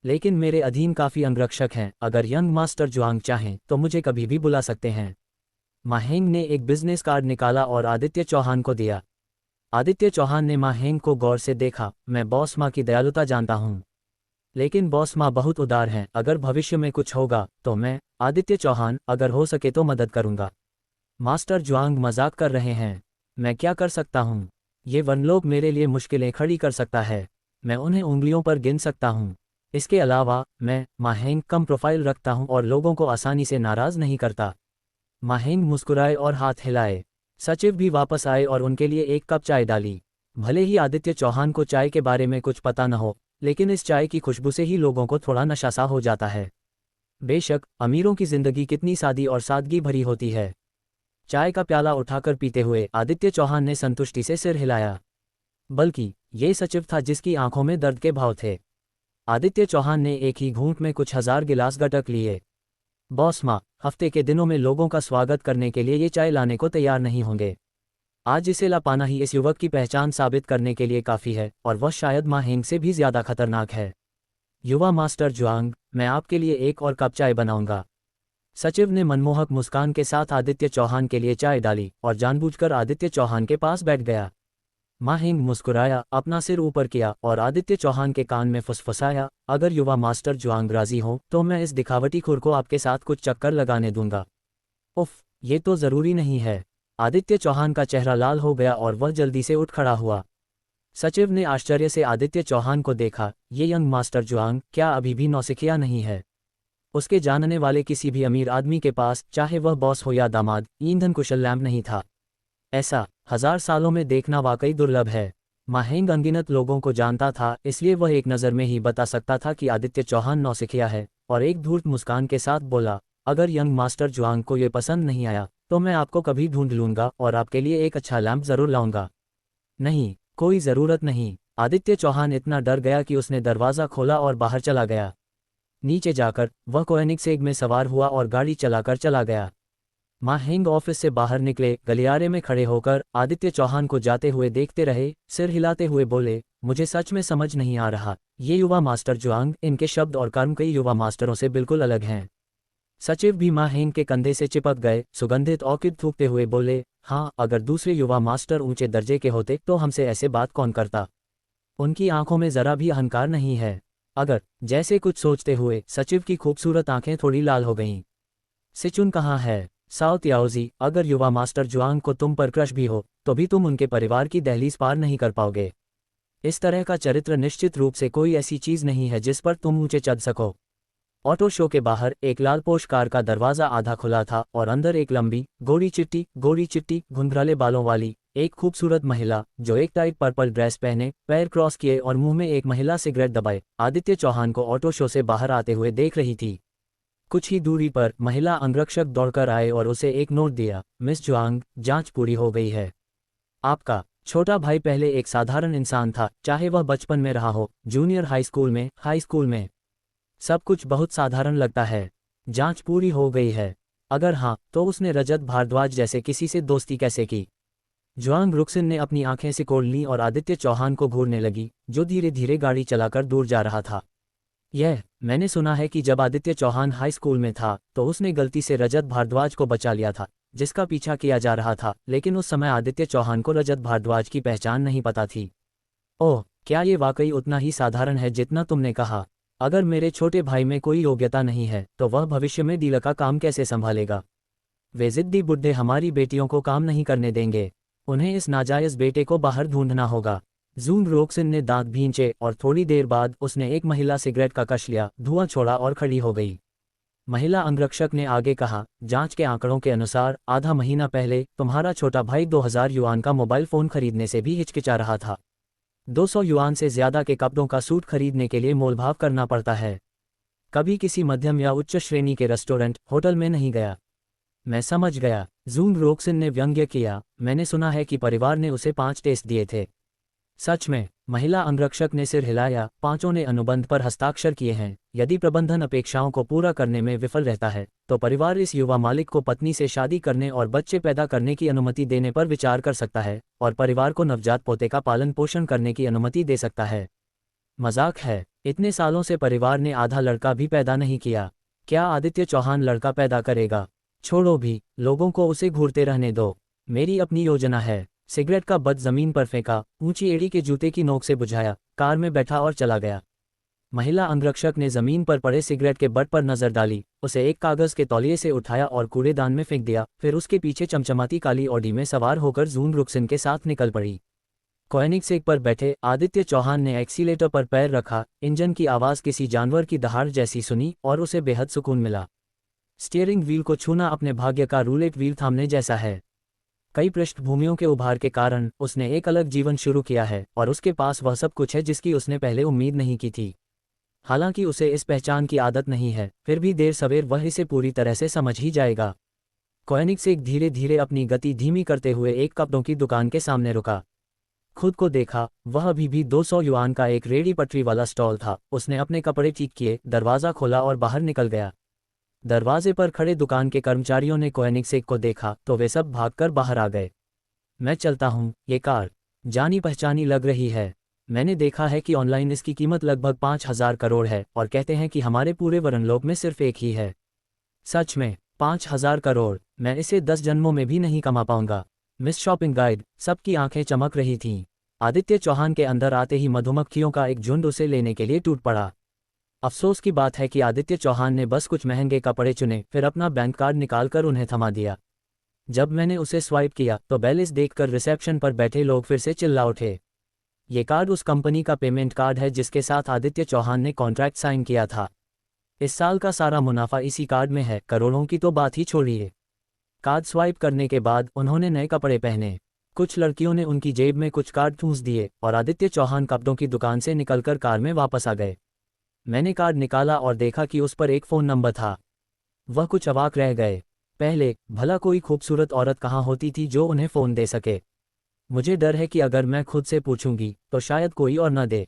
लेकिन मेरे अधीन काफ़ी अंगरक्षक हैं। अगर यंग मास्टर जुआंग चाहें तो मुझे कभी भी बुला सकते हैं। माहेंग ने एक बिजनेस कार्ड निकाला और आदित्य चौहान को दिया। आदित्य चौहान ने माहेंग को गौर से देखा। मैं बॉस माँ की दयालुता जानता हूँ, लेकिन बॉस माँ बहुत उदार हैं। अगर भविष्य में कुछ होगा तो मैं, आदित्य चौहान, अगर हो सके तो मदद करूंगा। मास्टर जुआंग मजाक कर रहे हैं। मैं क्या कर सकता हूँ? ये वनलोक मेरे लिए मुश्किलें खड़ी कर सकता है। मैं उन्हें उंगलियों पर गिन सकता हूँ। इसके अलावा मैं, माहेंग, कम प्रोफाइल रखता हूँ और लोगों को आसानी से नाराज नहीं करता। माहेंग मुस्कुराए और हाथ हिलाए। सचिव भी वापस आए और उनके लिए एक कप चाय डाली। भले ही आदित्य चौहान को चाय के बारे में कुछ पता न हो, लेकिन इस चाय की खुशबू से ही लोगों को थोड़ा नशा सा हो जाता है। बेशक अमीरों की जिंदगी कितनी सादी और सादगी भरी होती है। चाय का प्याला उठाकर पीते हुए आदित्य चौहान ने संतुष्टि से सिर हिलाया। बल्कि ये सचिव था जिसकी आंखों में दर्द के भाव थे। आदित्य चौहान ने एक ही घूंट में कुछ हजार गिलास गटक लिए। बॉस माँ, हफ्ते के दिनों में लोगों का स्वागत करने के लिए ये चाय लाने को तैयार नहीं होंगे। आज इसे ला पाना ही इस युवक की पहचान साबित करने के लिए काफ़ी है, और वह शायद माहेंग से भी ज़्यादा खतरनाक है। युवा मास्टर जुआंग, मैं आपके लिए एक और कप चाय बनाऊंगा। सचिव ने मनमोहक मुस्कान के साथ आदित्य चौहान के लिए चाय डाली और जानबूझकर आदित्य चौहान के पास बैठ गया। माहेंग मुस्कुराया, अपना सिर ऊपर किया और आदित्य चौहान के कान में फुसफुसाया, अगर युवा मास्टर जुआंग राजी हो तो मैं इस दिखावटी खुर को आपके साथ कुछ चक्कर लगाने दूंगा। उफ, ये तो ज़रूरी नहीं है। आदित्य चौहान का चेहरा लाल हो गया और वह जल्दी से उठ खड़ा हुआ। सचिव ने आश्चर्य से आदित्य चौहान को देखा। ये यंग मास्टर जुआंग क्या अभी भी नौसिखिया नहीं है? उसके जानने वाले किसी भी अमीर आदमी के पास, चाहे वह बॉस हो या दामाद, ईंधन कुशल लैंप नहीं था। ऐसा 1000 सालों में देखना वाकई दुर्लभ है। माहेंग अनगिनत लोगों को जानता था, इसलिए वह एक नज़र में ही बता सकता था कि आदित्य चौहान नौसिखिया है, और एक धूर्त मुस्कान के साथ बोला, अगर यंग मास्टर जुआंग को ये पसंद नहीं आया तो मैं आपको कभी ढूंढ लूंगा और आपके लिए एक अच्छा लैंप जरूर लाऊंगा। नहीं, कोई ज़रूरत नहीं। आदित्य चौहान इतना डर गया कि उसने दरवाज़ा खोला और बाहर चला गया। नीचे जाकर वह कोएनिग्सेग में सवार हुआ और गाड़ी चलाकर चला गया। माहेंग ऑफिस से बाहर निकले, गलियारे में खड़े होकर आदित्य चौहान को जाते हुए देखते रहे, सिर हिलाते हुए बोले, मुझे सच में समझ नहीं आ रहा, ये युवा मास्टर जुआंग, इनके शब्द और कर्म कई युवा मास्टरों से बिल्कुल अलग हैं। सचिव भी माहेंग के कंधे से चिपक गए, सुगंधित ऑर्किड थूकते हुए बोले, हाँ, अगर दूसरे युवा मास्टर ऊंचे दर्जे के होते तो हमसे ऐसे बात कौन करता। उनकी आंखों में जरा भी अहंकार नहीं है। अगर, जैसे कुछ सोचते हुए सचिव की खूबसूरत आंखें थोड़ी लाल हो गईं। सिचुन कहाँ है? साउथ याओजी, अगर युवा मास्टर जुआंग को तुम पर क्रश भी हो तो भी तुम उनके परिवार की दहलीज पार नहीं कर पाओगे। इस तरह का चरित्र निश्चित रूप से कोई ऐसी चीज नहीं है जिस पर तुम ऊंचे चढ़ सको। ऑटो शो के बाहर एक लालपोश कार का दरवाजा आधा खुला था और अंदर एक लंबी, गोरी चिट्टी, घुंघराले बालों वाली एक खूबसूरत महिला, जो एक टाइट पर्पल ड्रेस पहने, पैर क्रॉस किए और मुंह में एक महिला सिगरेट दबाए, आदित्य चौहान को ऑटो शो से बाहर आते हुए देख रही थी। कुछ ही दूरी पर महिला अंगरक्षक दौड़कर आए और उसे एक नोट दिया। मिस जुआंग, जांच पूरी हो गई है। आपका छोटा भाई पहले एक साधारण इंसान था, चाहे वह बचपन में रहा हो, जूनियर हाई स्कूल में सब कुछ बहुत साधारण लगता है। जांच पूरी हो गई है? अगर हाँ, तो उसने रजत भारद्वाज जैसे किसी से दोस्ती कैसे की? जुआंग रुकसिन ने अपनी आंखें सिकोड़ लीं और आदित्य चौहान को घूरने लगी, जो धीरे धीरे गाड़ी चलाकर दूर जा रहा था। मैंने सुना है कि जब आदित्य चौहान हाई स्कूल में था तो उसने गलती से रजत भारद्वाज को बचा लिया था, जिसका पीछा किया जा रहा था, लेकिन उस समय आदित्य चौहान को रजत भारद्वाज की पहचान नहीं पता थी। ओह, क्या ये वाकई उतना ही साधारण है जितना तुमने कहा? अगर मेरे छोटे भाई में कोई योग्यता नहीं है तो वह भविष्य में डीलर का काम कैसे संभालेगा? वे जिद्दी बुड्ढे हमारी बेटियों को काम नहीं करने देंगे। उन्हें इस नाजायज बेटे को बाहर ढूंढना होगा। जून रोक्सिन ने दांत भींचे और थोड़ी देर बाद उसने एक महिला सिगरेट का कश लिया, धुआं छोड़ा और खड़ी हो गई। महिला अंगरक्षक ने आगे कहा, जांच के आंकड़ों के अनुसार आधा महीना पहले तुम्हारा छोटा भाई 2000 युआन का मोबाइल फोन खरीदने से भी हिचकिचा रहा था। 200 युआन से ज्यादा के कपड़ों का सूट खरीदने के लिए मोलभाव करना पड़ता है। कभी किसी मध्यम या उच्च श्रेणी के रेस्टोरेंट, होटल में नहीं गया। मैं समझ गया, जून रोक्सिन ने व्यंग्य किया। मैंने सुना है कि परिवार ने उसे 5 टेस्ट दिए थे। सच में? महिला अंगरक्षक ने सिर हिलाया। 5 ने अनुबंध पर हस्ताक्षर किए हैं। यदि प्रबंधन अपेक्षाओं को पूरा करने में विफल रहता है तो परिवार इस युवा मालिक को पत्नी से शादी करने और बच्चे पैदा करने की अनुमति देने पर विचार कर सकता है और परिवार को नवजात पोते का पालन पोषण करने की अनुमति दे सकता है। मजाक है? इतने सालों से परिवार ने आधा लड़का भी पैदा नहीं किया। क्या आदित्य चौहान लड़का पैदा करेगा? छोड़ो भी, लोगों को उसे घूरते रहने दो। मेरी अपनी योजना है। सिगरेट का बद जमीन पर फेंका, ऊंची एड़ी के जूते की नोक से बुझाया, कार में बैठा और चला गया। महिला अंगरक्षक ने जमीन पर पड़े सिगरेट के बट पर नजर डाली, उसे एक कागज के तौलिए से उठाया और कूड़ेदान में फेंक दिया। फिर उसके पीछे चमचमाती काली ऑडी में सवार होकर जून रुक्सिन के साथ निकल पड़ी। कोएनिग्सेग पर बैठे आदित्य चौहान ने एक्सीलेटर पर पैर रखा। इंजन की आवाज किसी जानवर की दहाड़ जैसी सुनी और उसे बेहद सुकून मिला। स्टीयरिंग व्हील को छूना अपने भाग्य का रूलेट व्हील थामने जैसा है। कई पृष्ठभूमियों के उभार के कारण उसने एक अलग जीवन शुरू किया है और उसके पास वह सब कुछ है जिसकी उसने पहले उम्मीद नहीं की थी। हालांकि उसे इस पहचान की आदत नहीं है, फिर भी देर सवेर वह इसे पूरी तरह से समझ ही जाएगा। कोएनिग्सेग धीरे धीरे अपनी गति धीमी करते हुए एक कपड़ों की दुकान के सामने रुका। खुद को देखा, वह अभी भी 200 युआन का एक रेडी पटरी वाला स्टॉल था। उसने अपने कपड़े ठीक किए, दरवाज़ा खोला और बाहर निकल गया। दरवाजे पर खड़े दुकान के कर्मचारियों ने कोएनिग्सेग को देखा तो वे सब भागकर बाहर आ गए। मैं चलता हूँ, ये कार जानी पहचानी लग रही है। मैंने देखा है कि ऑनलाइन इसकी कीमत लगभग 5000 करोड़ है और कहते हैं कि हमारे पूरे वरनलोक में सिर्फ एक ही है। सच में? 5000 करोड़? मैं इसे 10 जन्मों में भी नहीं कमा पाऊंगा। Miss shopping guide. सबकी आंखें चमक रही थीं। आदित्य चौहान के अंदर आते ही मधुमक्खियों का एक झुंड उसे लेने के लिए टूट पड़ा। अफसोस की बात है कि आदित्य चौहान ने बस कुछ महंगे कपड़े चुने, फिर अपना बैंक कार्ड निकालकर उन्हें थमा दिया। जब मैंने उसे स्वाइप किया तो बैलेंस देखकर रिसेप्शन पर बैठे लोग फिर से चिल्ला उठे। ये कार्ड उस कंपनी का पेमेंट कार्ड है जिसके साथ आदित्य चौहान ने कॉन्ट्रैक्ट साइन किया था। इस साल का सारा मुनाफा इसी कार्ड में है, करोड़ों की तो बात ही छोड़िए। कार्ड स्वाइप करने के बाद उन्होंने नए कपड़े पहने। कुछ लड़कियों ने उनकी जेब में कुछ कार्ड ठूंस दिए और आदित्य चौहान कपड़ों की दुकान से निकलकर कार में वापस आ गए। मैंने कार्ड निकाला और देखा कि उस पर एक फ़ोन नंबर था। वह कुछ अवाक रह गए। पहले, भला कोई खूबसूरत औरत कहाँ होती थी जो उन्हें फ़ोन दे सके। मुझे डर है कि अगर मैं खुद से पूछूंगी तो शायद कोई और न दे।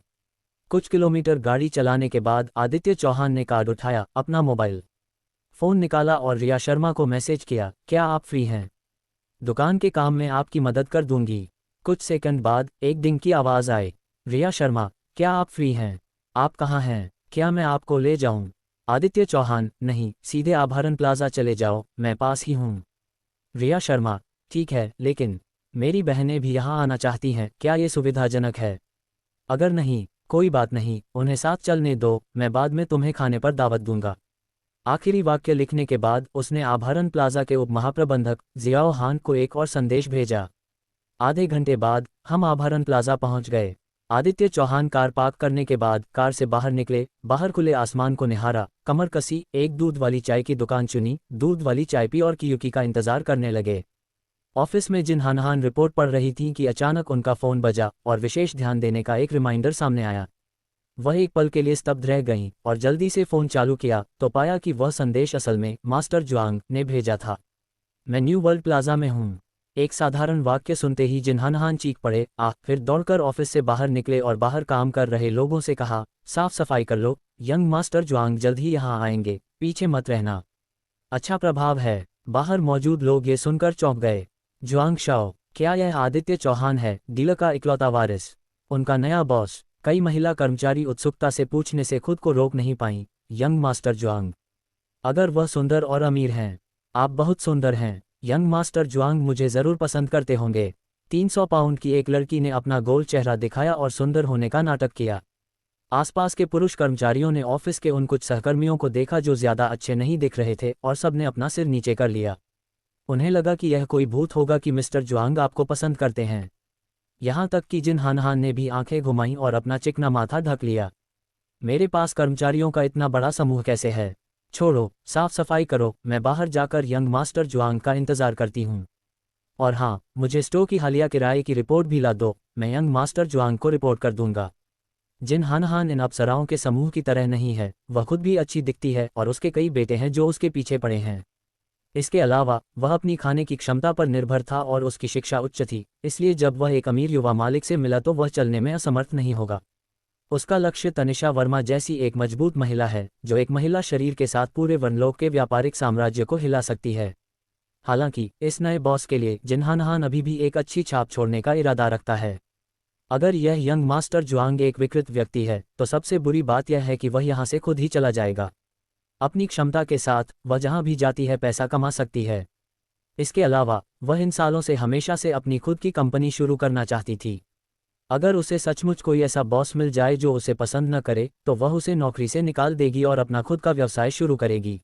कुछ किलोमीटर गाड़ी चलाने के बाद आदित्य चौहान ने कार्ड उठाया, अपना मोबाइल फ़ोन निकाला और रिया शर्मा को मैसेज किया, क्या आप फ्री हैं? दुकान के काम में आपकी मदद कर दूंगी। कुछ सेकंड बाद एक डिंग की आवाज़ आई। रिया शर्मा, क्या आप फ्री हैं? आप कहाँ हैं? क्या मैं आपको ले जाऊं? आदित्य चौहान, नहीं, सीधे आभरण प्लाजा चले जाओ, मैं पास ही हूँ। रिया शर्मा, ठीक है, लेकिन मेरी बहनें भी यहाँ आना चाहती हैं, क्या ये सुविधाजनक है? अगर नहीं, कोई बात नहीं, उन्हें साथ चलने दो, मैं बाद में तुम्हें खाने पर दावत दूंगा। आखिरी वाक्य लिखने के बाद उसने आभरण प्लाजा के उप महाप्रबंधक जियाओ हान को एक और संदेश भेजा। आधे घंटे बाद हम आभरण प्लाजा पहुंच गए। आदित्य चौहान कार पार्क करने के बाद कार से बाहर निकले, बाहर खुले आसमान को निहारा, कमर कसी, एक दूध वाली चाय की दुकान चुनी, दूध वाली चाय पी और कियुकी का इंतजार करने लगे। ऑफिस में जिन हानहान रिपोर्ट पढ़ रही थी कि अचानक उनका फ़ोन बजा और विशेष ध्यान देने का एक रिमाइंडर सामने आया। वह एक पल के लिए स्तब्ध रह गईं और जल्दी से फ़ोन चालू किया तो पाया कि वह संदेश असल में मास्टर जुआंग ने भेजा था। मैं न्यू वर्ल्ड प्लाजा में हूँ। एक साधारण वाक्य सुनते ही जिन्हानहान चीख पड़े, फिर दौड़कर ऑफिस से बाहर निकले और बाहर काम कर रहे लोगों से कहा, साफ सफाई कर लो, यंग मास्टर जुआंग जल्द ही यहाँ आएंगे, पीछे मत रहना। अच्छा प्रभाव है। बाहर मौजूद लोग ये सुनकर चौंक गए। जुआंग शाओ, क्या यह आदित्य चौहान है, डीलर का इकलौता वारिस, उनका नया बॉस? कई महिला कर्मचारी उत्सुकता से पूछने से खुद को रोक नहीं पाईं। यंग मास्टर जुआंग, अगर वह सुंदर और अमीर हैं? आप बहुत सुंदर हैं। यंग मास्टर जुआंग मुझे ज़रूर पसंद करते होंगे। 300 पाउंड की एक लड़की ने अपना गोल चेहरा दिखाया और सुंदर होने का नाटक किया। आसपास के पुरुष कर्मचारियों ने ऑफिस के उन कुछ सहकर्मियों को देखा जो ज़्यादा अच्छे नहीं दिख रहे थे और सब ने अपना सिर नीचे कर लिया। उन्हें लगा कि यह कोई भूत होगा कि मिस्टर जुआंग आपको पसंद करते हैं। यहाँ तक कि जिन हानहान ने भी आंखें घुमाईं और अपना चिकना माथा ढक लिया। मेरे पास कर्मचारियों का इतना बड़ा समूह कैसे है? छोड़ो, साफ सफाई करो, मैं बाहर जाकर यंग मास्टर जुआंग का इंतज़ार करती हूँ। और हाँ, मुझे स्टोव की हालिया किराए की रिपोर्ट भी ला दो, मैं यंग मास्टर जुआंग को रिपोर्ट कर दूंगा। जिन हानहान इन अप्सराओं के समूह की तरह नहीं है, वह खुद भी अच्छी दिखती है और उसके कई बेटे हैं जो उसके पीछे पड़े हैं। इसके अलावा वह अपनी खाने की क्षमता पर निर्भर था और उसकी शिक्षा उच्च थी, इसलिए जब वह एक अमीर युवा मालिक से मिला तो वह चलने में असमर्थ नहीं होगा। उसका लक्ष्य तनिषा वर्मा जैसी एक मजबूत महिला है जो एक महिला शरीर के साथ पूरे वनलोक के व्यापारिक साम्राज्य को हिला सकती है। हालांकि इस नए बॉस के लिए जिन हानहान अभी भी एक अच्छी छाप छोड़ने का इरादा रखता है। अगर यह यंग मास्टर जुआंग एक विकृत व्यक्ति है तो सबसे बुरी बात यह है कि वह यहाँ से खुद ही चला जाएगा। अपनी क्षमता के साथ वह जहाँ भी जाती है पैसा कमा सकती है। इसके अलावा वह इन सालों से हमेशा से अपनी खुद की कंपनी शुरू करना चाहती थी। अगर उसे सचमुच कोई ऐसा बॉस मिल जाए जो उसे पसंद न करे तो वह उसे नौकरी से निकाल देगी और अपना खुद का व्यवसाय शुरू करेगी।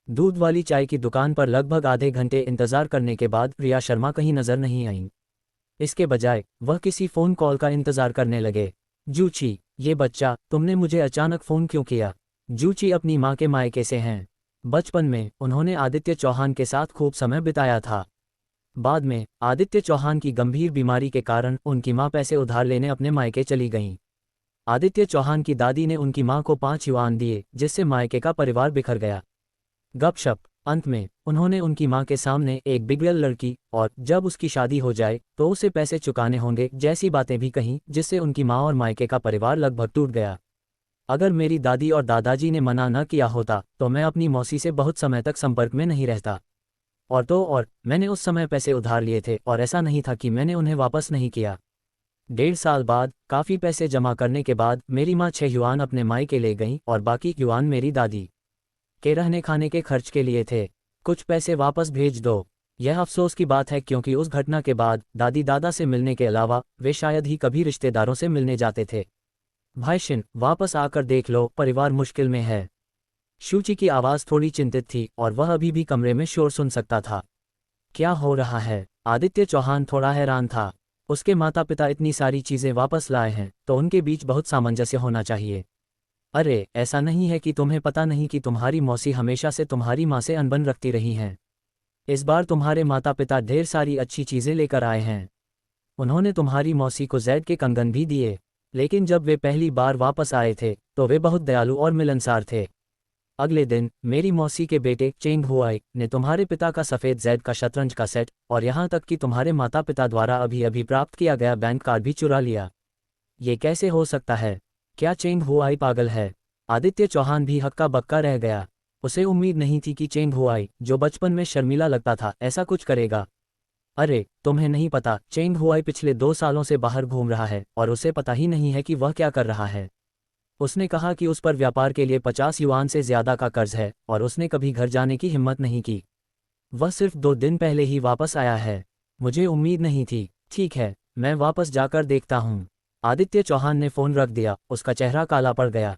दूध वाली चाय की दुकान पर लगभग आधे घंटे इंतजार करने के बाद रिया शर्मा कहीं नजर नहीं आईं। इसके बजाय वह किसी फ़ोन कॉल का इंतजार करने लगे। जूची, ये बच्चा, तुमने मुझे अचानक फ़ोन क्यों किया? जूची अपनी माँ के मायके से हैं। बचपन में उन्होंने आदित्य चौहान के साथ खूब समय बिताया था। बाद में आदित्य चौहान की गंभीर बीमारी के कारण उनकी माँ पैसे उधार लेने अपने मायके चली गईं। आदित्य चौहान की दादी ने उनकी माँ को 5 युआन दिए जिससे मायके का परिवार बिखर गया। गपशप, अंत में उन्होंने उनकी माँ के सामने एक बिगड़ल लड़की और जब उसकी शादी हो जाए तो उसे पैसे चुकाने होंगे जैसी बातें भी कहीं, जिससे उनकी माँ और मायके का परिवार लगभग टूट गया। अगर मेरी दादी और दादाजी ने मना न किया होता तो मैं अपनी मौसी से बहुत समय तक संपर्क में नहीं रहता। और मैंने उस समय पैसे उधार लिए थे और ऐसा नहीं था कि मैंने उन्हें वापस नहीं किया। 1.5 साल बाद काफ़ी पैसे जमा करने के बाद मेरी माँ 6 युआन अपने मायके ले गईं और बाकी युआन मेरी दादी के रहने खाने के खर्च के लिए थे। कुछ पैसे वापस भेज दो। यह अफसोस की बात है क्योंकि उस घटना के बाद दादी दादा से मिलने के अलावा वे शायद ही कभी रिश्तेदारों से मिलने जाते थे। भाईशिन, वापस आकर देख लो, परिवार मुश्किल में है। शूची की आवाज़ थोड़ी चिंतित थी और वह अभी भी कमरे में शोर सुन सकता था। क्या हो रहा है? आदित्य चौहान थोड़ा हैरान था। उसके माता पिता इतनी सारी चीज़ें वापस लाए हैं तो उनके बीच बहुत सामंजस्य होना चाहिए। अरे ऐसा नहीं है कि तुम्हें पता नहीं कि तुम्हारी मौसी हमेशा से तुम्हारी माँ से अनबन रखती रही हैं। इस बार तुम्हारे माता पिता ढेर सारी अच्छी चीज़ें लेकर आए हैं। उन्होंने तुम्हारी मौसी को जैद के कंगन भी दिए, लेकिन जब वे पहली बार वापस आए थे तो वे बहुत दयालु और मिलनसार थे। अगले दिन मेरी मौसी के बेटे चेंग हुआई ने तुम्हारे पिता का सफ़ेद जैद का शतरंज का सेट और यहाँ तक कि तुम्हारे माता पिता द्वारा अभी अभी प्राप्त किया गया बैंक कार्ड भी चुरा लिया। ये कैसे हो सकता है? क्या चेंग हुआई पागल है? आदित्य चौहान भी हक्का बक्का रह गया। उसे उम्मीद नहीं थी कि चेंग हुआई, जो बचपन में शर्मीला लगता था, ऐसा कुछ करेगा। अरे तुम्हें नहीं पता, चेंग हुआई पिछले 2 सालों से बाहर घूम रहा है और उसे पता ही नहीं है कि वह क्या कर रहा है। उसने कहा कि उस पर व्यापार के लिए 50 युआन से ज़्यादा का कर्ज है और उसने कभी घर जाने की हिम्मत नहीं की। वह सिर्फ 2 दिन पहले ही वापस आया है। मुझे उम्मीद नहीं थी। ठीक है, मैं वापस जाकर देखता हूँ। आदित्य चौहान ने फ़ोन रख दिया। उसका चेहरा काला पड़ गया।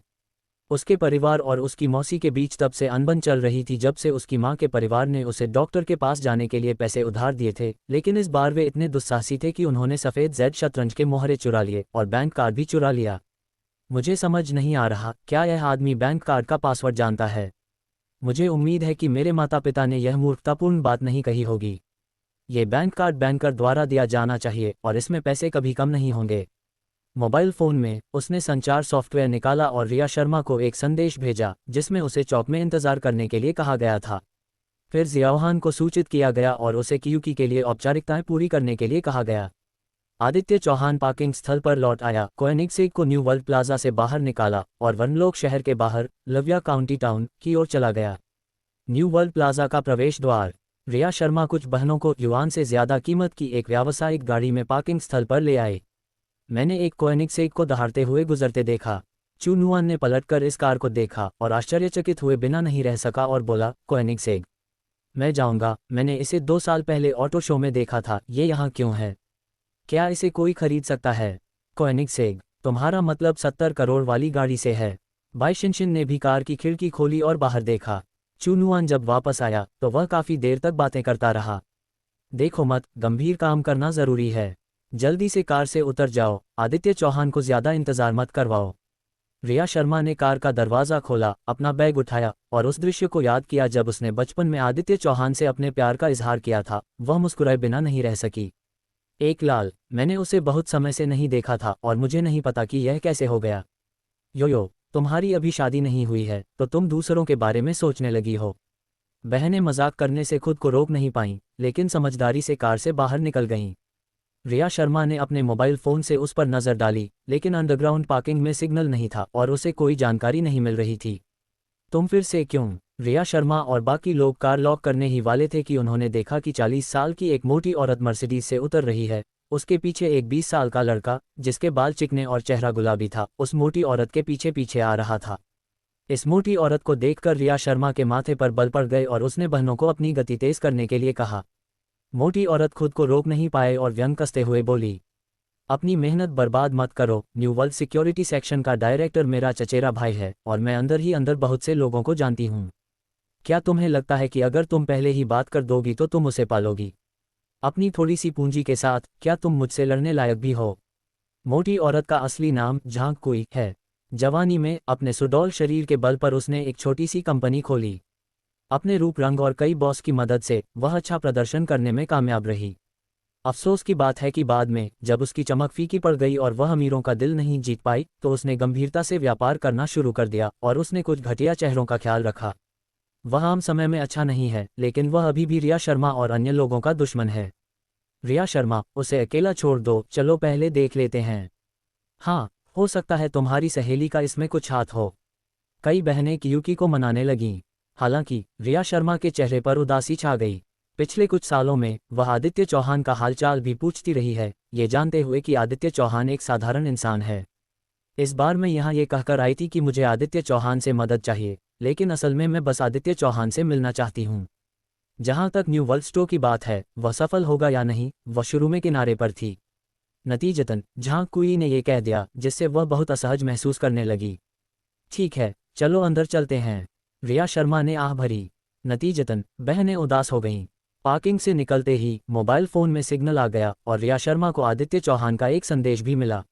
उसके परिवार और उसकी मौसी के बीच तब से अनबन चल रही थी जब से उसकी माँ के परिवार ने उसे डॉक्टर के पास जाने के लिए पैसे उधार दिए थे, लेकिन इस बार वे इतने दुस्साहसी थे कि उन्होंने सफ़ेद जैद शतरंज के मोहरे चुरा लिए और बैंक कार्ड भी चुरा लिया। मुझे समझ नहीं आ रहा, क्या यह आदमी बैंक कार्ड का पासवर्ड जानता है? मुझे उम्मीद है कि मेरे माता पिता ने यह मूर्खतापूर्ण बात नहीं कही होगी। ये बैंक कार्ड बैंकर द्वारा दिया जाना चाहिए और इसमें पैसे कभी कम नहीं होंगे। मोबाइल फ़ोन में उसने संचार सॉफ्टवेयर निकाला और रिया शर्मा को एक संदेश भेजा जिसमें उसे चौक में इंतजार करने के लिए कहा गया था। फिर जियाओहान को सूचित किया गया और उसे क्यूकी के लिए औपचारिकताएं पूरी करने के लिए कहा गया। आदित्य चौहान पार्किंग स्थल पर लौट आया, कोएनिग्सेग को न्यू वर्ल्ड प्लाजा से बाहर निकाला और वनलोक शहर के बाहर लव्या काउंटी टाउन की ओर चला गया। न्यू वर्ल्ड प्लाजा का प्रवेश द्वार। रिया शर्मा कुछ बहनों को युआन से ज़्यादा कीमत की एक व्यावसायिक गाड़ी में पार्किंग स्थल पर ले आए। मैंने एक कोएनिग्सेग को दहाड़ते हुए गुजरते देखा। चुनुआन ने पलटकर इस कार को देखा और आश्चर्यचकित हुए बिना नहीं रह सका और बोला, कोएनिग्सेग? मैं जाऊंगा, मैंने इसे 2 साल पहले ऑटो शो में देखा था, ये यहाँ क्यों है? क्या इसे कोई खरीद सकता है? कोएनिग्सेग, तुम्हारा मतलब 70 करोड़ वाली गाड़ी से है? बाइशिनशिन ने भी कार की खिड़की खोली और बाहर देखा। चुनुआन जब वापस आया तो वह काफ़ी देर तक बातें करता रहा। देखो मत, गंभीर काम करना ज़रूरी है। जल्दी से कार से उतर जाओ, आदित्य चौहान को ज़्यादा इंतज़ार मत करवाओ। रिया शर्मा ने कार का दरवाज़ा खोला, अपना बैग उठाया और उस दृश्य को याद किया जब उसने बचपन में आदित्य चौहान से अपने प्यार का इजहार किया था। वह मुस्कुराए बिना नहीं रह सकी। एक लाल, मैंने उसे बहुत समय से नहीं देखा था और मुझे नहीं पता कि यह कैसे हो गया। यो, तुम्हारी अभी शादी नहीं हुई है तो तुम दूसरों के बारे में सोचने लगी हो। बहनें मजाक करने से खुद को रोक नहीं पाईं, लेकिन समझदारी से कार से बाहर निकल गईं। रिया शर्मा ने अपने मोबाइल फ़ोन से उस पर नज़र डाली, लेकिन अंडरग्राउंड पार्किंग में सिग्नल नहीं था और उसे कोई जानकारी नहीं मिल रही थी। तुम फिर से क्यों? रिया शर्मा और बाकी लोग कार लॉक करने ही वाले थे कि उन्होंने देखा कि 40 साल की एक मोटी औरत मर्सिडीज से उतर रही है। उसके पीछे एक 20 साल का लड़का, जिसके बाल चिकने और चेहरा गुलाबी था, उस मोटी औरत के पीछे पीछे आ रहा था। इस मोटी औरत को देखकर रिया शर्मा के माथे पर बल पड़ गए और उसने बहनों को अपनी गति तेज करने के लिए कहा। मोटी औरत खुद को रोक नहीं पाए और व्यंग कसते हुए बोली, अपनी मेहनत बर्बाद मत करो। न्यू वर्ल्ड सिक्योरिटी सेक्शन का डायरेक्टर मेरा चचेरा भाई है और मैं अंदर ही अंदर बहुत से लोगों को जानती हूँ। क्या तुम्हें लगता है कि अगर तुम पहले ही बात कर दोगी तो तुम उसे पालोगी? अपनी थोड़ी सी पूंजी के साथ क्या तुम मुझसे लड़ने लायक भी हो? मोटी औरत का असली नाम झांग कुई है। जवानी में अपने सुडौल शरीर के बल पर उसने एक छोटी सी कंपनी खोली। अपने रूप रंग और कई बॉस की मदद से वह अच्छा प्रदर्शन करने में कामयाब रही। अफसोस की बात है कि बाद में जब उसकी चमक फीकी पड़ गई और वह अमीरों का दिल नहीं जीत पाई तो उसने गंभीरता से व्यापार करना शुरू कर दिया और उसने कुछ घटिया चेहरों का ख्याल रखा। वह आम समय में अच्छा नहीं है, लेकिन वह अभी भी रिया शर्मा और अन्य लोगों का दुश्मन है। रिया शर्मा, उसे अकेला छोड़ दो, चलो पहले देख लेते हैं। हाँ, हो सकता है तुम्हारी सहेली का इसमें कुछ हाथ हो। कई बहनें क्यूकी को मनाने लगीं। हालांकि रिया शर्मा के चेहरे पर उदासी छा गई। पिछले कुछ सालों में वह आदित्य चौहान का हालचाल भी पूछती रही है, ये जानते हुए कि आदित्य चौहान एक साधारण इंसान है। इस बार मैं यहाँ ये कहकर आई थी कि मुझे आदित्य चौहान से मदद चाहिए, लेकिन असल में मैं बस आदित्य चौहान से मिलना चाहती हूँ। जहाँ तक न्यू वर्ल्ड स्टोर की बात है, वह सफल होगा या नहीं, वह शुरू में किनारे पर थी। नतीजतन झांग कुई ने यह कह दिया, जिससे वह बहुत असहज महसूस करने लगी। ठीक है, चलो अंदर चलते हैं। रिया शर्मा ने आह भरी। नतीजतन बहनें उदास हो गईं। पार्किंग से निकलते ही मोबाइल फोन में सिग्नल आ गया और रिया शर्मा को आदित्य चौहान का एक संदेश भी मिला।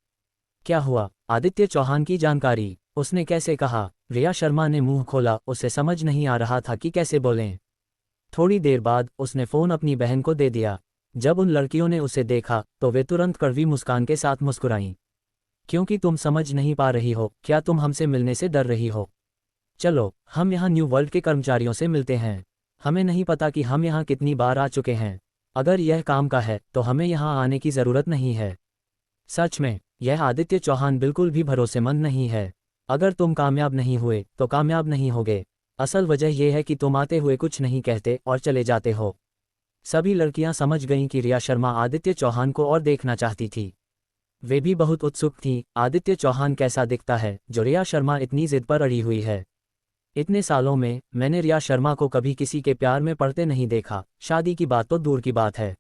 क्या हुआ? आदित्य चौहान की जानकारी उसने कैसे कहा? रिया शर्मा ने मुंह खोला, उसे समझ नहीं आ रहा था कि कैसे बोलें। थोड़ी देर बाद उसने फोन अपनी बहन को दे दिया। जब उन लड़कियों ने उसे देखा तो वे तुरंत कड़वी मुस्कान के साथ मुस्कुराईं। क्योंकि तुम समझ नहीं पा रही हो, क्या तुम हमसे मिलने से डर रही हो? चलो हम यहाँ न्यू वर्ल्ड के कर्मचारियों से मिलते हैं। हमें नहीं पता कि हम यहाँ कितनी बार आ चुके हैं। अगर यह काम का है तो हमें यहाँ आने की ज़रूरत नहीं है। सच में यह आदित्य चौहान बिल्कुल भी भरोसेमंद नहीं है। अगर तुम कामयाब नहीं हुए तो कामयाब नहीं होगे। असल वजह यह है कि तुम आते हुए कुछ नहीं कहते और चले जाते हो। सभी लड़कियां समझ गईं कि रिया शर्मा आदित्य चौहान को और देखना चाहती थी। वे भी बहुत उत्सुक थीं, आदित्य चौहान कैसा दिखता है जो रिया शर्मा इतनी जिद पर अड़ी हुई है। इतने सालों में मैंने रिया शर्मा को कभी किसी के प्यार में पड़ते नहीं देखा, शादी की बात तो दूर की बात है।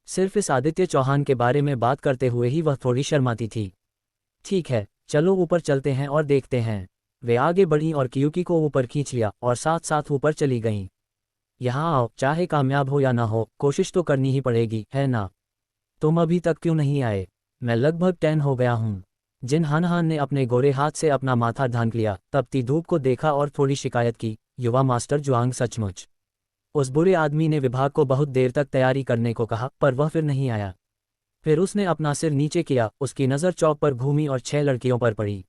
सिर्फ इस आदित्य चौहान के बारे में बात करते हुए ही वह थोड़ी शर्माती थी। ठीक है, चलो ऊपर चलते हैं और देखते हैं। वे आगे बढ़ीं और क्यूकी को ऊपर खींच लिया और साथ साथ ऊपर चली गईं। यहाँ आओ, चाहे कामयाब हो या ना हो, कोशिश तो करनी ही पड़ेगी, है ना? तुम अभी तक क्यों नहीं आए? मैं लगभग 10 हो गया हूँ। जिन हानहान ने अपने गोरे हाथ से अपना माथा ढांक लिया, तपती धूप को देखा और थोड़ी शिकायत की। युवा मास्टर जुआंग सचमुच। उस बुरे आदमी ने विभाग को बहुत देर तक तैयारी करने को कहा, पर वह फिर नहीं आया। फिर उसने अपना सिर नीचे किया, उसकी नज़र चौक पर घूमी और 6 लड़कियों पर पड़ी।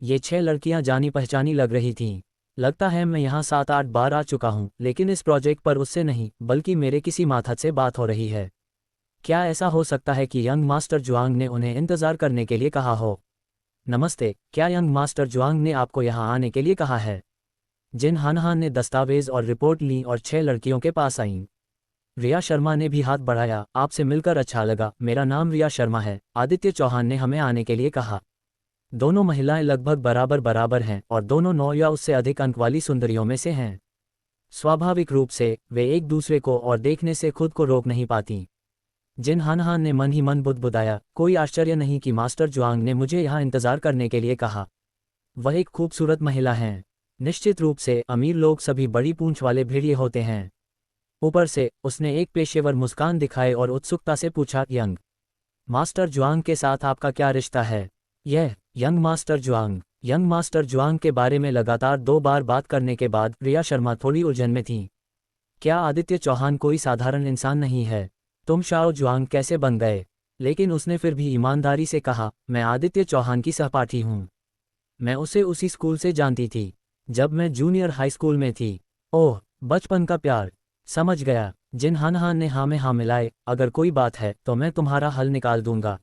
ये 6 लड़कियां जानी पहचानी लग रही थीं। लगता है मैं यहाँ 7-8 बार आ चुका हूँ, लेकिन इस प्रोजेक्ट पर उससे नहीं बल्कि मेरे किसी माथत से बात हो रही है। क्या ऐसा हो सकता है कि यंग मास्टर जुआंग ने उन्हें इंतज़ार करने के लिए कहा हो? नमस्ते, क्या यंग मास्टर जुआंग ने आपको यहाँ आने के लिए कहा है? जिन हानहान ने दस्तावेज और रिपोर्ट ली और 6 लड़कियों के पास आईं। रिया शर्मा ने भी हाथ बढ़ाया। आपसे मिलकर अच्छा लगा, मेरा नाम रिया शर्मा है, आदित्य चौहान ने हमें आने के लिए कहा। दोनों महिलाएं लगभग बराबर बराबर हैं और दोनों 9 या उससे अधिक अंक वाली सुंदरियों में से हैं। स्वाभाविक रूप से वे एक दूसरे को और देखने से खुद को रोक नहीं पातीं। जिन हानहान ने मन ही मन बुदबुदाया, कोई आश्चर्य नहीं कि मास्टर जुआंग ने मुझे यहाँ इंतजार करने के लिए कहा। वह एक खूबसूरत महिला हैं। निश्चित रूप से अमीर लोग सभी बड़ी पूंछ वाले भेड़िए होते हैं। ऊपर से उसने एक पेशेवर मुस्कान दिखाए और उत्सुकता से पूछा, यंग मास्टर जुआंग के साथ आपका क्या रिश्ता है? यह यंग मास्टर जुआंग के बारे में लगातार 2 बार बात करने के बाद रिया शर्मा थोड़ी उलझन में थीं। क्या आदित्य चौहान कोई साधारण इंसान नहीं है? तुम शाओ जुआंग कैसे बन गए? लेकिन उसने फिर भी ईमानदारी से कहा, मैं आदित्य चौहान की सहपाठी हूँ। मैं उसे उसी स्कूल से जानती थी जब मैं जूनियर हाई स्कूल में थी। ओह, बचपन का प्यार, समझ गया। जिन हानहान ने हाँ में हाँ मिलाए, अगर कोई बात है तो मैं तुम्हारा हल निकाल दूंगा।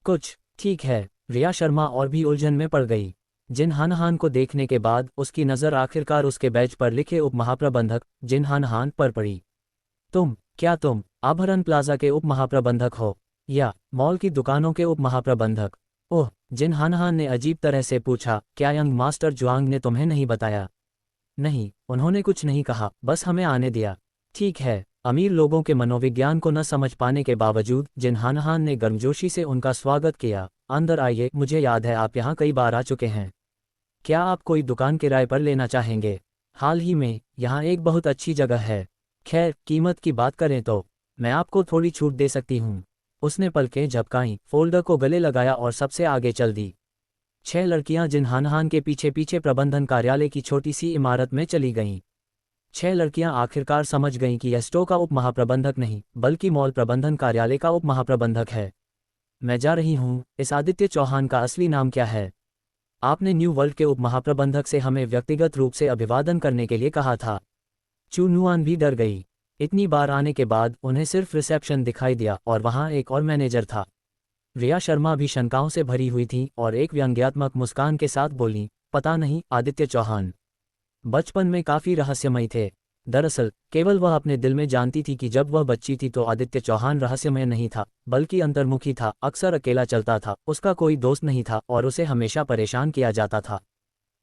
कुछ ठीक है। रिया शर्मा और भी उलझन में पड़ गई। जिन हानहान को देखने के बाद उसकी नज़र आखिरकार उसके बैज पर लिखे उप महाप्रबंधक जिन हानहान पर पड़ी। क्या तुम आभरण प्लाजा के उप महाप्रबंधक हो या मॉल की दुकानों के उप महाप्रबंधक? ओह, जिन हानहान ने अजीब तरह से पूछा, क्या यंग मास्टर जुआंग ने तुम्हें नहीं बताया? नहीं, उन्होंने कुछ नहीं कहा, बस हमें आने दिया। ठीक है। अमीर लोगों के मनोविज्ञान को न समझ पाने के बावजूद जिन हानहान ने गर्मजोशी से उनका स्वागत किया। अंदर आइए, मुझे याद है आप यहाँ कई बार आ चुके हैं। क्या आप कोई दुकान किराए पर लेना चाहेंगे? हाल ही में यहाँ एक बहुत अच्छी जगह है। खैर, कीमत की बात करें तो मैं आपको थोड़ी छूट दे सकती हूँ। उसने पलकें झपकाईं, फोल्डर को गले लगाया और सबसे आगे चल दी। 6 लड़कियां जिन हानहान के पीछे पीछे प्रबंधन कार्यालय की छोटी सी इमारत में चली गईं। 6 लड़कियां आखिरकार समझ गईं कि यह स्टोर का उप महाप्रबंधक नहीं बल्कि मॉल प्रबंधन कार्यालय का उप महाप्रबंधक है। मैं जा रही हूँ। इस आदित्य चौहान का असली नाम क्या है? आपने न्यू वर्ल्ड के उप महाप्रबंधक से हमें व्यक्तिगत रूप से अभिवादन करने के लिए कहा था। चू नुआन भी डर गई। इतनी बार आने के बाद उन्हें सिर्फ रिसेप्शन दिखाई दिया और वहां एक और मैनेजर था। रिया शर्मा भी शंकाओं से भरी हुई थी और एक व्यंग्यात्मक मुस्कान के साथ बोली, पता नहीं, आदित्य चौहान बचपन में काफ़ी रहस्यमयी थे। दरअसल केवल वह अपने दिल में जानती थी कि जब वह बच्ची थी तो आदित्य चौहान रहस्यमय नहीं था बल्कि अंतर्मुखी था, अक्सर अकेला चलता था, उसका कोई दोस्त नहीं था और उसे हमेशा परेशान किया जाता था।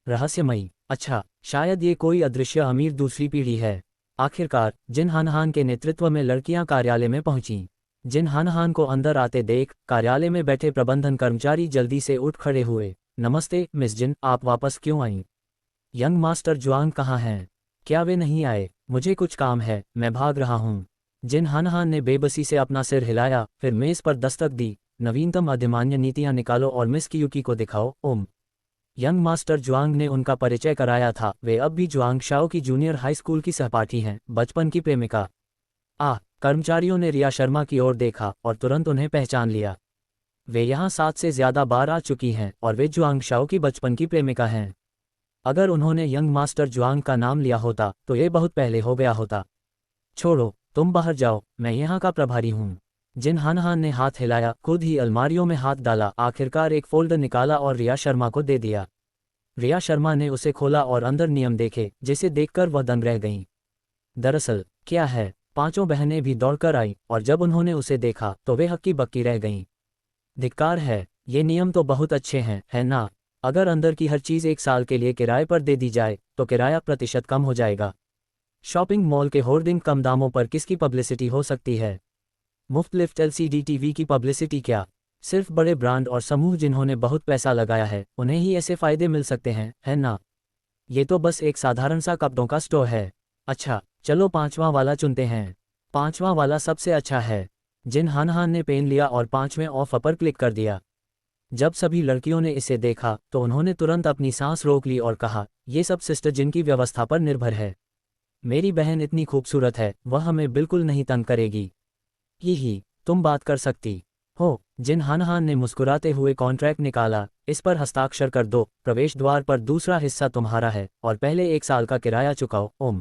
रहस्यमयी? अच्छा, शायद ये कोई अदृश्य अमीर दूसरी पीढ़ी है। आखिरकार जिन हानहान के नेतृत्व में लड़कियां कार्यालय में पहुंचीं। जिन हानहान को अंदर आते देख कार्यालय में बैठे प्रबंधन कर्मचारी जल्दी से उठ खड़े हुए। नमस्ते मिस जिन, आप वापस क्यों आईं? यंग मास्टर जुआंग कहाँ हैं? क्या वे नहीं आए? मुझे कुछ काम है, मैं भाग रहा हूँ। जिन हानहान ने बेबसी से अपना सिर हिलाया, फिर मेज पर दस्तक दी। नवीनतम अधिमान्य नीतियां निकालो और मिस क्यूकी को दिखाओ। यंग मास्टर जुआंग ने उनका परिचय कराया था। वे अब भी जुआंग शाओ की जूनियर हाई स्कूल की सहपाठी हैं, बचपन की प्रेमिका। कर्मचारियों ने रिया शर्मा की ओर देखा और तुरंत उन्हें पहचान लिया। वे यहाँ 7 से ज़्यादा बार आ चुकी हैं और वे जुआंग शाओ की बचपन की प्रेमिका हैं। अगर उन्होंने यंग मास्टर जुआंग का नाम लिया होता तो ये बहुत पहले हो गया होता। छोड़ो, तुम बाहर जाओ, मैं यहाँ का प्रभारी हूँ। जिन हानहान ने हाथ हिलाया, खुद ही अलमारियों में हाथ डाला, आखिरकार एक फोल्डर निकाला और रिया शर्मा को दे दिया। रिया शर्मा ने उसे खोला और अंदर नियम देखे, जिसे देखकर वह दंग रह गईं। दरअसल क्या है, 5 बहनें भी दौड़कर आईं और जब उन्होंने उसे देखा तो वे हक्की बक्की रह गईं। धिक्कार है, ये नियम तो बहुत अच्छे हैं, है ना? अगर अंदर की हर चीज़ 1 साल के लिए किराए पर दे दी जाए तो किराया प्रतिशत कम हो जाएगा। शॉपिंग मॉल के होर्डिंग कम दामों पर किसकी पब्लिसिटी हो सकती है? मुफ्त लिफ्ट, LCD टीवी की पब्लिसिटी क्या? सिर्फ बड़े ब्रांड और समूह जिन्होंने बहुत पैसा लगाया है उन्हें ही ऐसे फायदे मिल सकते हैं, है ना? ये तो बस एक साधारण सा कपड़ों का स्टोर है। अच्छा, चलो 5वां वाला चुनते हैं। 5वां वाला सबसे अच्छा है। जिन हानहान ने पेन लिया और 5वें ऑफर पर क्लिक कर दिया। जब सभी लड़कियों ने इसे देखा तो उन्होंने तुरंत अपनी सांस रोक ली और कहा, ये सब सिस्टर जिन की व्यवस्था पर निर्भर है। मेरी बहन इतनी खूबसूरत है, वह हमें बिल्कुल नहीं तंग करेगी। यही तुम बात कर सकती हो। जिन हानहान ने मुस्कुराते हुए कॉन्ट्रैक्ट निकाला, इस पर हस्ताक्षर कर दो। प्रवेश द्वार पर दूसरा हिस्सा तुम्हारा है और पहले 1 साल का किराया चुकाओ।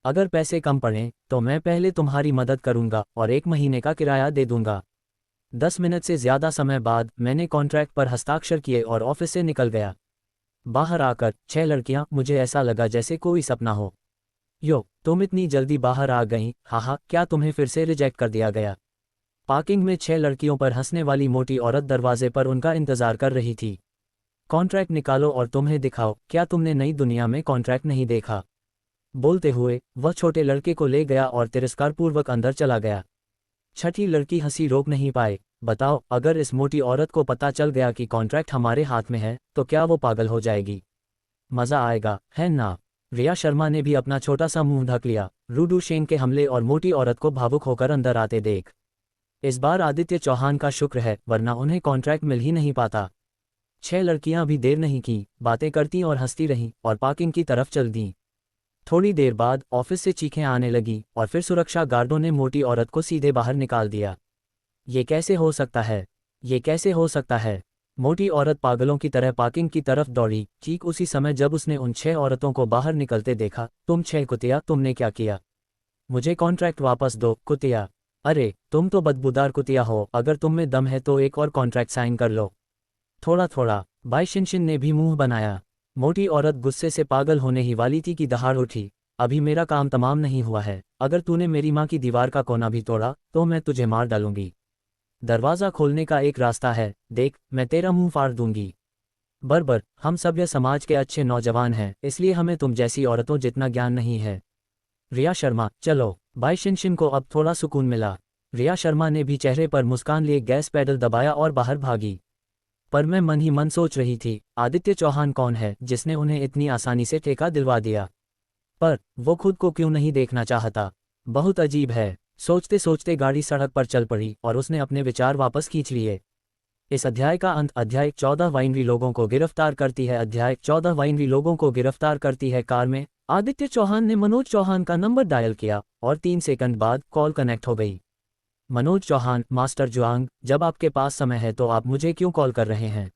अगर पैसे कम पड़ें तो मैं पहले तुम्हारी मदद करूंगा और 1 महीने का किराया दे दूंगा। 10 मिनट से ज़्यादा समय बाद मैंने कॉन्ट्रैक्ट पर हस्ताक्षर किए और ऑफिस से निकल गया। बाहर आकर 6 लड़कियां, मुझे ऐसा लगा जैसे कोई सपना हो। यो, तुम इतनी जल्दी बाहर आ गईं? हाँ, क्या तुम्हें फिर से रिजेक्ट कर दिया गया? पार्किंग में 6 लड़कियों पर हंसने वाली मोटी औरत दरवाजे पर उनका इंतजार कर रही थी। कॉन्ट्रैक्ट निकालो और तुम्हें दिखाओ, क्या तुमने नई दुनिया में कॉन्ट्रैक्ट नहीं देखा? बोलते हुए वह छोटे लड़के को ले गया और तिरस्कारपूर्वक अंदर चला गया। छठी लड़की हंसी रोक नहीं पाए। बताओ, अगर इस मोटी औरत को पता चल गया कि कॉन्ट्रैक्ट हमारे हाथ में है तो क्या वो पागल हो जाएगी? मजा आएगा, है ना? रिया शर्मा ने भी अपना छोटा सा मुंह ढक लिया, रूडू शेन के हमले और मोटी औरत को भावुक होकर अंदर आते देख। इस बार आदित्य चौहान का शुक्र है, वरना उन्हें कॉन्ट्रैक्ट मिल ही नहीं पाता। 6 लड़कियां भी देर नहीं की, बातें करती और हंसती रहीं और पार्किंग की तरफ चल दीं। थोड़ी देर बाद ऑफिस से चीखें आने लगी और फिर सुरक्षा गार्डों ने मोटी औरत को सीधे बाहर निकाल दिया। ये कैसे हो सकता है? ये कैसे हो सकता है? मोटी औरत पागलों की तरह पार्किंग की तरफ दौड़ी, ठीक उसी समय जब उसने उन 6 औरतों को बाहर निकलते देखा। तुम 6 कुतिया, तुमने क्या किया? मुझे कॉन्ट्रैक्ट वापस दो, कुतिया। अरे, तुम तो बदबूदार कुतिया हो, अगर तुम में दम है तो एक और कॉन्ट्रैक्ट साइन कर लो। थोड़ा थोड़ा। बाई शिनशिन ने भी मुंह बनाया। मोटी औरत गुस्से से पागल होने ही वाली थी कि दहाड़ उठी। अभी मेरा काम तमाम नहीं हुआ है। अगर तूने मेरी माँ की दीवार का कोना भी तोड़ा तो मैं तुझे मार डालूंगी। दरवाज़ा खोलने का एक रास्ता है, देख, मैं तेरा मुंह फाड़ दूंगी। बरबर, हम सभ्य समाज के अच्छे नौजवान हैं, इसलिए हमें तुम जैसी औरतों जितना ज्ञान नहीं है। रिया शर्मा, चलो। बाई शिनशिन को अब थोड़ा सुकून मिला। रिया शर्मा ने भी चेहरे पर मुस्कान लिए गैस पैडल दबाया और बाहर भागी। पर मैं मन ही मन सोच रही थी, आदित्य चौहान कौन है जिसने उन्हें इतनी आसानी से ठेका दिलवा दिया? पर वो खुद को क्यों नहीं देखना चाहता? बहुत अजीब है। सोचते सोचते गाड़ी सड़क पर चल पड़ी और उसने अपने विचार वापस खींच लिए। इस अध्याय का अंत। अध्याय 14 वाइनरी लोगों को गिरफ्तार करती है। अध्याय 14 वाइनरी लोगों को गिरफ्तार करती है। कार में आदित्य चौहान ने मनोज चौहान का नंबर डायल किया और 3 सेकंड बाद कॉल कनेक्ट हो गई। मनोज चौहान, मास्टर जुआंग, जब आपके पास समय है तो आप मुझे क्यों कॉल कर रहे हैं?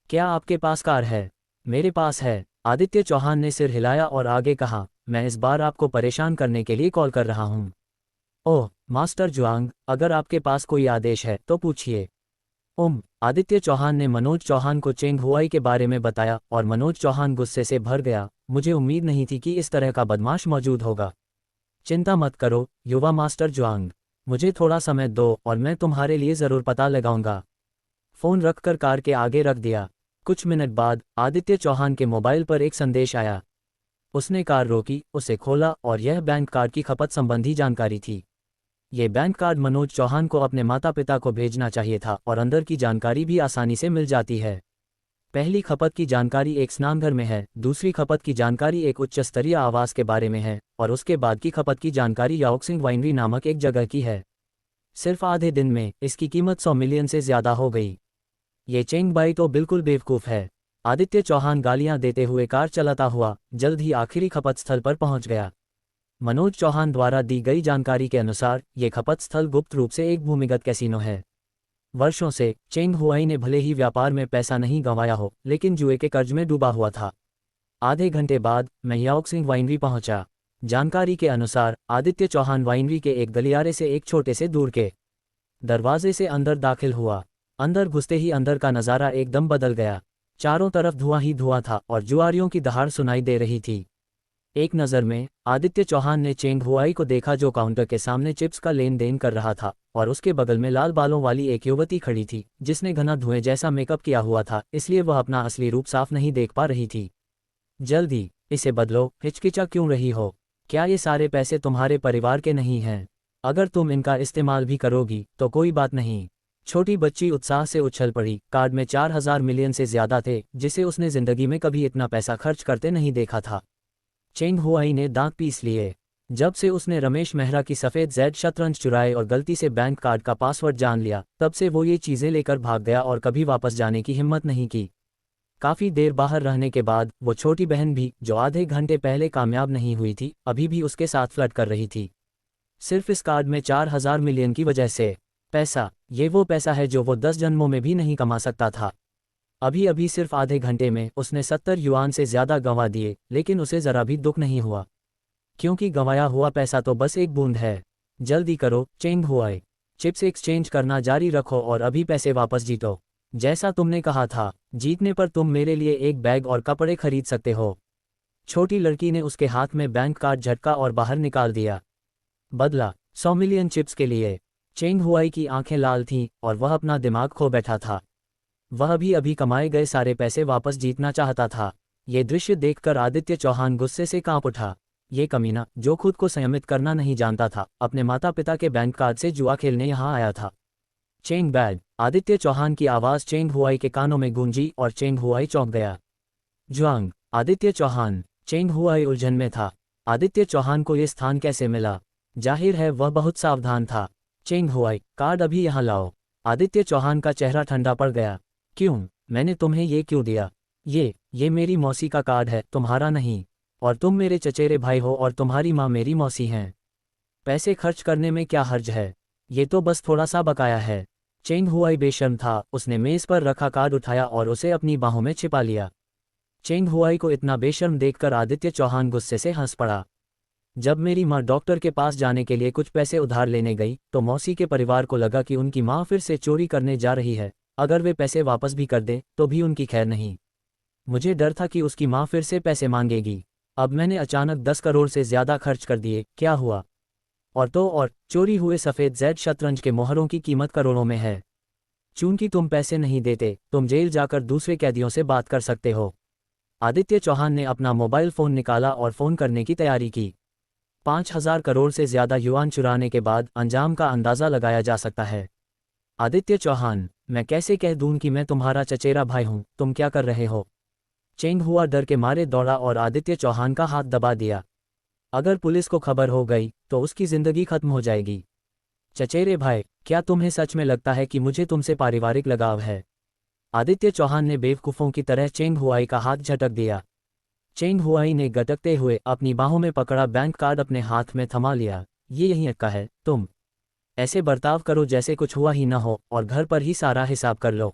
क्या आपके पास कार है? मेरे पास है। आदित्य चौहान ने सिर हिलाया और आगे कहा, मैं इस बार आपको परेशान करने के लिए कॉल कर रहा हूँ। ओह, मास्टर जुआंग, अगर आपके पास कोई आदेश है तो पूछिए। आदित्य चौहान ने मनोज चौहान को चेंग हुआई के बारे में बताया और मनोज चौहान गुस्से से भर गया। मुझे उम्मीद नहीं थी कि इस तरह का बदमाश मौजूद होगा। चिंता मत करो युवा मास्टर जुआंग, मुझे थोड़ा समय दो और मैं तुम्हारे लिए ज़रूर पता लगाऊंगा। फ़ोन रखकर कार के आगे रख दिया। कुछ मिनट बाद आदित्य चौहान के मोबाइल पर एक संदेश आया। उसने कार रोकी, उसे खोला और यह बैंक कार्ड की खपत संबंधी जानकारी थी। ये बैंक कार्ड मनोज चौहान को अपने माता पिता को भेजना चाहिए था और अंदर की जानकारी भी आसानी से मिल जाती है। पहली खपत की जानकारी एक स्नानघर में है, दूसरी खपत की जानकारी एक उच्च स्तरीय आवास के बारे में है, और उसके बाद की खपत की जानकारी याओक्सिंग वाइनरी नामक एक जगह की है। सिर्फ आधे दिन में इसकी कीमत 100 मिलियन से ज्यादा हो गई। ये चेंग बाई तो बिल्कुल बेवकूफ़ है। आदित्य चौहान गालियां देते हुए कार चलाता हुआ जल्द ही आखिरी खपत स्थल पर पहुंच गया। मनोज चौहान द्वारा दी गई जानकारी के अनुसार ये खपत स्थल गुप्त रूप से एक भूमिगत कैसीनो है। वर्षों से चेंग हुआई ने भले ही व्यापार में पैसा नहीं गंवाया हो, लेकिन जुए के कर्ज में डूबा हुआ था। आधे घंटे बाद मैं याओक्सिंग वाइनरी पहुंचा। जानकारी के अनुसार आदित्य चौहान वाइनरी के एक गलियारे से एक छोटे से दूर के दरवाजे से अंदर दाखिल हुआ। अंदर घुसते ही अंदर का नज़ारा एकदम बदल गया। चारों तरफ धुआं ही धुआं था और जुआरियों की दहाड़ सुनाई दे रही थी। एक नज़र में आदित्य चौहान ने चेंग हुआई को देखा, जो काउंटर के सामने चिप्स का लेन देन कर रहा था, और उसके बगल में लाल बालों वाली एक युवती खड़ी थी जिसने घना धुएं जैसा मेकअप किया हुआ था, इसलिए वह अपना असली रूप साफ नहीं देख पा रही थी। जल्दी इसे बदलो, हिचकिचा क्यों रही हो? क्या ये सारे पैसे तुम्हारे परिवार के नहीं हैं? अगर तुम इनका इस्तेमाल भी करोगी तो कोई बात नहीं। छोटी बच्ची उत्साह से उछल पड़ी। कार्ड में 4000 मिलियन से ज्यादा थे, जिसे उसने जिंदगी में कभी इतना पैसा खर्च करते नहीं देखा था। चेंग हुआई ने दांत पीस लिए। जब से उसने रमेश मेहरा की सफ़ेद जेड शतरंज चुराए और गलती से बैंक कार्ड का पासवर्ड जान लिया, तब से वो ये चीज़ें लेकर भाग गया और कभी वापस जाने की हिम्मत नहीं की। काफ़ी देर बाहर रहने के बाद वो छोटी बहन भी, जो आधे घंटे पहले कामयाब नहीं हुई थी, अभी भी उसके साथ फ्लर्ट कर रही थी। सिर्फ इस कार्ड में 4000 मिलियन की वजह से। पैसा, ये वो पैसा है जो वो 10 जन्मों में भी नहीं कमा सकता था। अभी अभी सिर्फ आधे घंटे में उसने 70 युआन से ज़्यादा गंवा दिए, लेकिन उसे ज़रा भी दुख नहीं हुआ, क्योंकि गंवाया हुआ पैसा तो बस एक बूंद है। जल्दी करो चेंग हुआई, चिप्स एक्सचेंज करना जारी रखो और अभी पैसे वापस जीतो। जैसा तुमने कहा था, जीतने पर तुम मेरे लिए एक बैग और कपड़े खरीद सकते हो। छोटी लड़की ने उसके हाथ में बैंक कार्ड झटका और बाहर निकाल दिया। बदला 100 मिलियन चिप्स के लिए। चेंग हुआई की आंखें लाल थीं और वह अपना दिमाग खो बैठा था। वह भी अभी कमाए गए सारे पैसे वापस जीतना चाहता था। ये दृश्य देखकर आदित्य चौहान गुस्से से कांप उठा। ये कमीना, जो खुद को संयमित करना नहीं जानता था, अपने माता पिता के बैंक कार्ड से जुआ खेलने यहाँ आया था। चेंग बैड, आदित्य चौहान की आवाज़ चेंग हुआई के कानों में गूंजी और चेंग हुआई चौंक गया। जुआंग, आदित्य चौहान। चेंग हुआई उलझन में था। आदित्य चौहान को ये स्थान कैसे मिला? जाहिर है वह बहुत सावधान था। चेंग हुआई, कार्ड अभी यहाँ लाओ। आदित्य चौहान का चेहरा ठंडा पड़ गया। क्यों? मैंने तुम्हें ये क्यों दिया? ये मेरी मौसी का कार्ड है, तुम्हारा नहीं। और तुम मेरे चचेरे भाई हो और तुम्हारी माँ मेरी मौसी हैं। पैसे खर्च करने में क्या हर्ज है? ये तो बस थोड़ा सा बकाया है। चेंग हुआई बेशर्म था। उसने मेज़ पर रखा कार्ड उठाया और उसे अपनी बाहों में छिपा लिया। चेंग हुआई को इतना बेशर्म देखकर आदित्य चौहान गुस्से से हंस पड़ा। जब मेरी माँ डॉक्टर के पास जाने के लिए कुछ पैसे उधार लेने गई, तो मौसी के परिवार को लगा कि उनकी माँ फिर से चोरी करने जा रही है। अगर वे पैसे वापस भी कर दें तो भी उनकी खैर नहीं। मुझे डर था कि उसकी माँ फिर से पैसे मांगेगी। अब मैंने अचानक 10 करोड़ से ज़्यादा खर्च कर दिए। क्या हुआ? और चोरी हुए सफ़ेद जेड शतरंज के मोहरों की कीमत करोड़ों में है। चूंकि तुम पैसे नहीं देते, तुम जेल जाकर दूसरे कैदियों से बात कर सकते हो। आदित्य चौहान ने अपना मोबाइल फ़ोन निकाला और फ़ोन करने की तैयारी की। 5000 करोड़ से ज़्यादा युआन चुराने के बाद अंजाम का अंदाज़ा लगाया जा सकता है। आदित्य चौहान, मैं कैसे कह दूं कि मैं तुम्हारा चचेरा भाई हूं? तुम क्या कर रहे हो? चेंग हुआ डर के मारे दौड़ा और आदित्य चौहान का हाथ दबा दिया। अगर पुलिस को खबर हो गई तो उसकी जिंदगी खत्म हो जाएगी। चचेरे भाई, क्या तुम्हें सच में लगता है कि मुझे तुमसे पारिवारिक लगाव है? आदित्य चौहान ने बेवकूफ़ों की तरह चेंग हुआई का हाथ झटक दिया। चेंग हुआई ने गटकते हुए अपनी बाहों में पकड़ा बैंक कार्ड अपने हाथ में थमा लिया। ये यहीं अटका है। तुम ऐसे बर्ताव करो जैसे कुछ हुआ ही न हो और घर पर ही सारा हिसाब कर लो।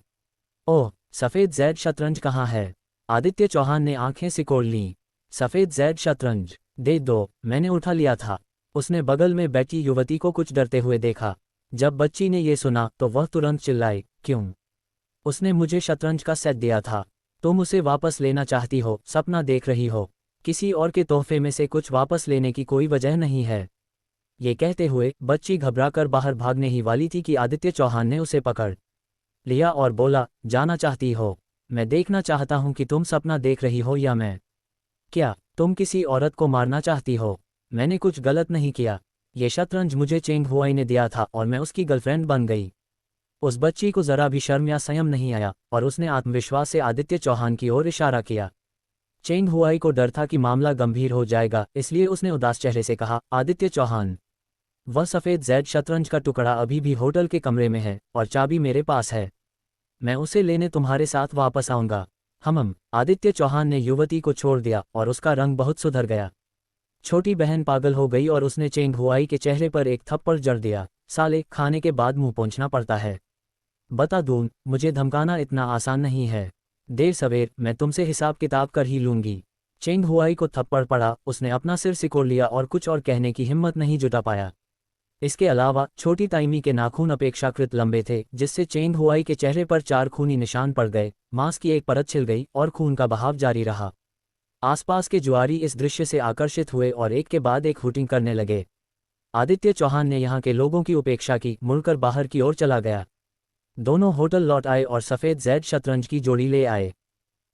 ओह, सफ़ेद जेड शतरंज कहाँ है? आदित्य चौहान ने आंखें सिकोड़ लीं। सफ़ेद जेड शतरंज दे दो, मैंने उठा लिया था। उसने बगल में बैठी युवती को कुछ डरते हुए देखा। जब बच्ची ने ये सुना तो वह तुरंत चिल्लाई, क्यों? उसने मुझे शतरंज का सेट दिया था। तुम उसे वापस लेना चाहती हो? सपना देख रही हो? किसी और के तोहफे में से कुछ वापस लेने की कोई वजह नहीं है। ये कहते हुए बच्ची घबराकर बाहर भागने ही वाली थी कि आदित्य चौहान ने उसे पकड़ लिया और बोला, जाना चाहती हो? मैं देखना चाहता हूं कि तुम सपना देख रही हो या मैं। क्या तुम किसी औरत को मारना चाहती हो? मैंने कुछ गलत नहीं किया। ये शतरंज मुझे चेंग हुआई ने दिया था और मैं उसकी गर्लफ्रेंड बन गई। उस बच्ची को जरा भी शर्म या संयम नहीं आया और उसने आत्मविश्वास से आदित्य चौहान की ओर इशारा किया। चेंग हुआई को डर था कि मामला गंभीर हो जाएगा, इसलिए उसने उदास चेहरे से कहा, आदित्य चौहान, वह सफ़ेद जेड शतरंज का टुकड़ा अभी भी होटल के कमरे में है और चाबी मेरे पास है। मैं उसे लेने तुम्हारे साथ वापस आऊंगा। आदित्य चौहान ने युवती को छोड़ दिया और उसका रंग बहुत सुधर गया। छोटी बहन पागल हो गई और उसने चेंग हुआई के चेहरे पर एक थप्पड़ जड़ दिया। साले, खाने के बाद मुंह पोंछना पड़ता है। बता दूं, मुझे धमकाना इतना आसान नहीं है। देर सवेर मैं तुमसे हिसाब किताब कर ही लूंगी। चेंग हुआई को थप्पड़ पड़ा, उसने अपना सिर सिकोड़ लिया और कुछ और कहने की हिम्मत नहीं जुटा पाया। इसके अलावा छोटी ताइमी के नाखून अपेक्षाकृत लंबे थे, जिससे चेंग हुआई के चेहरे पर 4 खूनी निशान पड़ गए। मांस की एक परत छिल गई और खून का बहाव जारी रहा। आसपास के जुआरी इस दृश्य से आकर्षित हुए और एक के बाद एक हुटिंग करने लगे। आदित्य चौहान ने यहाँ के लोगों की उपेक्षा की, मुड़कर बाहर की ओर चला गया। दोनों होटल लौट आए और सफ़ेद जेड शतरंज की जोड़ी ले आए।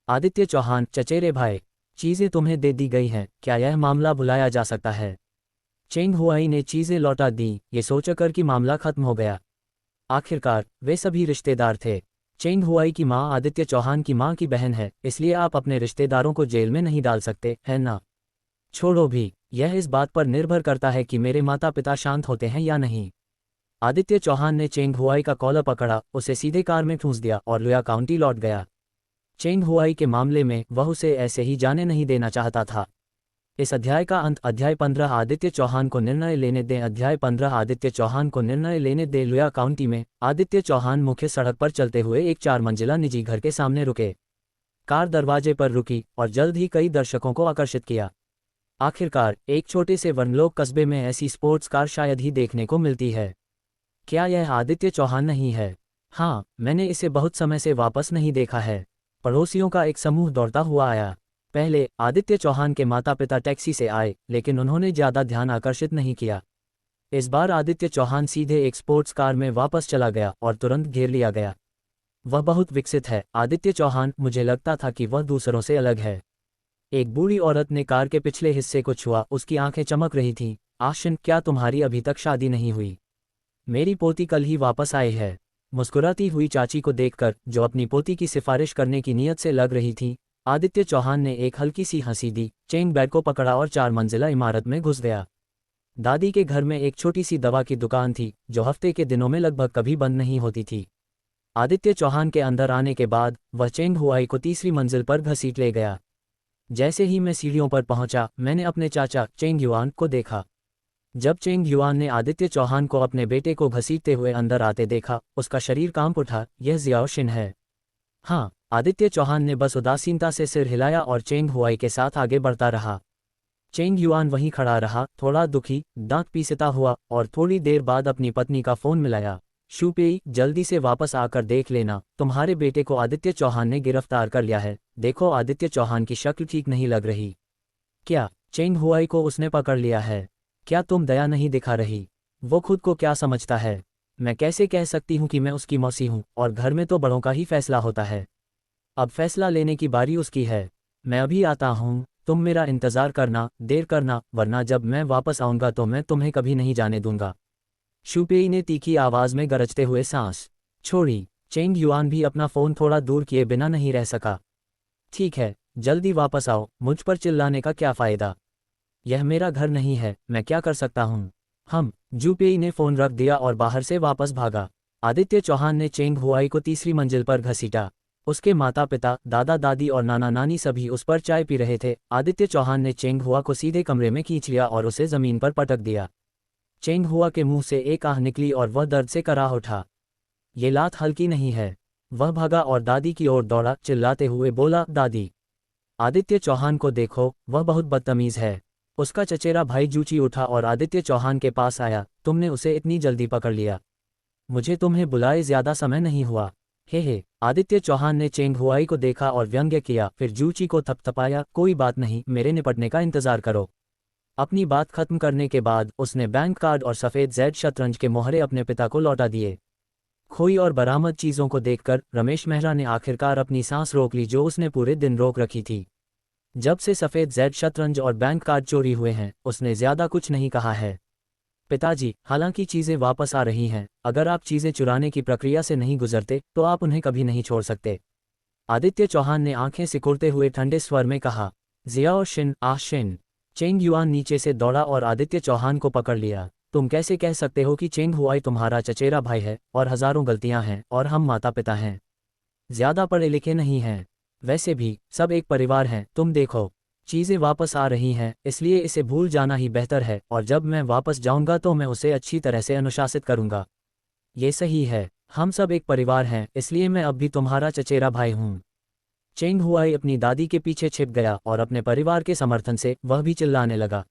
आदित्य चौहान, चचेरे भाई, चीज़ें तुम्हें दे दी गई हैं, क्या यह मामला भुलाया जा सकता है? चेंग हुआई ने चीज़ें लौटा दी, ये सोचकर कि मामला खत्म हो गया। आखिरकार वे सभी रिश्तेदार थे। चेंग हुआई की माँ आदित्य चौहान की माँ की बहन है, इसलिए आप अपने रिश्तेदारों को जेल में नहीं डाल सकते, है ना? छोड़ो भी, यह इस बात पर निर्भर करता है कि मेरे माता पिता शांत होते हैं या नहीं। आदित्य चौहान ने चेंग हुआई का कॉलर पकड़ा, उसे सीधे कार में ठूंस दिया और लुया काउंटी लौट गया। चेंग हुआई के मामले में वह उसे ऐसे ही जाने नहीं देना चाहता था। इस अध्याय का अंत अध्याय 15 आदित्य चौहान को निर्णय लेने दें। अध्याय 15 आदित्य चौहान को निर्णय लेने दें। लुया काउंटी में आदित्य चौहान मुख्य सड़क पर चलते हुए एक 4 मंजिला निजी घर के सामने रुके। कार दरवाजे पर रुकी और जल्द ही कई दर्शकों को आकर्षित किया। आखिरकार एक छोटे से वनलोक कस्बे में ऐसी स्पोर्ट्स कार शायद ही देखने को मिलती है। क्या यह आदित्य चौहान नहीं है? हाँ, मैंने इसे बहुत समय से वापस नहीं देखा है। पड़ोसियों का एक समूह दौड़ता हुआ आया। पहले आदित्य चौहान के माता पिता टैक्सी से आए, लेकिन उन्होंने ज़्यादा ध्यान आकर्षित नहीं किया। इस बार आदित्य चौहान सीधे एक स्पोर्ट्स कार में वापस चला गया और तुरंत घेर लिया गया। वह बहुत विकसित है, आदित्य चौहान, मुझे लगता था कि वह दूसरों से अलग है। एक बूढ़ी औरत ने कार के पिछले हिस्से को छुआ, उसकी आंखें चमक रही थीं। आशिन, क्या तुम्हारी अभी तक शादी नहीं हुई? मेरी पोती कल ही वापस आई है। मुस्कुराती हुई चाची को देखकर, जो अपनी पोती की सिफारिश करने की नीयत से लग रही थी, आदित्य चौहान ने एक हल्की सी हंसी दी, चेंग बैग को पकड़ा और 4 मंजिला इमारत में घुस गया। दादी के घर में एक छोटी सी दवा की दुकान थी, जो हफ्ते के दिनों में लगभग कभी बंद नहीं होती थी। आदित्य चौहान के अंदर आने के बाद वह चेंग हुआई को तीसरी मंजिल पर घसीट ले गया। जैसे ही मैं सीढ़ियों पर पहुंचा, मैंने अपने चाचा चेंग युआन को देखा। जब चेंग युआन ने आदित्य चौहान को अपने बेटे को घसीटते हुए अंदर आते देखा, उसका शरीर कांप उठा। यह जियाओ शिन है। हाँ, आदित्य चौहान ने बस उदासीनता से सिर हिलाया और चेंग हुआई के साथ आगे बढ़ता रहा। चेंग युआन वहीं खड़ा रहा, थोड़ा दुखी, दांत पीसता हुआ, और थोड़ी देर बाद अपनी पत्नी का फोन मिलाया। शूपेई, जल्दी से वापस आकर देख लेना, तुम्हारे बेटे को आदित्य चौहान ने गिरफ्तार कर लिया है। देखो, आदित्य चौहान की शक्ल ठीक नहीं लग रही। क्या चेंग हुआई को उसने पकड़ लिया है? क्या तुम दया नहीं दिखा रही? वो खुद को क्या समझता है? मैं कैसे कह सकती हूँ कि मैं उसकी मौसी हूँ, और घर में तो बड़ों का ही फैसला होता है। अब फैसला लेने की बारी उसकी है। मैं अभी आता हूँ, तुम मेरा इंतज़ार करना, देर करना, वरना जब मैं वापस आऊँगा तो मैं तुम्हें कभी नहीं जाने दूंगा। शूपेई ने तीखी आवाज़ में गरजते हुए सांस छोड़ी। चेंग युआन भी अपना फ़ोन थोड़ा दूर किए बिना नहीं रह सका। ठीक है, जल्दी वापस आओ, मुझ पर चिल्लाने का क्या फ़ायदा? यह मेरा घर नहीं है, मैं क्या कर सकता हूँ? जूपेई ने फ़ोन रख दिया और बाहर से वापस भागा। आदित्य चौहान ने चेंग हुआई को तीसरी मंजिल पर घसीटा। उसके माता पिता, दादा दादी और नाना नानी सभी उस पर चाय पी रहे थे। आदित्य चौहान ने चेंग हुआ को सीधे कमरे में खींच लिया और उसे ज़मीन पर पटक दिया। चेंग हुआ के मुंह से एक आह निकली और वह दर्द से कराह उठा। ये लात हल्की नहीं है। वह भागा और दादी की ओर दौड़ा, चिल्लाते हुए बोला, दादी, आदित्य चौहान को देखो, वह बहुत बदतमीज़ है। उसका चचेरा भाई जूची उठा और आदित्य चौहान के पास आया। तुमने उसे इतनी जल्दी पकड़ लिया? मुझे तुम्हें बुलाए ज़्यादा समय नहीं हुआ। हे, आदित्य चौहान ने चेंग हुआई को देखा और व्यंग्य किया, फिर जूची को थपथपाया। कोई बात नहीं, मेरे निपटने का इंतज़ार करो। अपनी बात खत्म करने के बाद उसने बैंक कार्ड और सफ़ेद जेड शतरंज के मोहरे अपने पिता को लौटा दिए। खोई और बरामद चीज़ों को देखकर रमेश मेहरा ने आखिरकार अपनी सांस रोक ली, जो उसने पूरे दिन रोक रखी थी। जब से सफ़ेद जेड शतरंज और बैंक कार्ड चोरी हुए हैं, उसने ज़्यादा कुछ नहीं कहा है। पिताजी, हालांकि चीज़ें वापस आ रही हैं, अगर आप चीज़ें चुराने की प्रक्रिया से नहीं गुजरते तो आप उन्हें कभी नहीं छोड़ सकते। आदित्य चौहान ने आंखें सिकुड़ते हुए ठंडे स्वर में कहा। जिया और शिन, शिन। चेंग युआन नीचे से दौड़ा और आदित्य चौहान को पकड़ लिया। तुम कैसे कह सकते हो कि चेंग हुआई तुम्हारा चचेरा भाई है, और हजारों गलतियां हैं, और हम माता पिता हैं, ज्यादा पढ़े लिखे नहीं हैं। वैसे भी सब एक परिवार हैं। तुम देखो, चीज़ें वापस आ रही हैं, इसलिए इसे भूल जाना ही बेहतर है, और जब मैं वापस जाऊंगा तो मैं उसे अच्छी तरह से अनुशासित करूंगा। ये सही है, हम सब एक परिवार हैं, इसलिए मैं अब भी तुम्हारा चचेरा भाई हूँ। चेंग हुआई अपनी दादी के पीछे छिप गया और अपने परिवार के समर्थन से वह भी चिल्लाने लगा।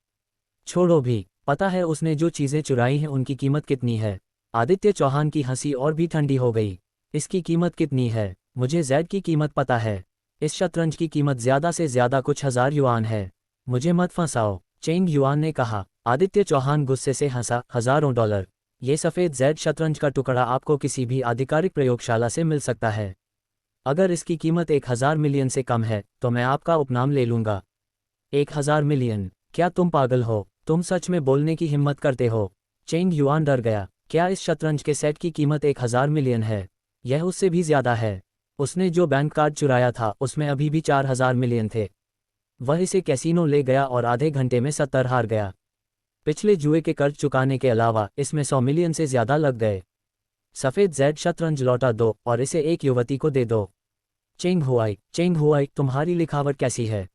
छोड़ो भी, पता है उसने जो चीज़ें चुराई हैं उनकी कीमत कितनी है? आदित्य चौहान की हंसी और भी ठंडी हो गई। इसकी कीमत कितनी है? मुझे जैद की कीमत पता है। इस शतरंज की कीमत ज़्यादा से ज़्यादा कुछ हजार युआन है। मुझे मत फंसाओ, चेंग युआन ने कहा। आदित्य चौहान गुस्से से हंसा। $1000। ये सफ़ेद जैद शतरंज का टुकड़ा आपको किसी भी आधिकारिक प्रयोगशाला से मिल सकता है। अगर इसकी कीमत 1000 मिलियन से कम है तो मैं आपका उपनाम ले लूँगा। 1000 मिलियन? क्या तुम पागल हो? तुम सच में बोलने की हिम्मत करते हो? चेंग युआन डर गया। क्या इस शतरंज के सेट की कीमत 1000 मिलियन है? यह उससे भी ज्यादा है। उसने जो बैंक कार्ड चुराया था उसमें अभी भी 4000 मिलियन थे। वह इसे कैसीनो ले गया और आधे घंटे में 70 हार गया। पिछले जुए के कर्ज चुकाने के अलावा इसमें 100 मिलियन से ज्यादा लग गए। सफ़ेद जैड शतरंज लौटा दो और इसे एक युवती को दे दो। चेंग हुआई, तुम्हारी लिखावट कैसी है?